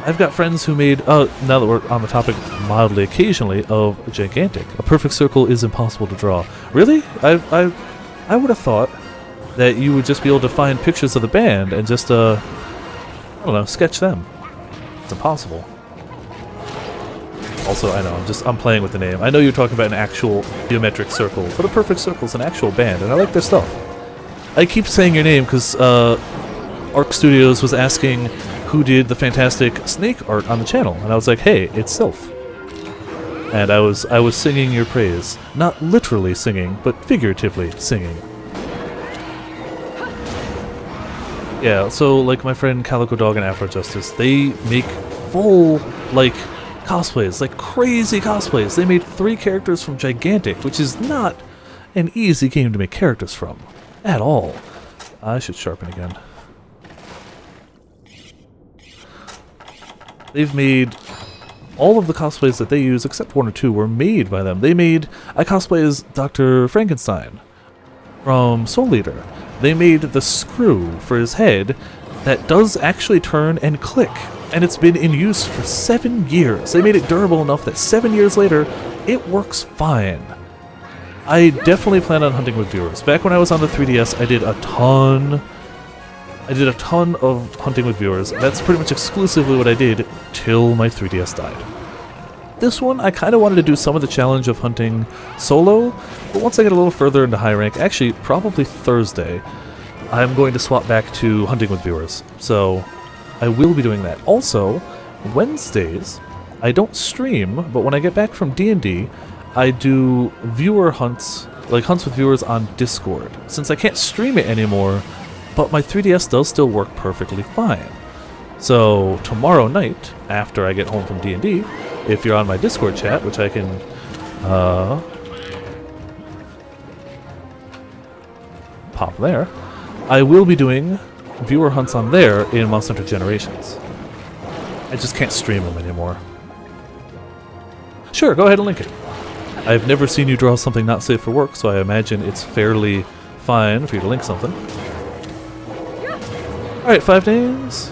I've got friends who made, now that we're on the topic mildly occasionally, of Gigantic. A perfect circle is impossible to draw. Really? I would have thought that you would just be able to find pictures of the band and just, I don't know, sketch them. It's impossible. Also, I know, I'm playing with the name. I know you're talking about an actual geometric circle, but a perfect circle is an actual band, and I like their stuff. I keep saying your name because, Arc Studios was asking who did the fantastic snake art on the channel, and I was like, hey, it's Sylph. And I was singing your praise. Not literally singing, but figuratively singing. Yeah, so like my friend Calico Dog and Afro Justice, they make full, like, cosplays, like crazy cosplays. They made 3 characters from Gigantic, which is not an easy game to make characters from. At all. I should sharpen again. They've made all of the cosplays that they use, except 1 or 2, were made by them. They made a cosplay as Dr. Frankenstein from Soul Eater. They made the screw for his head that does actually turn and click, and it's been in use for 7 years. They made it durable enough that 7 years later, it works fine. I definitely plan on hunting with viewers. Back when I was on the 3DS, I did a ton of hunting with viewers. That's pretty much exclusively what I did till my 3DS died. This one, I kind of wanted to do some of the challenge of hunting solo, but once I get a little further into high rank, actually probably Thursday, I'm going to swap back to hunting with viewers. So I will be doing that. Also, Wednesdays, I don't stream, but when I get back from D&D, I do viewer hunts, like hunts with viewers on Discord. Since I can't stream it anymore, but my 3DS does still work perfectly fine. So tomorrow night, after I get home from D&D, if you're on my Discord chat, which I can, pop there, I will be doing viewer hunts on there in Monster Hunter Generations. I just can't stream them anymore. Sure, go ahead and link it. I've never seen you draw something not safe for work, so I imagine it's fairly fine for you to link something. Alright, 5 names.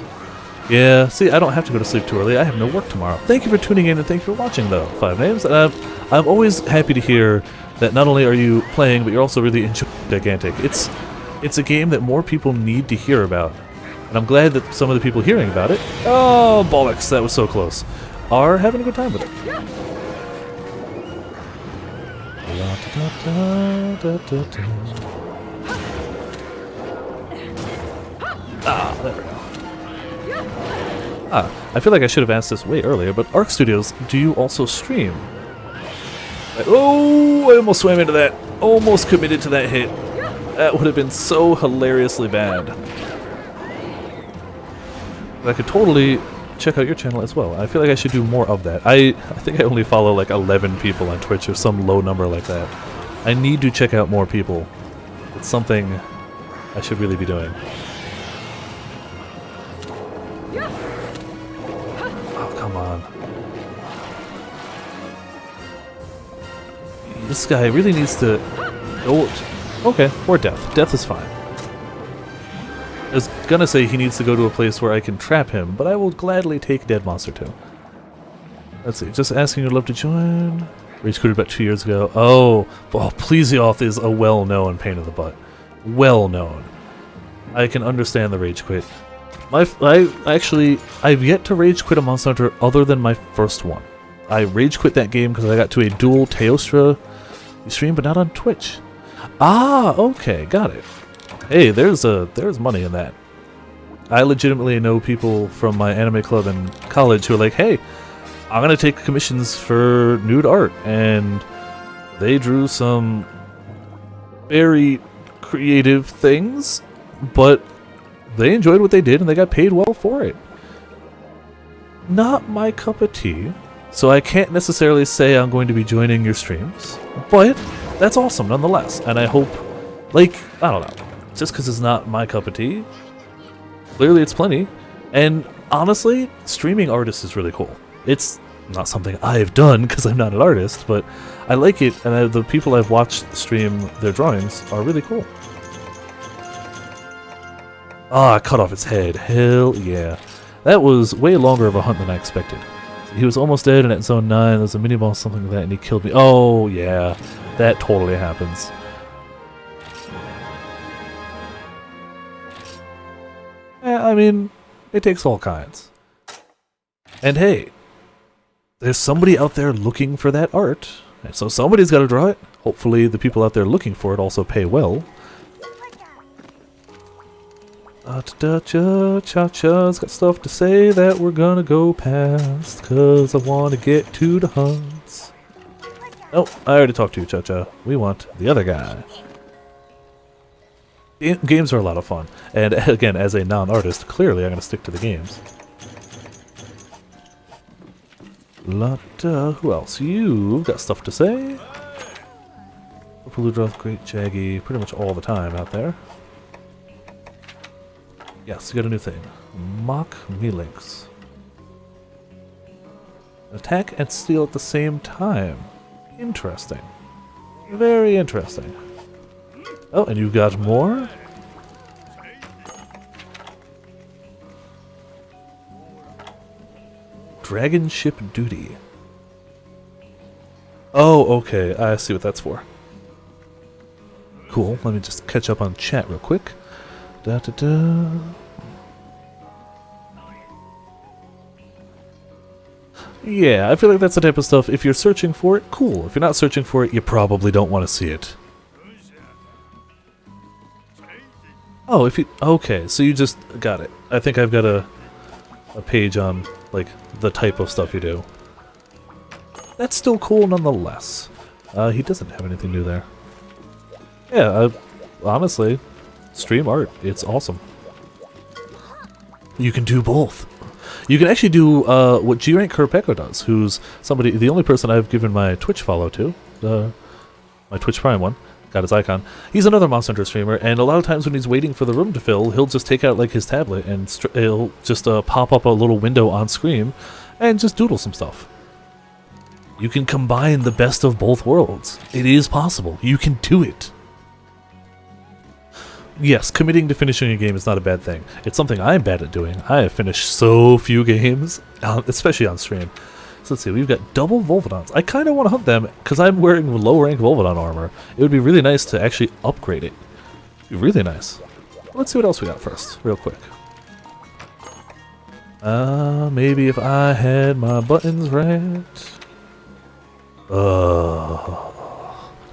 Yeah, see, I don't have to go to sleep too early. I have no work tomorrow. Thank you for tuning in and thank you for watching, though, 5 names. I'm always happy to hear that not only are you playing, but you're also really enjoying Gigantic. It's a game that more people need to hear about. And I'm glad that some of the people hearing about it, oh bollocks, that was so close, are having a good time with it. Ah, there we go. I feel like I should have asked this way earlier, but Arc Studios, do you also stream? Oh, I almost swam into that. Almost committed to that hit. That would have been so hilariously bad. I could totally check out your channel as well. I feel like I should do more of that. I think I only follow like 11 people on Twitch or some low number like that. I need to check out more people. It's something I should really be doing. Oh, come on. This guy really needs to go... Okay, or death. Death is fine. I was gonna say he needs to go to a place where I can trap him, but I will gladly take Dead Monster too. Let's see, just asking your love to join. Rage quit about 2 years ago. Oh, Plesioth is a well-known pain in the butt. Well-known. I can understand the rage quit. I've yet to rage quit a Monster Hunter other than my first one. I rage quit that game because I got to a dual Teostra stream, but not on Twitch. Ah, okay, got it. Hey, there's money in that. I legitimately know people from my anime club in college who are like, hey, I'm gonna take commissions for nude art, and they drew some very creative things, but they enjoyed what they did and they got paid well for it. Not my cup of tea, so I can't necessarily say I'm going to be joining your streams, but that's awesome nonetheless, and I hope, like, I don't know, just because it's not my cup of tea, clearly it's plenty, and honestly, streaming artists is really cool. It's not something I've done because I'm not an artist, but I like it, and the people I've watched stream their drawings are really cool. Ah, I cut off its head. Hell yeah. That was way longer of a hunt than I expected. He was almost dead, and at zone 9, there's a mini-boss, something like that, and he killed me. Oh, yeah. That totally happens. Yeah, I mean, it takes all kinds. And hey, there's somebody out there looking for that art, and so somebody's got to draw it. Hopefully the people out there looking for it also pay well. Cha-cha's got stuff to say that we're gonna go past, cause I wanna get to the hunts. Oh, I already talked to you, Cha-cha. We want the other guy. Games are a lot of fun, and again, as a non-artist, clearly I'm gonna stick to the games. Who else? You've got stuff to say? Paludroth, Great Jaggy, pretty much all the time out there. Yes, you got a new thing. Mock Melinx. Attack and steal at the same time. Interesting. Very interesting. Oh, and you've got more? Dragon Ship Duty. Oh, okay. I see what that's for. Cool. Let me just catch up on chat real quick. Da-da-da. Yeah, I feel like that's the type of stuff, if you're searching for it, cool. If you're not searching for it, you probably don't want to see it. Oh, if you... Okay, so you just... Got it. I think I've got a page on, like, the type of stuff you do. That's still cool nonetheless. He doesn't have anything new there. Yeah, honestly... Stream art. It's awesome. You can do both. You can actually do what G-Rank Kurpeko does, who's somebody, the only person I've given my Twitch follow to, my Twitch Prime one, got his icon. He's another Monster Hunter streamer, and a lot of times when he's waiting for the room to fill, he'll just take out like his tablet and he'll just pop up a little window on screen and just doodle some stuff. You can combine the best of both worlds. It is possible. You can do it. Yes, committing to finishing a game is not a bad thing. It's something I'm bad at doing. I have finished so few games, especially on stream. It's let's see. We've got double Volvodons. I kind of want to hunt them because I'm wearing low rank Volvodon armor. It would be really nice to actually upgrade it. It'd be really nice. Let's see what else we got first, real quick. Maybe if I had my buttons right.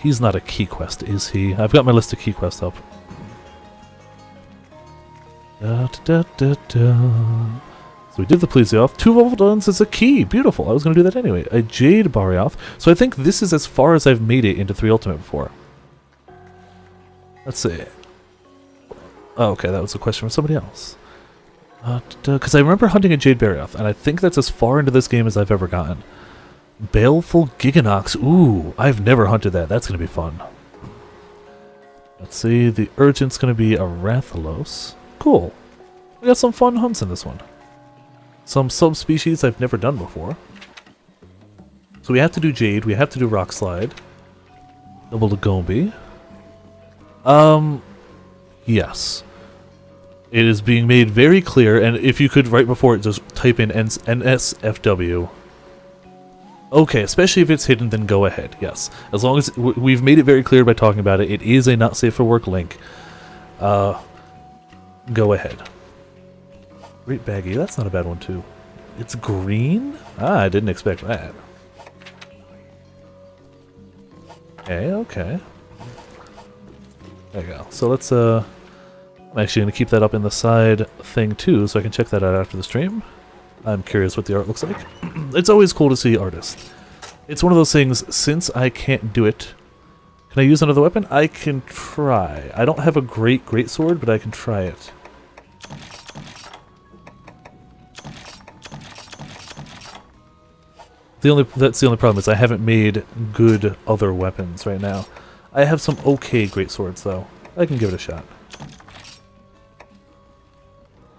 He's not a key quest, is he? I've got my list of key quests up. So we did the Plesioth. 2 Volvodons is a key. Beautiful. I was going to do that anyway. A Jade Barioth. So I think this is as far as I've made it into 3 Ultimate before. Let's see. Oh, okay, that was a question from somebody else. Because I remember hunting a Jade Barioth, and I think that's as far into this game as I've ever gotten. Baleful Giganox. Ooh, I've never hunted that. That's going to be fun. Let's see. The Urgent's going to be a Rathalos. Cool. We got some fun hunts in this one. Some subspecies I've never done before. So we have to do Jade. We have to do Rock Slide. Double Lagombi. Yes. It is being made very clear, and if you could right before it just type in NSFW. Okay, especially if it's hidden, then go ahead, yes. As long as we've made it very clear by talking about it, it is a not safe for work link. Go ahead. Great Baggy, that's not a bad one too. It's green? Ah, I didn't expect that. Okay. There you go. So let's, I'm actually going to keep that up in the side thing too, so I can check that out after the stream. I'm curious what the art looks like. It's always cool to see artists. It's one of those things, since I can't do it, can I use another weapon? I can try. I don't have a great sword, but I can try it. That's the only problem, is I haven't made good other weapons right now. I have some okay great swords though. I can give it a shot.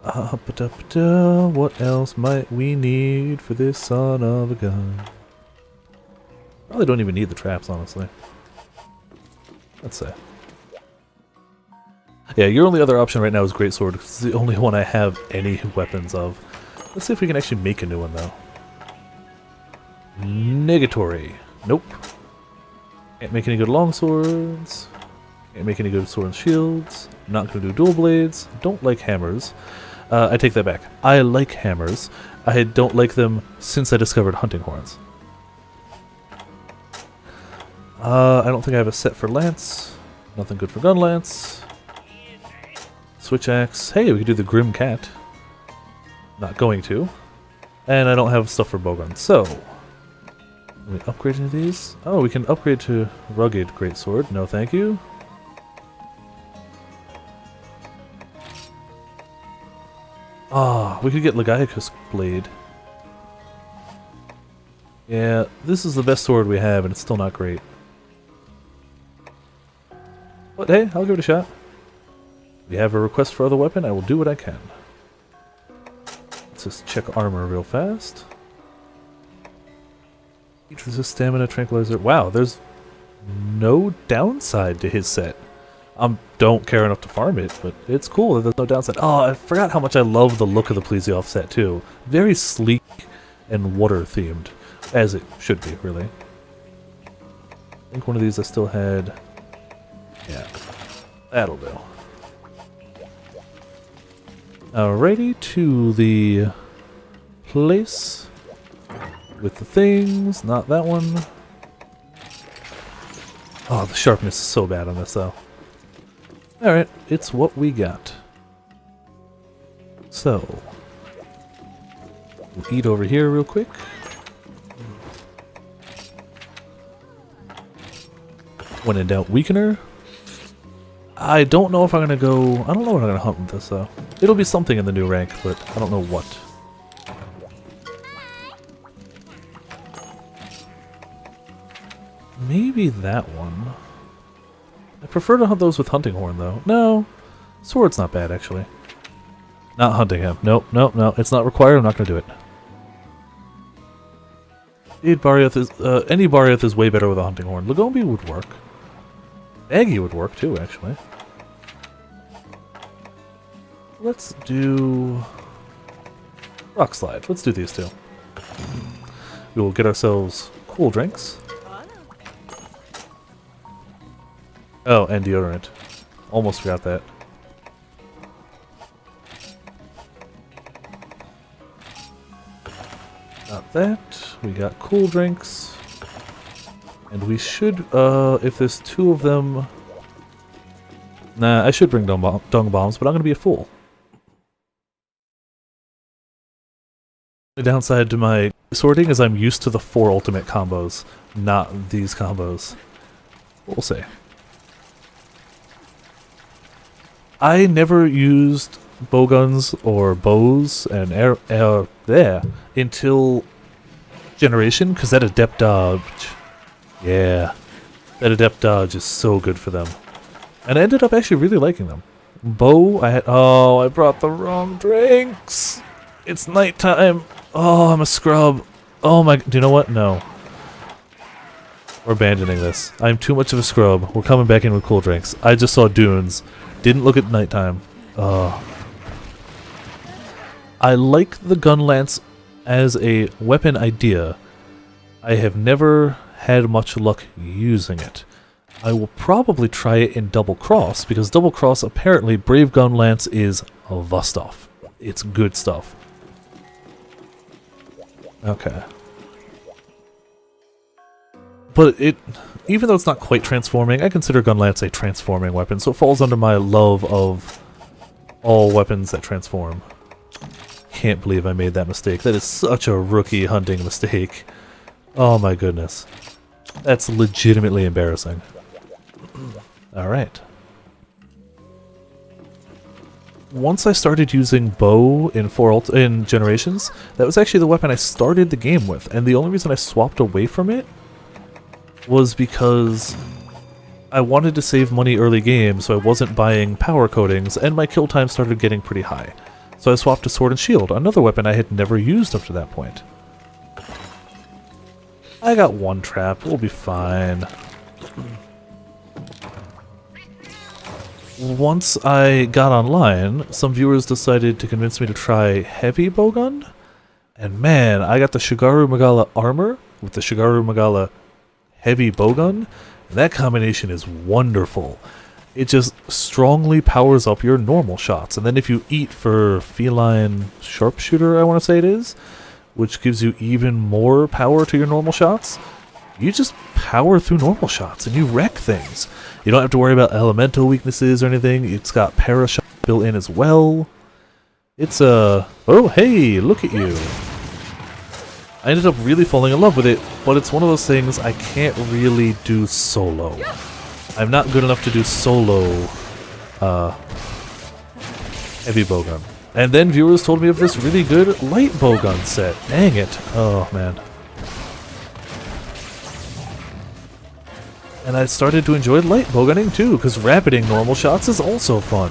What else might we need for this son of a gun? Probably don't even need the traps, honestly. Let's say. Yeah, your only other option right now is greatsword, because it's the only one I have any weapons of. Let's see if we can actually make a new one, though. Negatory. Nope. Can't make any good longswords. Can't make any good sword and shields. Not gonna do dual blades. Don't like hammers. I take that back. I like hammers. I don't like them since I discovered hunting horns. I don't think I have a set for lance. Nothing good for gun lance. Switch axe. Hey, we could do the grim cat. Not going to. And I don't have stuff for bowgun. So, can we upgrade any of these? Oh, we can upgrade to rugged greatsword. No, thank you. Ah, we could get Legiacus blade. Yeah, this is the best sword we have, and it's still not great. But hey, I'll give it a shot. We have a request for other weapon, I will do what I can. Let's just check armor real fast. Heat resist, stamina, tranquilizer. Wow, there's no downside to his set. Don't care enough to farm it, but it's cool that there's no downside. Oh, I forgot how much I love the look of the Plesioth set too. Very sleek and water themed, as it should be, really. I think one of these I still had. Yeah, that'll do. Alrighty, to the place with the things. Not that one. Oh, the sharpness is so bad on this though. Alright, it's what we got. So, we'll eat over here real quick. When in doubt, weakener. I don't know if I'm gonna go. I don't know what I'm gonna hunt with this though. It'll be something in the new rank, but I don't know what. Maybe that one. I prefer to hunt those with hunting horn though. No, sword's not bad actually. Not hunting him. Nope, nope, no. It's not required. I'm not gonna do it. Barioth is any Barioth is way better with a hunting horn. Lagombi would work. Aggie would work too, actually. Let's do Rock Slide. Let's do these two. we will get ourselves cool drinks. Oh, and deodorant. Almost forgot that. Got that. We got cool drinks. And we should, if there's 2 of them... Nah, I should bring dung bombs, but I'm gonna be a fool. The downside to my sorting is I'm used to the 4 ultimate combos, not these combos. We'll see. I never used bowguns or bows and there until Generation, because that adept dodge, yeah, that adept dodge is so good for them. And I ended up actually really liking them. Bow, I brought the wrong drinks. It's nighttime. Oh, I'm a scrub. Oh my, do you know what? No. We're abandoning this. I'm too much of a scrub. We're coming back in with cool drinks. I just saw dunes. Didn't look at nighttime. I like the gun lance as a weapon idea. I have never had much luck using it. I will probably try it in Double Cross, because Double Cross, apparently, Brave Gun Lance is the stuff. It's good stuff. Okay. But even though it's not quite transforming, I consider Gun Lance a transforming weapon, so it falls under my love of all weapons that transform. Can't believe I made that mistake. That is such a rookie hunting mistake. Oh my goodness. That's legitimately embarrassing. Alright. Once I started using bow in Generations, that was actually the weapon I started the game with, and the only reason I swapped away from it was because I wanted to save money early game, so I wasn't buying power coatings, and my kill time started getting pretty high. So I swapped to Sword and Shield, another weapon I had never used up to that point. I got 1 trap, we'll be fine. Once I got online, some viewers decided to convince me to try heavy bowgun, and man, I got the Shigaru Magala armor with the Shigaru Magala heavy bowgun, and that combination is wonderful. It just strongly powers up your normal shots, and then if you eat for Feline Sharpshooter, I want to say it is, which gives you even more power to your normal shots, you just power through normal shots and you wreck things. You don't have to worry about elemental weaknesses or anything. It's got parashot built in as well. It's a... oh, hey, look at you. I ended up really falling in love with it, but it's one of those things I can't really do solo. I'm not good enough to do solo heavy bowgun. And then viewers told me of this really good light bowgun set. Dang it. Oh, man. And I started to enjoy light bowgunning too, because rapiding normal shots is also fun.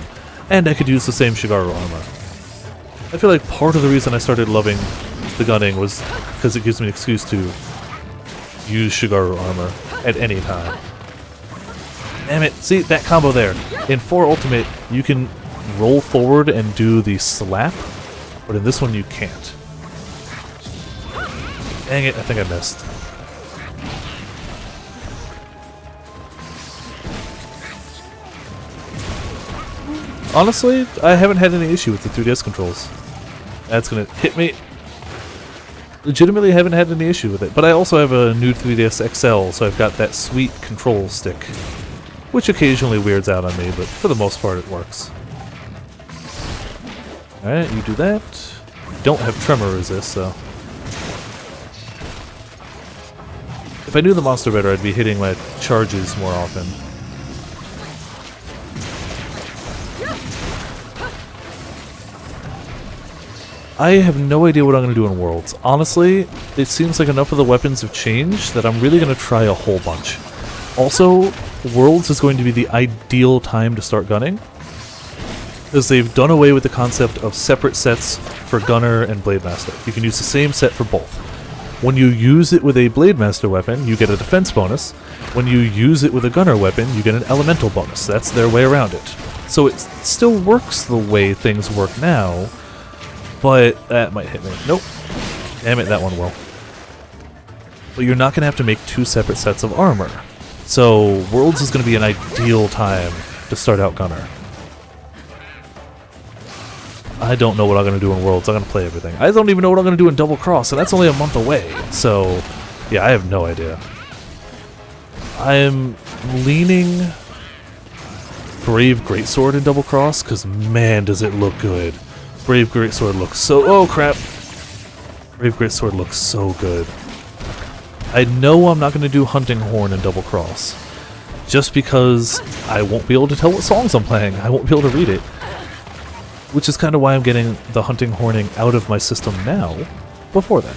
And I could use the same Shigaru armor. I feel like part of the reason I started loving the gunning was because it gives me an excuse to use Shigaru armor at any time. Damn it, see, that combo there. In 4 Ultimate, you can roll forward and do the slap, but in this one you can't. Dang it, I think I missed. Honestly, I haven't had any issue with the 3DS controls. That's gonna hit me. Legitimately haven't had any issue with it, but I also have a new 3DS XL, so I've got that sweet control stick, which occasionally weirds out on me, but for the most part it works. Alright, you do that. You don't have tremor resist, so... if I knew the monster better, I'd be hitting my charges more often. I have no idea what I'm going to do in Worlds. Honestly, it seems like enough of the weapons have changed that I'm really going to try a whole bunch. Also, Worlds is going to be the ideal time to start gunning, because they've done away with the concept of separate sets for Gunner and Blade Master. You can use the same set for both. When you use it with a Blade Master weapon, you get a defense bonus. When you use it with a Gunner weapon, you get an elemental bonus. That's their way around it. So it still works the way things work now, but that might hit me. Nope. Damn it, that one will. but you're not going to have to make 2 separate sets of armor. So Worlds is going to be an ideal time to start out Gunner. I don't know what I'm going to do in Worlds. I'm going to play everything. I don't even know what I'm going to do in Double Cross, and that's only a month away. So, yeah, I have no idea. I'm leaning Brave Greatsword in Double Cross, because man, does it look good. Brave Greatsword looks so... Oh, crap. Brave Greatsword looks so good. I know I'm not going to do Hunting Horn in Double Cross, just because I won't be able to tell what songs I'm playing. I won't be able to read it. Which is kind of why I'm getting the Hunting Horning out of my system now, before then.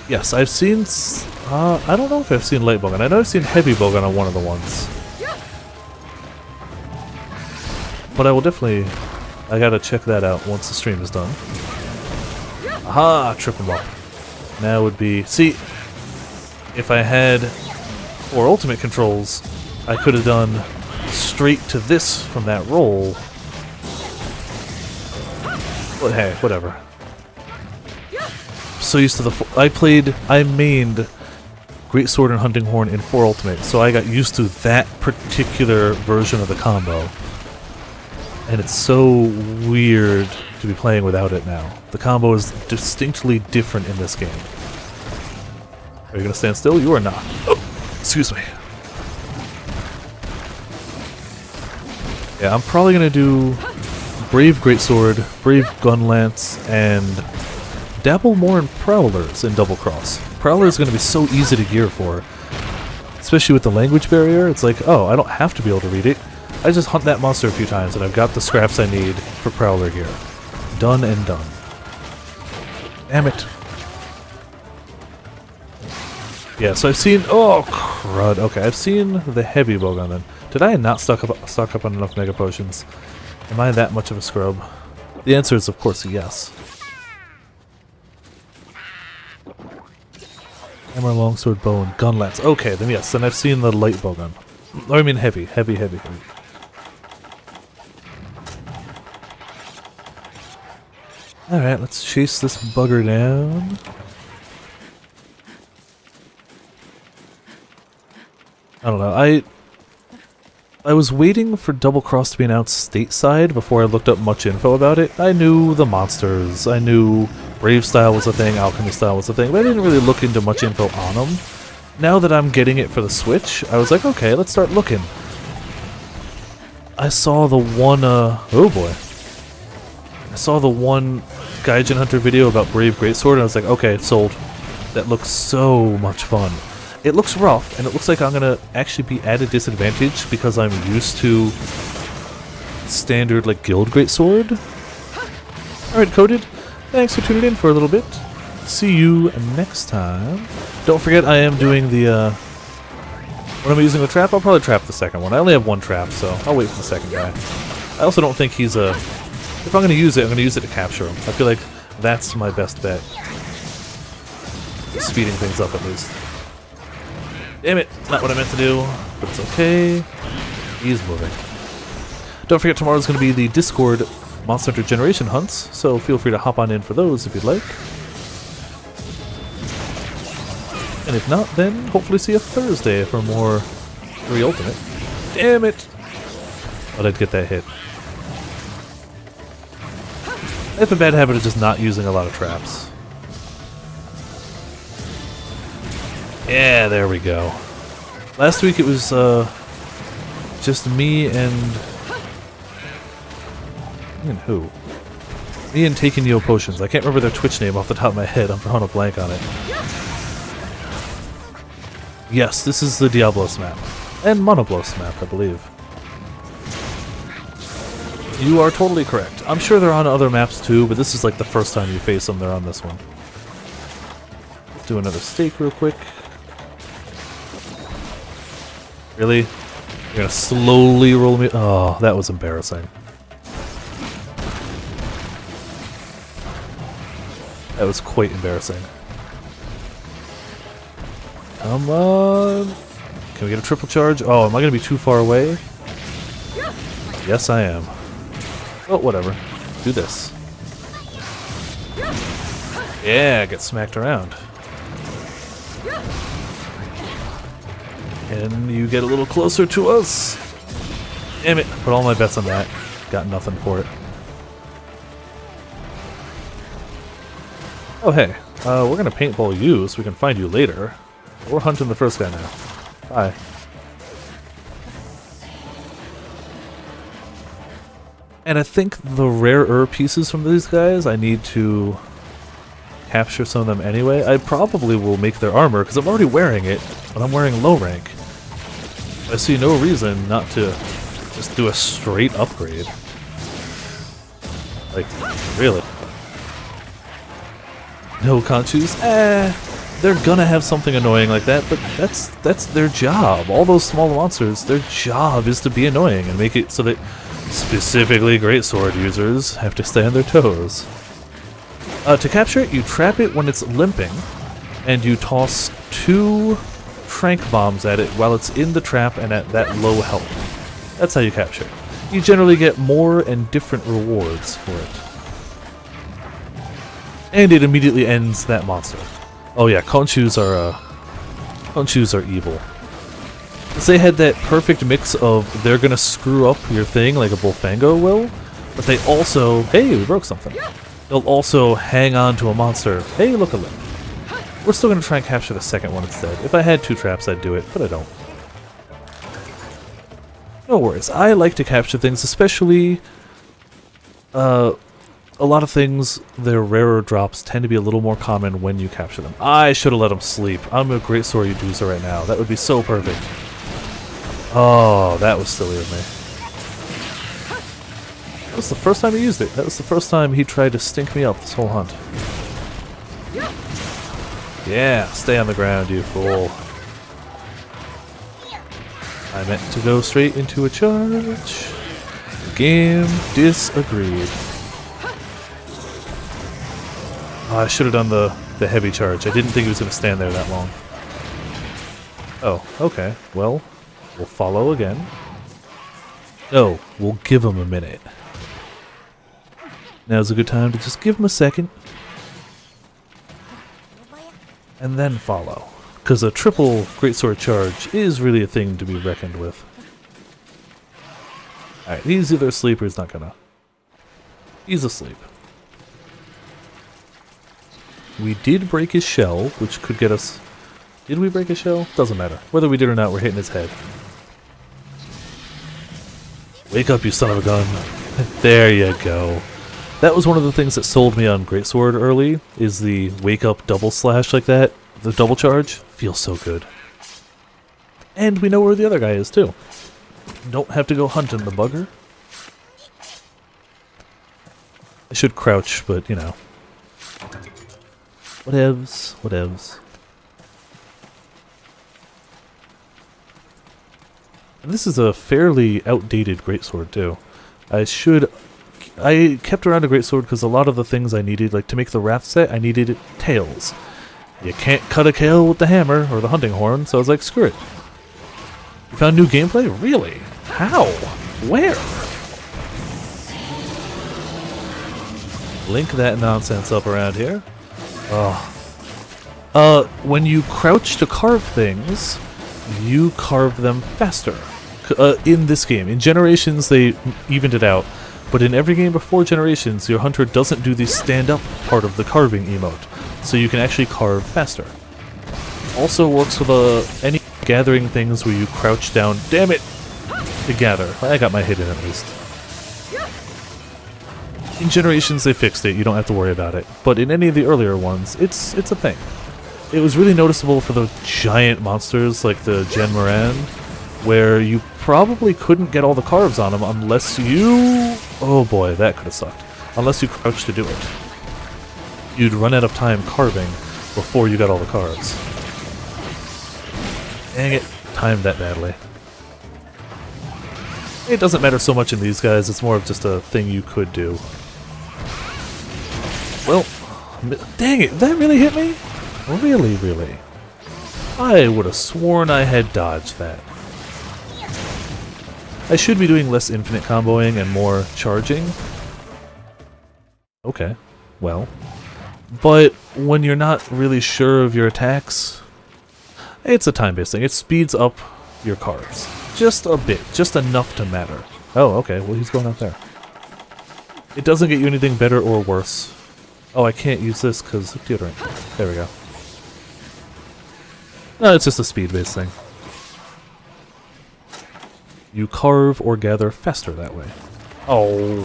Yes, I've seen... I don't know if I've seen Light Bowgun. I know I've seen Heavy Bowgun on one of the ones. But I will definitely... I gotta check that out once the stream is done. Aha! Trip him up. Now would be... See, if I had 4 ultimate controls, I could have done straight to this from that roll. But hey, whatever. So used to the... I mained Greatsword and Hunting Horn in 4 ultimate, so I got used to that particular version of the combo. And it's so weird to be playing without it now. The combo is distinctly different in this game. Are you gonna stand still? You are not. Oh, excuse me. Yeah, I'm probably gonna do Brave Greatsword, Brave Gunlance, and dabble more in Prowlers in Double Cross. Prowler is gonna be so easy to gear for. Especially with the language barrier, it's like, oh, I don't have to be able to read it. I just hunt that monster a few times and I've got the scraps I need for Prowler gear. Done and done. Damn it. Yeah, so I've seen... Oh, crud. Okay, I've seen the Heavy Bowgun then. Did I not stock up on enough Mega Potions? Am I that much of a scrub? The answer is, of course, yes. Hammer, Longsword, Bow, and Gunlance. Okay, then yes, then I've seen the Light Bowgun. Or I mean heavy. Heavy. Alright, let's chase this bugger down. I don't know, I was waiting for Double Cross to be announced stateside before I looked up much info about it. I knew the monsters, I knew Brave Style was a thing, Alchemy Style was a thing, but I didn't really look into much info on them. Now that I'm getting it for the Switch, I was like, okay, let's start looking. I saw the one, oh boy. I saw the one Gaijin Hunter video about Brave Greatsword, and I was like, okay, sold. That looks so much fun. It looks rough, and it looks like I'm gonna actually be at a disadvantage because I'm used to standard, like, Guild Greatsword. Alright, Coded. Thanks for tuning in for a little bit. See you next time. Don't forget, I am doing the, when I'm using the trap, I'll probably trap the second one. I only have 1 trap, so I'll wait for the second guy. I also don't think he's a... If I'm gonna use it, I'm gonna use it to capture him. I feel like that's my best bet. Speeding things up, at least. Damn it, not what I meant to do, but it's okay. He's moving. Don't forget, tomorrow's going to be the Discord Monster Hunter Generation hunts, so feel free to hop on in for those if you'd like. And if not, then hopefully see you Thursday for more 3 Ultimate. Damn it! Thought I'd get that hit. I have a bad habit of just not using a lot of traps. Yeah, there we go. Last week it was just me and who? Me and Taking Neo Potions. I can't remember their Twitch name off the top of my head. I'm drawing a blank on it. Yes, this is the Diablos map. And Monoblos map, I believe. You are totally correct. I'm sure they're on other maps too, but this is like the first time you face them, they're on this one. Let's do another stake real quick. Really? You're gonna slowly roll me? Oh, that was embarrassing. That was quite embarrassing. Come on! Can we get a triple charge? Oh, am I gonna be too far away? Yes, I am. Oh, whatever. Do this. Yeah, get smacked around. And you get a little closer to us. Damn it, put all my bets on that. Got nothing for it. Oh hey, we're gonna paintball you so we can find you later. We're hunting the first guy now. Bye. And I think the rarer pieces from these guys, I need to capture some of them anyway. I probably will make their armor, because I'm already wearing it, but I'm wearing low rank. I see no reason not to just do a straight upgrade. Like, really. No conchus? They're gonna have something annoying like that, but that's their job. All those small monsters, their job is to be annoying and make it so that specifically greatsword users have to stay on their toes. To capture it, you trap it when it's limping, and you toss 2 trank bombs at it while it's in the trap and at that low health. That's how you capture it. You generally get more and different rewards for it. And it immediately ends that monster. Oh yeah, conchus are evil. They had that perfect mix of they're gonna screw up your thing like a Bullfango will, but they also, hey, we broke something. They'll also hang on to a monster. Hey, look at them. We're still gonna try and capture the second one instead. If I had 2 traps, I'd do it, but I don't. No worries. I like to capture things, especially a lot of things, their rarer drops tend to be a little more common when you capture them. I should have let them sleep. I'm a great sword user right now. That would be so perfect. Oh, that was silly of me. That was the first time he used it. That was the first time he tried to stink me up this whole hunt. Yeah, stay on the ground, you fool. I meant to go straight into a charge. The game disagreed. Oh, I should have done the heavy charge. I didn't think he was going to stand there that long. Oh, okay. Well, we'll follow again. No, we'll give him a minute. Now's a good time to just give him a second. And then follow. Because a triple greatsword charge is really a thing to be reckoned with. Alright, he's either asleep or he's not gonna. He's asleep. We did break his shell, which could get us... Did we break his shell? Doesn't matter. Whether we did or not, we're hitting his head. Wake up, you son of a gun. There you go. That was one of the things that sold me on greatsword early, is the wake up double slash like that. The double charge feels so good. And we know where the other guy is, too. Don't have to go hunting the bugger. I should crouch, but, you know. Whatevs, whatevs. And this is a fairly outdated greatsword, too. I kept around a greatsword because a lot of the things I needed, like to make the wrath set, I needed tails. You can't cut a tail with the hammer or the hunting horn, so I was like, screw it. You found new gameplay? Really? How? Where? Link that nonsense up around here. When you crouch to carve things, you carve them faster. In this game. In Generations, they evened it out. But in every game before Generations, your hunter doesn't do the stand-up part of the carving emote. So you can actually carve faster. Also works with any gathering things where you crouch down, damn it, to gather. I got my hit in at least. In Generations, they fixed it. You don't have to worry about it. But in any of the earlier ones, it's a thing. It was really noticeable for the giant monsters like the Gen Moran, where you probably couldn't get all the carves on them unless you... Oh boy, that could have sucked. Unless you crouched to do it. You'd run out of time carving before you got all the carves. Dang it, timed that badly. It doesn't matter so much in these guys, it's more of just a thing you could do. Well, dang it, that really hit me? Really, really? I would have sworn I had dodged that. I should be doing less infinite comboing and more charging. Okay, well. But when you're not really sure of your attacks, it's a time-based thing. It speeds up your carves. Just a bit. Just enough to matter. Oh, okay. Well, he's going out there. It doesn't get you anything better or worse. Oh, I can't use this because of deodorant. There we go. No, it's just a speed-based thing. You carve or gather faster that way. Oh,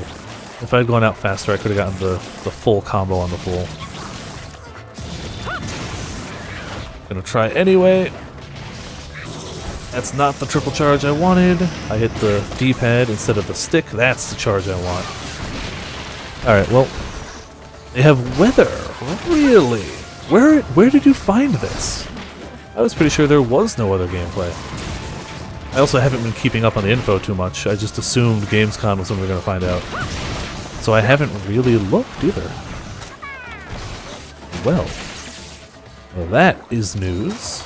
if I'd gone out faster, I could have gotten the full combo on the fool. Gonna try anyway. That's not the triple charge I wanted. I hit the D-pad instead of the stick. That's the charge I want. Alright, well, they have weather. Really? Where did you find this? I was pretty sure there was no other gameplay. I also haven't been keeping up on the info too much. I just assumed Gamescom was when we were going to find out. So I haven't really looked either. Well, that is news.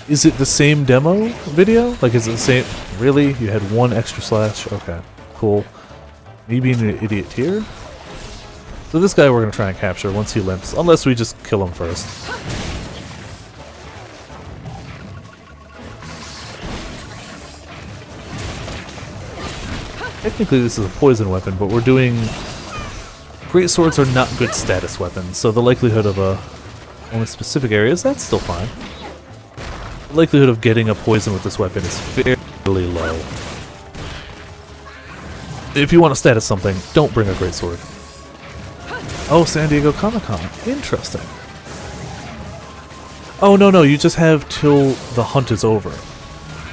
Is it the same demo video? Like, is it the same? Really? You had one extra slash? Okay, cool. Me being an idiot here? So this guy we're going to try and capture once he limps, unless we just kill him first. Technically this is a poison weapon, but we're doing... Great swords are not good status weapons, so the likelihood of only specific areas, that's still fine. The likelihood of getting a poison with this weapon is fairly low. If you want to status something, don't bring a great sword. Oh, San Diego Comic-Con. Interesting. Oh, no, you just have till the hunt is over.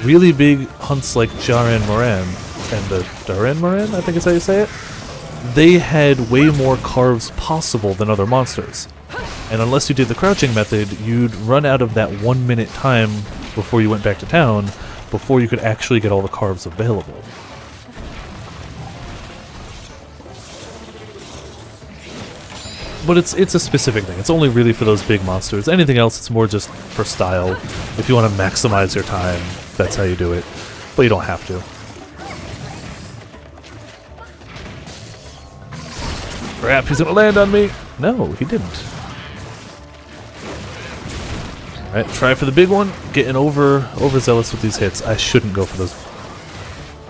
Really big hunts like Jaren Moran and the Daren Moran, I think is how you say it, they had way more carves possible than other monsters. And unless you did the crouching method, you'd run out of that 1 minute time before you went back to town before you could actually get all the carves available. But it's a specific thing. It's only really for those big monsters. Anything else, it's more just for style. If you want to maximize your time, that's how you do it. But you don't have to. Crap, he's gonna land on me! No, he didn't. Alright, try for the big one. Getting overzealous with these hits. I shouldn't go for those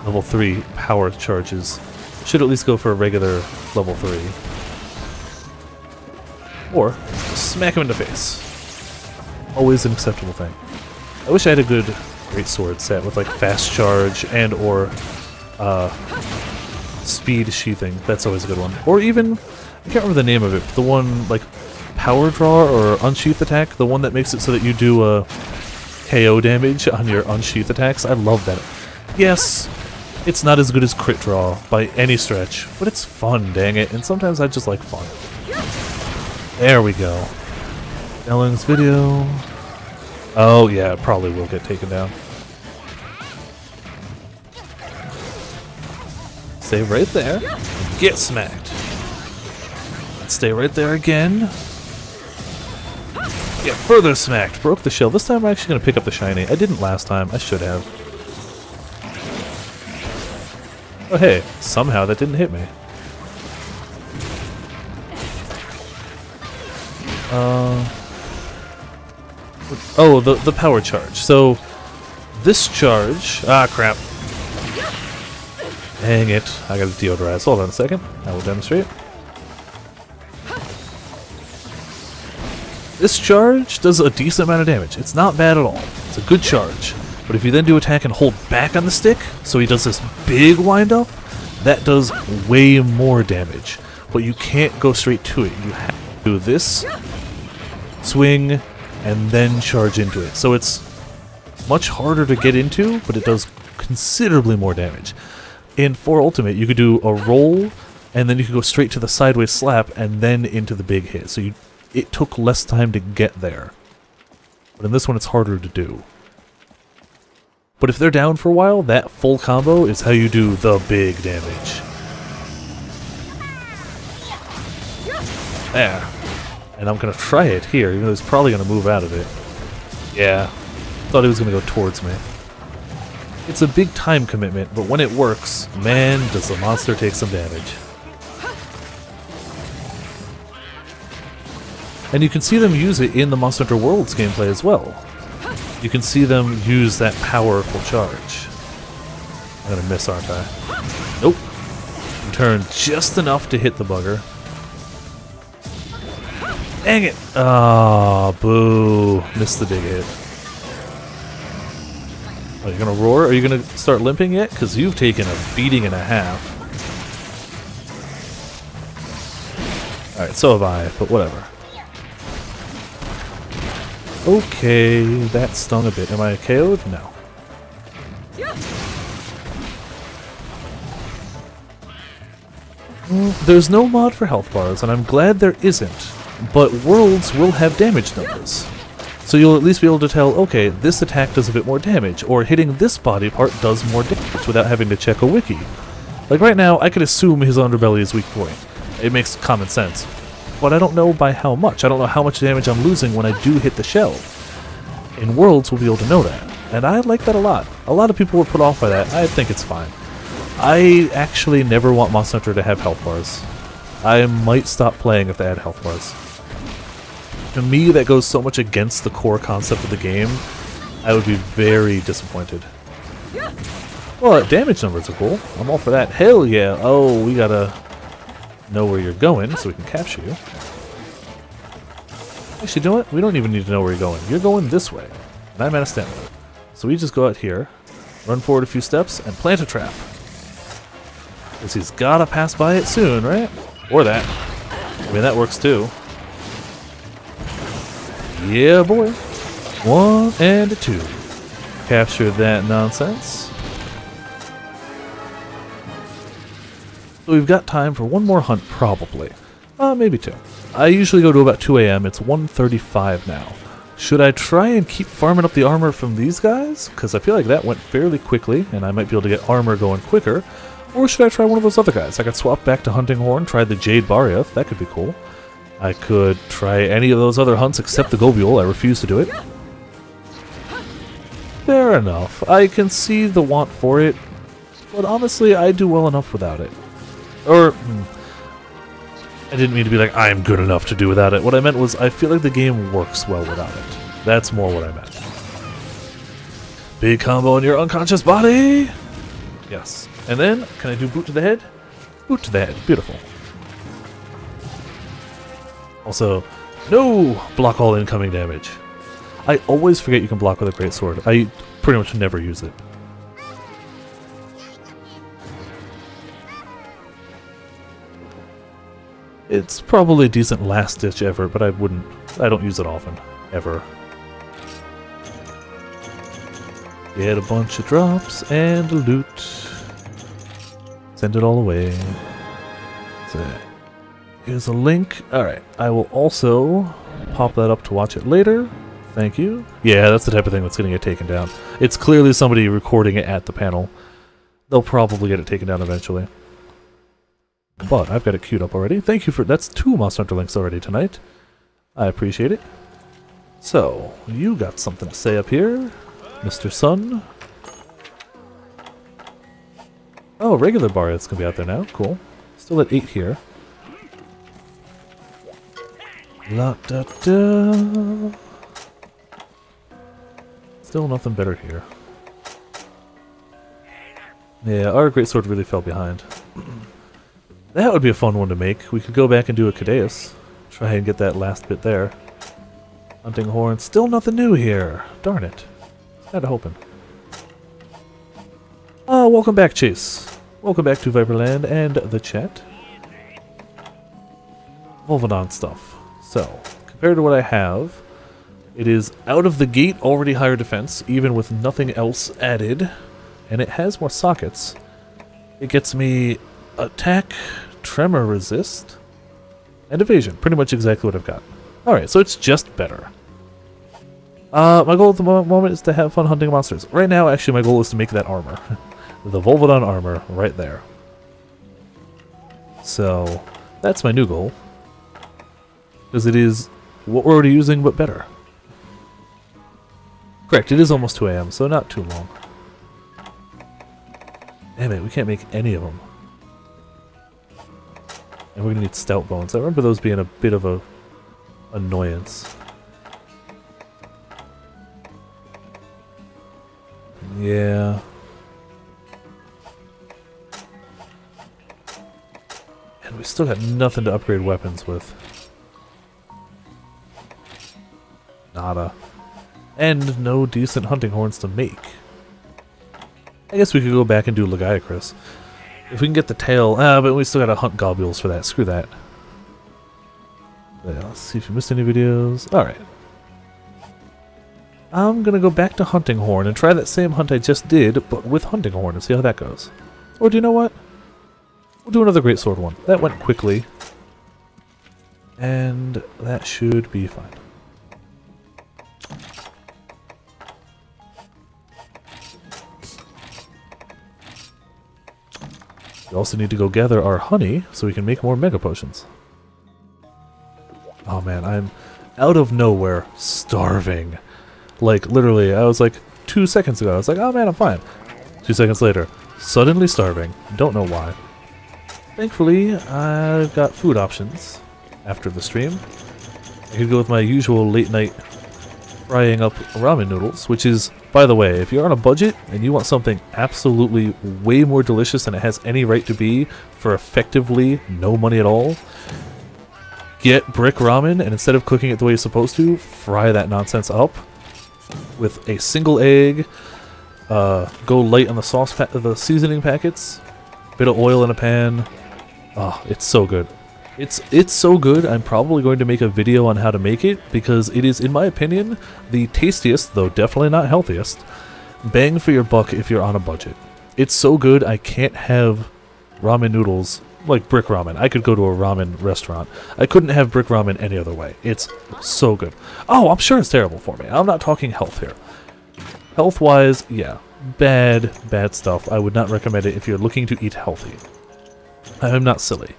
level 3 power charges. Should at least go for a regular level 3. Or smack him in the face. Always an acceptable thing. I wish I had a good greatsword set with like fast charge and or speed sheathing. That's always a good one. Or even, I can't remember the name of it, but the one like power draw or unsheath attack, the one that makes it so that you do KO damage on your unsheath attacks. I love that. Yes, it's not as good as crit draw by any stretch, but it's fun, dang it, and sometimes I just like fun. There we go. Elling's video. Oh yeah, it probably will get taken down. Stay right there. Get smacked. Stay right there again. Get further smacked. Broke the shell. This time I'm actually going to pick up the shiny. I didn't last time. I should have. Oh hey, somehow that didn't hit me. Oh, the power charge. So, this charge... Ah, crap. Dang it. I gotta deodorize. Hold on a second. I will demonstrate. This charge does a decent amount of damage. It's not bad at all. It's a good charge. But if you then do attack and hold back on the stick, so he does this big wind-up, that does way more damage. But you can't go straight to it. You have to do this, swing, and then charge into it. So it's much harder to get into, but it does considerably more damage. In 4 Ultimate, you could do a roll, and then you could go straight to the sideways slap, and then into the big hit. So it took less time to get there. But in this one, it's harder to do. But if they're down for a while, that full combo is how you do the big damage. There. And I'm going to try it here, even though he's probably going to move out of it. Yeah. Thought he was going to go towards me. It's a big time commitment, but when it works, man, does the monster take some damage. And you can see them use it in the Monster Hunter Worlds gameplay as well. You can see them use that powerful charge. I'm gonna miss, aren't I? Nope. Turn just enough to hit the bugger. Dang it! Ah, boo. Missed the big hit. Are you gonna roar? Are you gonna start limping yet? Because you've taken a beating and a half. Alright, so have I, but whatever. Okay, that stung a bit. Am I KO'd? No. There's no mod for health bars, and I'm glad there isn't. But Worlds will have damage numbers. So you'll at least be able to tell, okay, this attack does a bit more damage, or hitting this body part does more damage without having to check a wiki. Like right now, I could assume his underbelly is weak point. It makes common sense. But I don't know by how much. I don't know how much damage I'm losing when I do hit the shell. In Worlds, we'll be able to know that. And I like that a lot. A lot of people were put off by that. I think it's fine. I actually never want Monster Hunter to have health bars. I might stop playing if they add health bars. To me, that goes so much against the core concept of the game, I would be very disappointed. Well, damage numbers are cool. I'm all for that. Hell yeah! Oh, we gotta know where you're going so we can capture you. Actually, you know what? We don't even need to know where you're going. You're going this way. And I'm out of stamina. So we just go out here, run forward a few steps, and plant a trap. Because he's gotta pass by it soon, right? Or that. I mean, that works too. Yeah, boy. 1 and a 2. Capture that nonsense. So we've got time for one more hunt, probably. Maybe 2. I usually go to about 2 a.m. It's 1:35 now. Should I try and keep farming up the armor from these guys? Because I feel like that went fairly quickly, and I might be able to get armor going quicker. Or should I try one of those other guys? I could swap back to Hunting Horn, try the Jade Barioth. That could be cool. I could try any of those other hunts except the Gobule. I refuse to do it. Fair enough. I can see the want for it, but honestly, I do well enough without it. Or, I didn't mean to be like, I'm good enough to do without it. What I meant was, I feel like the game works well without it. That's more what I meant. Big combo in your unconscious body! Yes. And then, can I do boot to the head? Boot to the head. Beautiful. Also, no! Block all incoming damage. I always forget you can block with a greatsword. I pretty much never use it. It's probably a decent last-ditch effort, but I don't use it often. Ever. Get a bunch of drops and loot. Send it all away. So, here's a link. Alright, I will also pop that up to watch it later. Thank you. Yeah, that's the type of thing that's going to get taken down. It's clearly somebody recording it at the panel. They'll probably get it taken down eventually. But I've got it queued up already. Thank you for... That's 2 Monster Hunter links already tonight. I appreciate it. So, you got something to say up here, Mr. Sun. Oh, regular Barioth's gonna be out there now. Cool. Still at 8 here. La da da. Still nothing better here. Yeah, our greatsword really fell behind. That would be a fun one to make. We could go back and do a Cadeus. Try and get that last bit there. Hunting Horn. Still nothing new here. Darn it. Kinda hoping. Welcome back, Chase. Welcome back to Viperland and the chat. Volvodon stuff. So, compared to what I have, it is out of the gate already higher defense, even with nothing else added. And it has more sockets. It gets me attack, tremor resist, and evasion. Pretty much exactly what I've got. Alright, so it's just better. My goal at the moment is to have fun hunting monsters. Right now, actually, my goal is to make that armor. The Volvodon armor, right there. So, that's my new goal. Because it is what we're already using, but better. Correct, it is almost 2 a.m., so not too long. Damn it, we can't make any of them. And we're gonna need stout bones. I remember those being a bit of a annoyance. Yeah. And we still got nothing to upgrade weapons with. Nada. And no decent hunting horns to make. I guess we could go back and do Lagiacrus. If we can get the tail... but we still gotta hunt globules for that. Screw that. Yeah, let's see if you missed any videos. Alright. I'm gonna go back to hunting horn and try that same hunt I just did, but with hunting horn and see how that goes. Or do you know what? We'll do another greatsword one. That went quickly. And that should be fine. We also need to go gather our honey so we can make more mega potions. Oh man, I'm out of nowhere starving. Like, literally, I was like, 2 seconds ago, I was like, oh man, I'm fine. 2 seconds later, suddenly starving. Don't know why. Thankfully, I've got food options after the stream. I could go with my usual late night frying up ramen noodles, which is, by the way, if you're on a budget and you want something absolutely way more delicious than it has any right to be for effectively no money at all, get brick ramen, and instead of cooking it the way you're supposed to, fry that nonsense up with a single egg. Go light on the the seasoning packets, bit of oil in a pan. Oh, it's so good. It's so good, I'm probably going to make a video on how to make it, because it is, in my opinion, the tastiest, though definitely not healthiest, bang for your buck if you're on a budget. It's so good, I can't have ramen noodles like brick ramen. I could go to a ramen restaurant. I couldn't have brick ramen any other way. It's so good. Oh, I'm sure it's terrible for me. I'm not talking health here. Health-wise, yeah, bad stuff. I would not recommend it if you're looking to eat healthy. I'm not silly.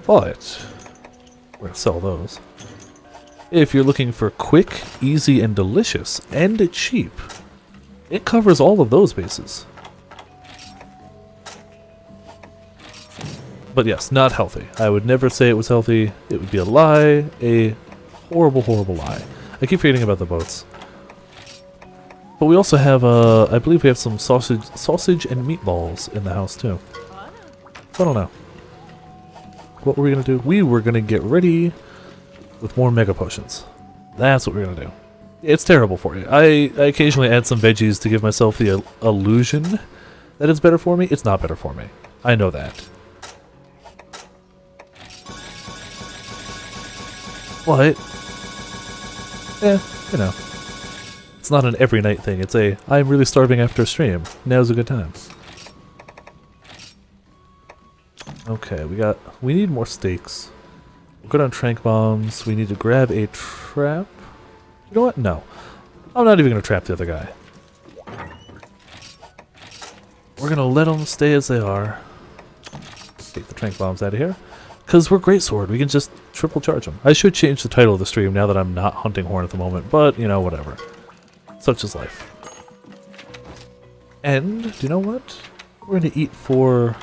But we're going to sell those. If you're looking for quick, easy, and delicious, and cheap, it covers all of those bases. But yes, not healthy. I would never say it was healthy. It would be a lie, a horrible, horrible lie. I keep forgetting about the boats. But we also have, I believe we have some sausage and meatballs in the house too. I don't know. What were we going to do? We were going to get ready with more mega potions. That's what we're going to do. It's terrible for you. I occasionally add some veggies to give myself the illusion that it's better for me. It's not better for me. I know that. But, you know. It's not an every night thing. It's a, I'm really starving after a stream. Now's a good time. Okay, we need more steaks. We're good on trank bombs. We need to grab a trap. You know what? No. I'm not even going to trap the other guy. We're going to let them stay as they are. Take the trank bombs out of here. Because we're greatsword. We can just triple charge them. I should change the title of the stream now that I'm not hunting horn at the moment. But, you know, whatever. Such is life. And, do you know what? We're going to eat for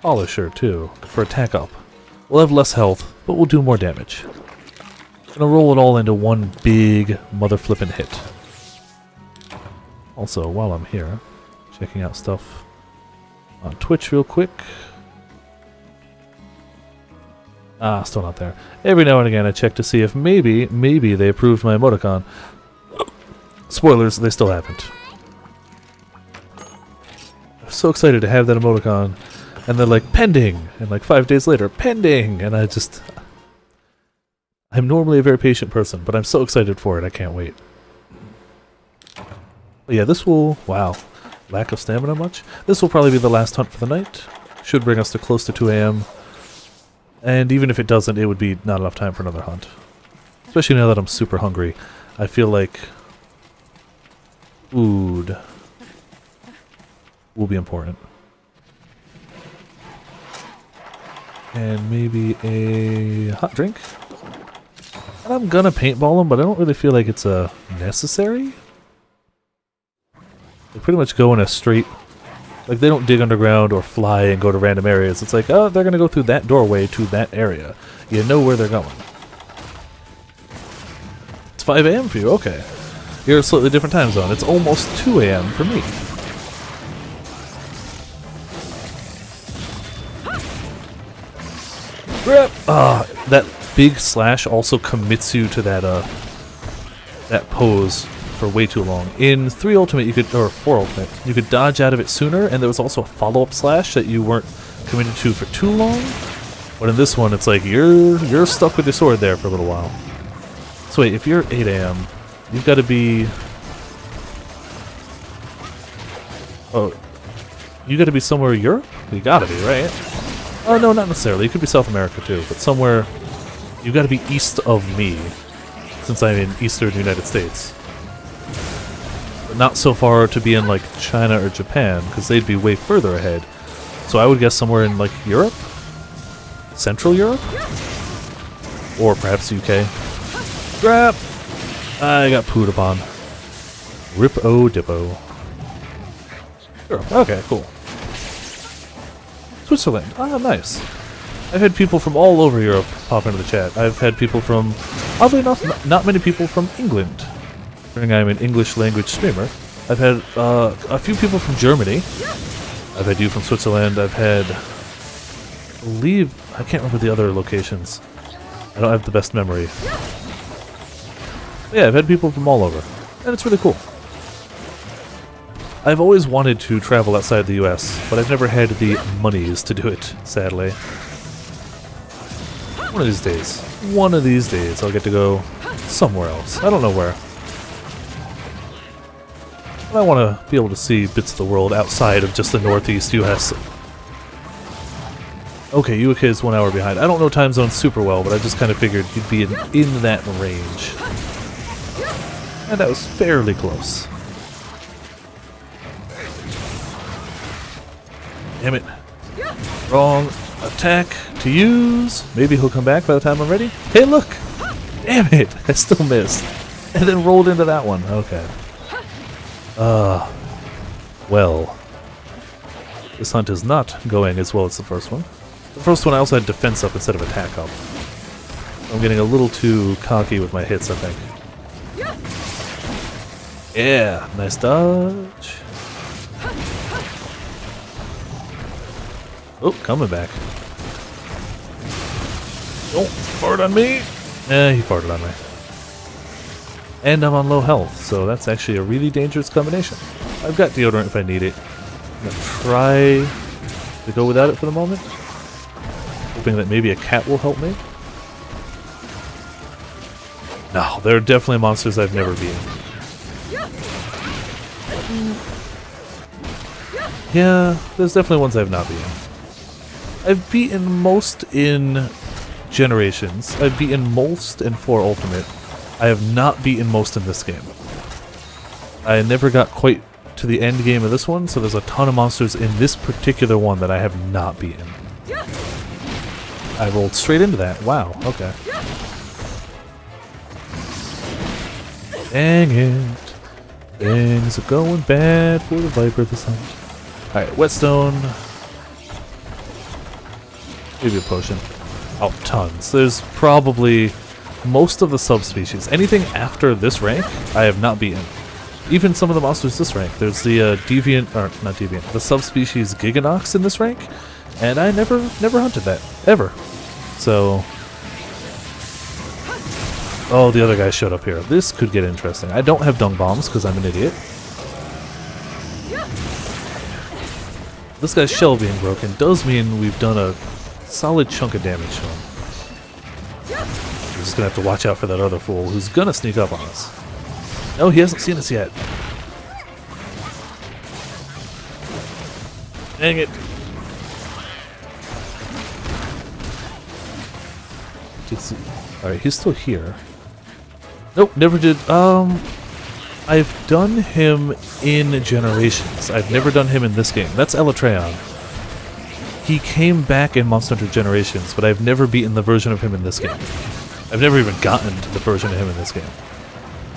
Polisher, too, for attack up. We'll have less health, but we'll do more damage. Gonna roll it all into one big mother flippin' hit. Also, while I'm here, checking out stuff on Twitch real quick. Ah, still not there. Every now and again I check to see if maybe they approved my emoticon. Spoilers, they still haven't. I'm so excited to have that emoticon. And they're like, pending! And like 5 days later, pending! And I'm normally a very patient person, but I'm so excited for it, I can't wait. But yeah, this will, wow, lack of stamina much? This will probably be the last hunt for the night. Should bring us to close to 2 AM. And even if it doesn't, it would be not enough time for another hunt. Especially now that I'm super hungry. I feel like food will be important. And maybe a hot drink. And I'm gonna paintball them, but I don't really feel like it's necessary. They pretty much go in a straight... Like, they don't dig underground or fly and go to random areas. It's like, oh, they're gonna go through that doorway to that area. You know where they're going. 5 a.m. for you. Okay. You're a slightly different time zone. It's almost 2 a.m. for me. Grab! That big slash also commits you to that pose for way too long. In 3 Ultimate, you could, or 4 Ultimate, you could dodge out of it sooner, and there was also a follow-up slash that you weren't committed to for too long. But in this one, it's like you're stuck with your sword there for a little while. So wait, if you're 8 a.m., you've got to be... Oh, you got to be somewhere in Europe? You got to be, right? Oh, no, not necessarily. You could be South America, too. But somewhere... You got to be east of me, since I'm in eastern United States. But not so far to be in, like, China or Japan, because they'd be way further ahead. So I would guess somewhere in, like, Europe? Central Europe? Or perhaps UK. Grab! I got pooed upon. Rip-o-dippo. Sure. Okay, cool. Switzerland. Ah, nice. I've had people from all over Europe pop into the chat. I've had people from, oddly enough, not many people from England, considering I'm an English language streamer. I've had a few people from Germany. I've had you from Switzerland. I've had, I believe, I can't remember the other locations. I don't have the best memory. But yeah, I've had people from all over, and it's really cool. I've always wanted to travel outside the US, but I've never had the monies to do it, sadly. One of these days, I'll get to go somewhere else. I don't know where. But I want to be able to see bits of the world outside of just the Northeast US. Okay, UK is 1 hour behind. I don't know time zones super well, but I just kind of figured you'd be in that range. And that was fairly close. Damn it. Wrong attack to use. Maybe he'll come back by the time I'm ready. Hey, look! Damn it! I still missed. And then rolled into that one. Okay. Well. This hunt is not going as well as the first one. The first one I also had defense up instead of attack up. I'm getting a little too cocky with my hits, I think. Yeah, nice dodge. Oh, coming back. Don't fart on me! He farted on me. And I'm on low health, so that's actually a really dangerous combination. I've got deodorant if I need it. I'm gonna try to go without it for the moment. Hoping that maybe a cat will help me. No, there are definitely monsters I've never beaten. Yeah, there's definitely ones I've not beaten. I've beaten most in Generations. I've beaten most in 4 Ultimate. I have not beaten most in this game. I never got quite to the end game of this one, so there's a ton of monsters in this particular one that I have not beaten. I rolled straight into that. Wow, okay. Dang it. Things are going bad for the Viper this time. Alright, Whetstone. Maybe a potion. Oh, tons. There's probably most of the subspecies. Anything after this rank, I have not beaten. Even some of the monsters this rank. There's the deviant, or not deviant, the subspecies Giganox in this rank, and I never hunted that. Ever. So... Oh, the other guy showed up here. This could get interesting. I don't have dung bombs because I'm an idiot. This guy's shell being broken does mean we've done a solid chunk of damage to him. We're just gonna have to watch out for that other fool who's gonna sneak up on us. No, he hasn't seen us yet. Dang it. Alright, he's still here. Nope, never did. I've done him in Generations. I've never done him in this game. That's Elatreon. He came back in Monster Hunter Generations, but I've never beaten the version of him in this game. I've never even gotten to the version of him in this game.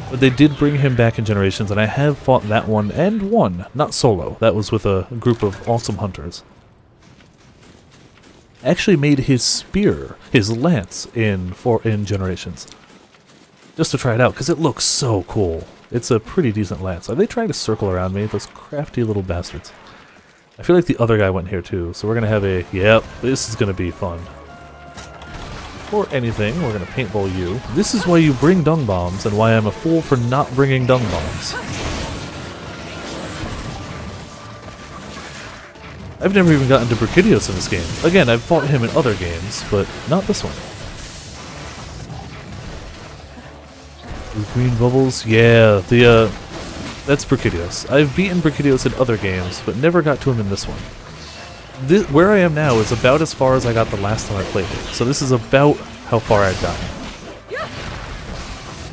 But they did bring him back in Generations, and I have fought that one and won. Not solo. That was with a group of awesome hunters. Actually made his spear, his lance, in Generations. just to try it out, because it looks so cool. It's a pretty decent lance. Are they trying to circle around me? Those crafty little bastards. I feel like the other guy went here too, so we're going to have a... Yep, this is going to be fun. Before anything, we're going to paintball you. This is why you bring dung bombs, and why I'm a fool for not bringing dung bombs. I've never even gotten to Brachydios in this game. Again, I've fought him in other games, but not this one. The green bubbles? Yeah, that's Brachydios. I've beaten Brachydios in other games, but never got to him in this one. Where I am now is about as far as I got the last time I played it, so this is about how far I've gotten.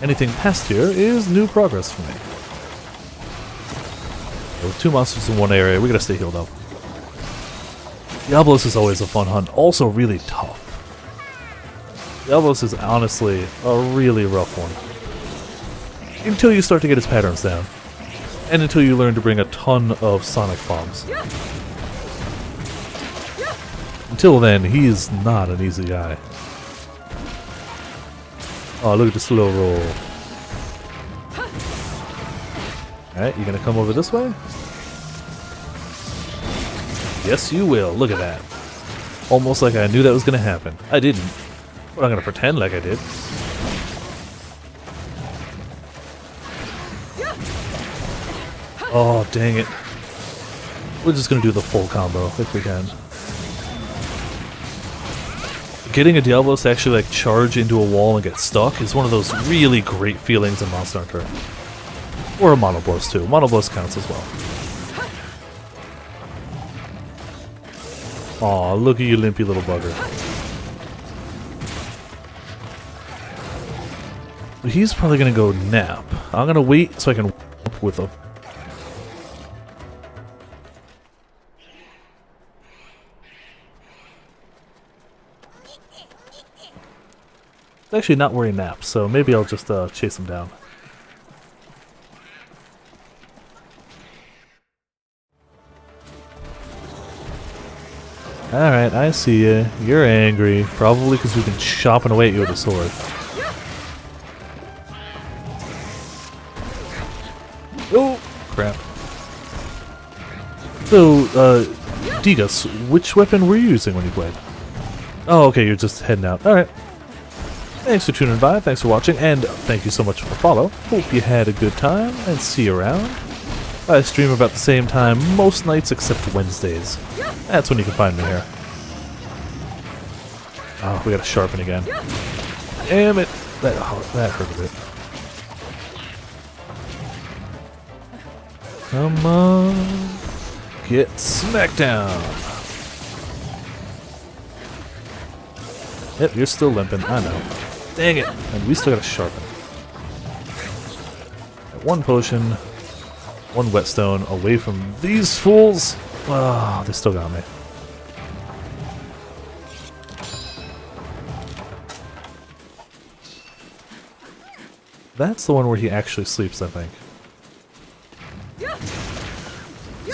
Anything past here is new progress for me. With 2 monsters in one area, we gotta stay healed up. Diablos is always a fun hunt, also really tough. Diablos is honestly a really rough one. Until you start to get his patterns down. And until you learn to bring a ton of sonic bombs. Until then, he is not an easy guy. Oh, look at the slow roll. Alright, you gonna come over this way? Yes, you will. Look at that. Almost like I knew that was gonna happen. I didn't. But I'm gonna pretend like I did. Oh, dang it. We're just gonna do the full combo, if we can. Getting a Diablos to actually like charge into a wall and get stuck is one of those really great feelings in Monster Hunter. Or a Monoblos too. Monoblos counts as well. Aw, look at you limpy little bugger. He's probably gonna go nap. I'm gonna wait so I can up with a... He's actually not wearing naps, so maybe I'll just chase him down. Alright, I see you. You're angry. Probably because we've been chopping away at you with a sword. Oh! Crap. So, Digas, which weapon were you using when you played? Oh, okay, you're just heading out. Alright. Thanks for tuning by, thanks for watching, and thank you so much for the follow. Hope you had a good time, and see you around. I stream about the same time most nights except Wednesdays. That's when you can find me here. Oh, we gotta sharpen again. Damn it! That hurt a bit. Come on. Get smacked down. Yep, you're still limping, I know. Dang it! And we still gotta sharpen. One potion, one whetstone away from these fools. Oh, they still got me. That's the one where he actually sleeps, I think.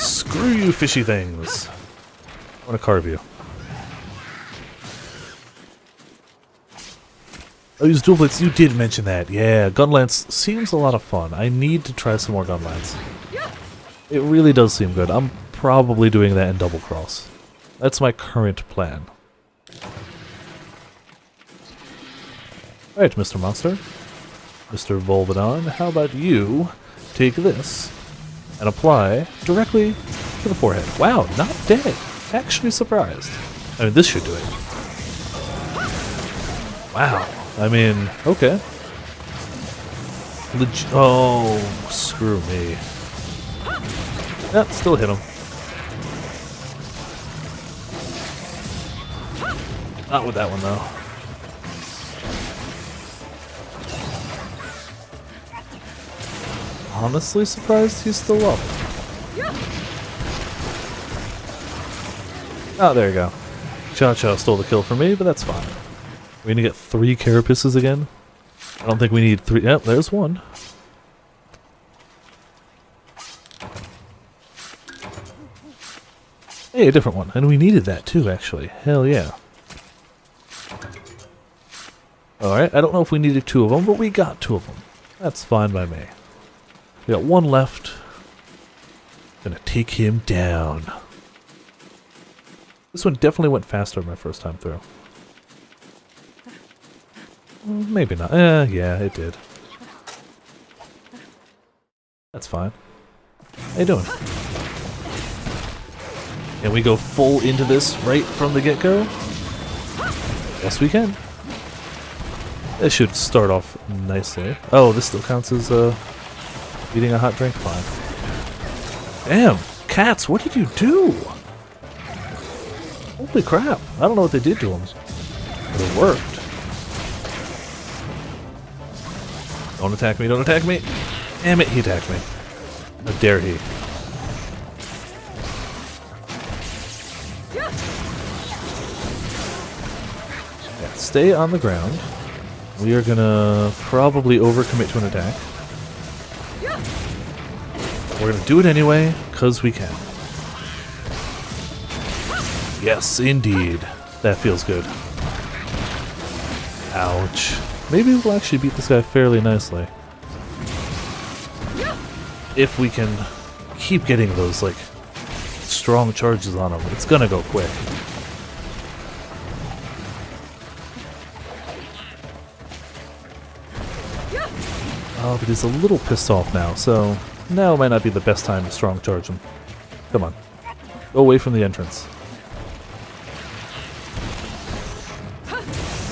Screw you, fishy things. I want to carve you. Oh, use dual blades. You did mention that. Yeah, Gunlance seems a lot of fun. I need to try some more Gunlance. It really does seem good. I'm probably doing that in Double Cross. That's my current plan. Alright, Mr. Monster. Mr. Volvidon, how about you take this and apply directly to the forehead. Wow, not dead. Actually surprised. I mean, this should do it. Wow. I mean, okay. Oh, screw me. Yeah, still hit him. Not with that one, though. Honestly surprised he's still up. Oh, there you go. Cha-Cha stole the kill for me, but that's fine. We're gonna get 3 carapaces again? I don't think we need 3. Yep, there's one. Hey, a different one. And we needed that too, actually. Hell yeah. Alright, I don't know if we needed 2 of them, but we got 2 of them. That's fine by me. We got 1 left. Gonna take him down. This one definitely went faster my first time through. Maybe not. Yeah, it did. That's fine. How you doing? Can we go full into this right from the get-go? Yes, we can. This should start off nicely. Oh, this still counts as eating a hot drink? Fine. Damn! Cats, what did you do? Holy crap. I don't know what they did to them. But it worked. Don't attack me, don't attack me! Damn it, he attacked me. How dare he? Yeah, stay on the ground. We are gonna probably overcommit to an attack. We're gonna do it anyway, because we can. Yes, indeed. That feels good. Ouch. Maybe we'll actually beat this guy fairly nicely. If we can keep getting those, like, strong charges on him, it's gonna go quick. Oh, but he's a little pissed off now, so now might not be the best time to strong charge him. Come on. Go away from the entrance.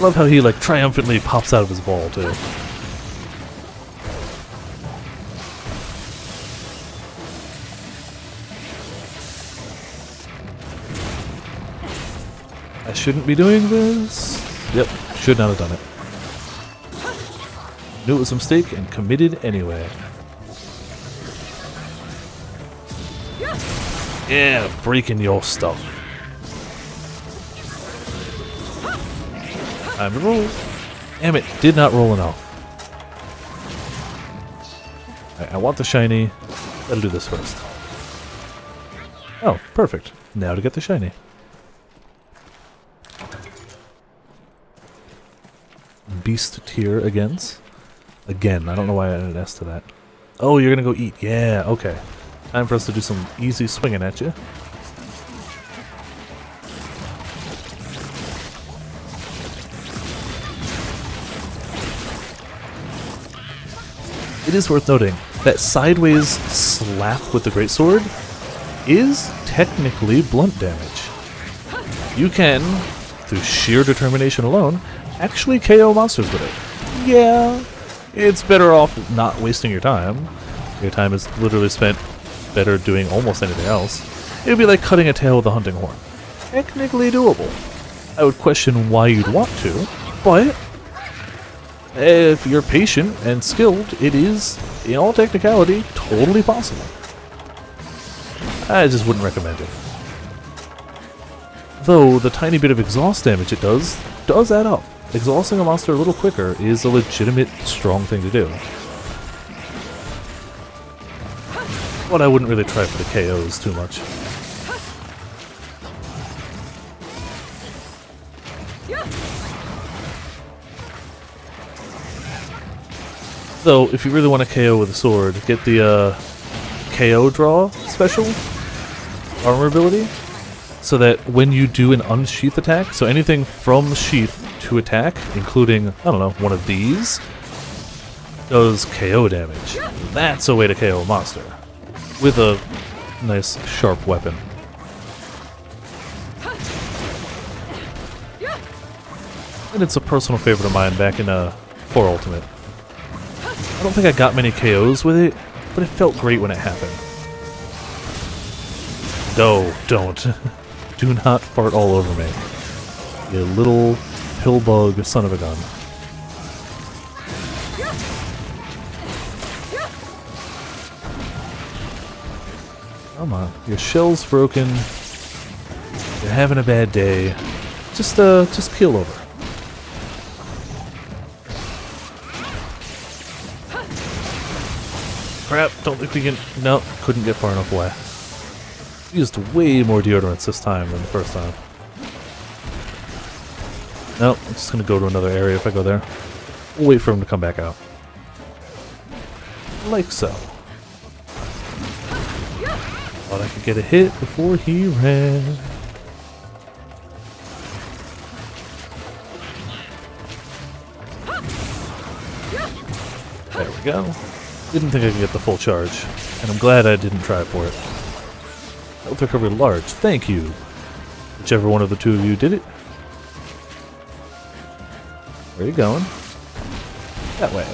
Love how he, like, triumphantly pops out of his ball, too. I shouldn't be doing this. Yep, should not have done it. Knew it was a mistake and committed anyway. Yeah, breaking your stuff. Time to roll. Damn it, did not roll enough. Right, I want the shiny. Gotta do this first. Oh, perfect. Now to get the shiny. Beast tier again, I don't know why I added an S to that. Oh, you're gonna go eat. Yeah, okay. Time for us to do some easy swinging at you. It is worth noting that sideways slap with the greatsword is technically blunt damage. You can, through sheer determination alone, actually KO monsters with it. Yeah, it's better off not wasting your time. Your time is literally spent better doing almost anything else. It would be like cutting a tail with a hunting horn. Technically doable. I would question why you'd want to, but if you're patient and skilled, it is, in all technicality, totally possible. I just wouldn't recommend it. Though, the tiny bit of exhaust damage it does add up. Exhausting a monster a little quicker is a legitimate, strong thing to do. But I wouldn't really try for the KOs too much. Though, if you really want to KO with a sword, get the KO draw special armor ability, so that when you do an unsheath attack, so anything from sheath to attack, including, I don't know, one of these, does KO damage. That's a way to KO a monster. With a nice, sharp weapon. And it's a personal favorite of mine back in 4 Ultimate. I don't think I got many KOs with it, but it felt great when it happened. No, don't. Do not fart all over me. You little pillbug son of a gun. Come on, your shell's broken. You're having a bad day. Just peel over. Crap, don't think we can... No, couldn't get far enough away. Used way more deodorants this time than the first time. Nope, I'm just gonna go to another area if I go there. We'll wait for him to come back out. Like so. Thought I could get a hit before he ran. There we go. Didn't think I could get the full charge, and I'm glad I didn't try for it. Health recovery large, thank you. Whichever one of the two of you did it. Where are you going? That way.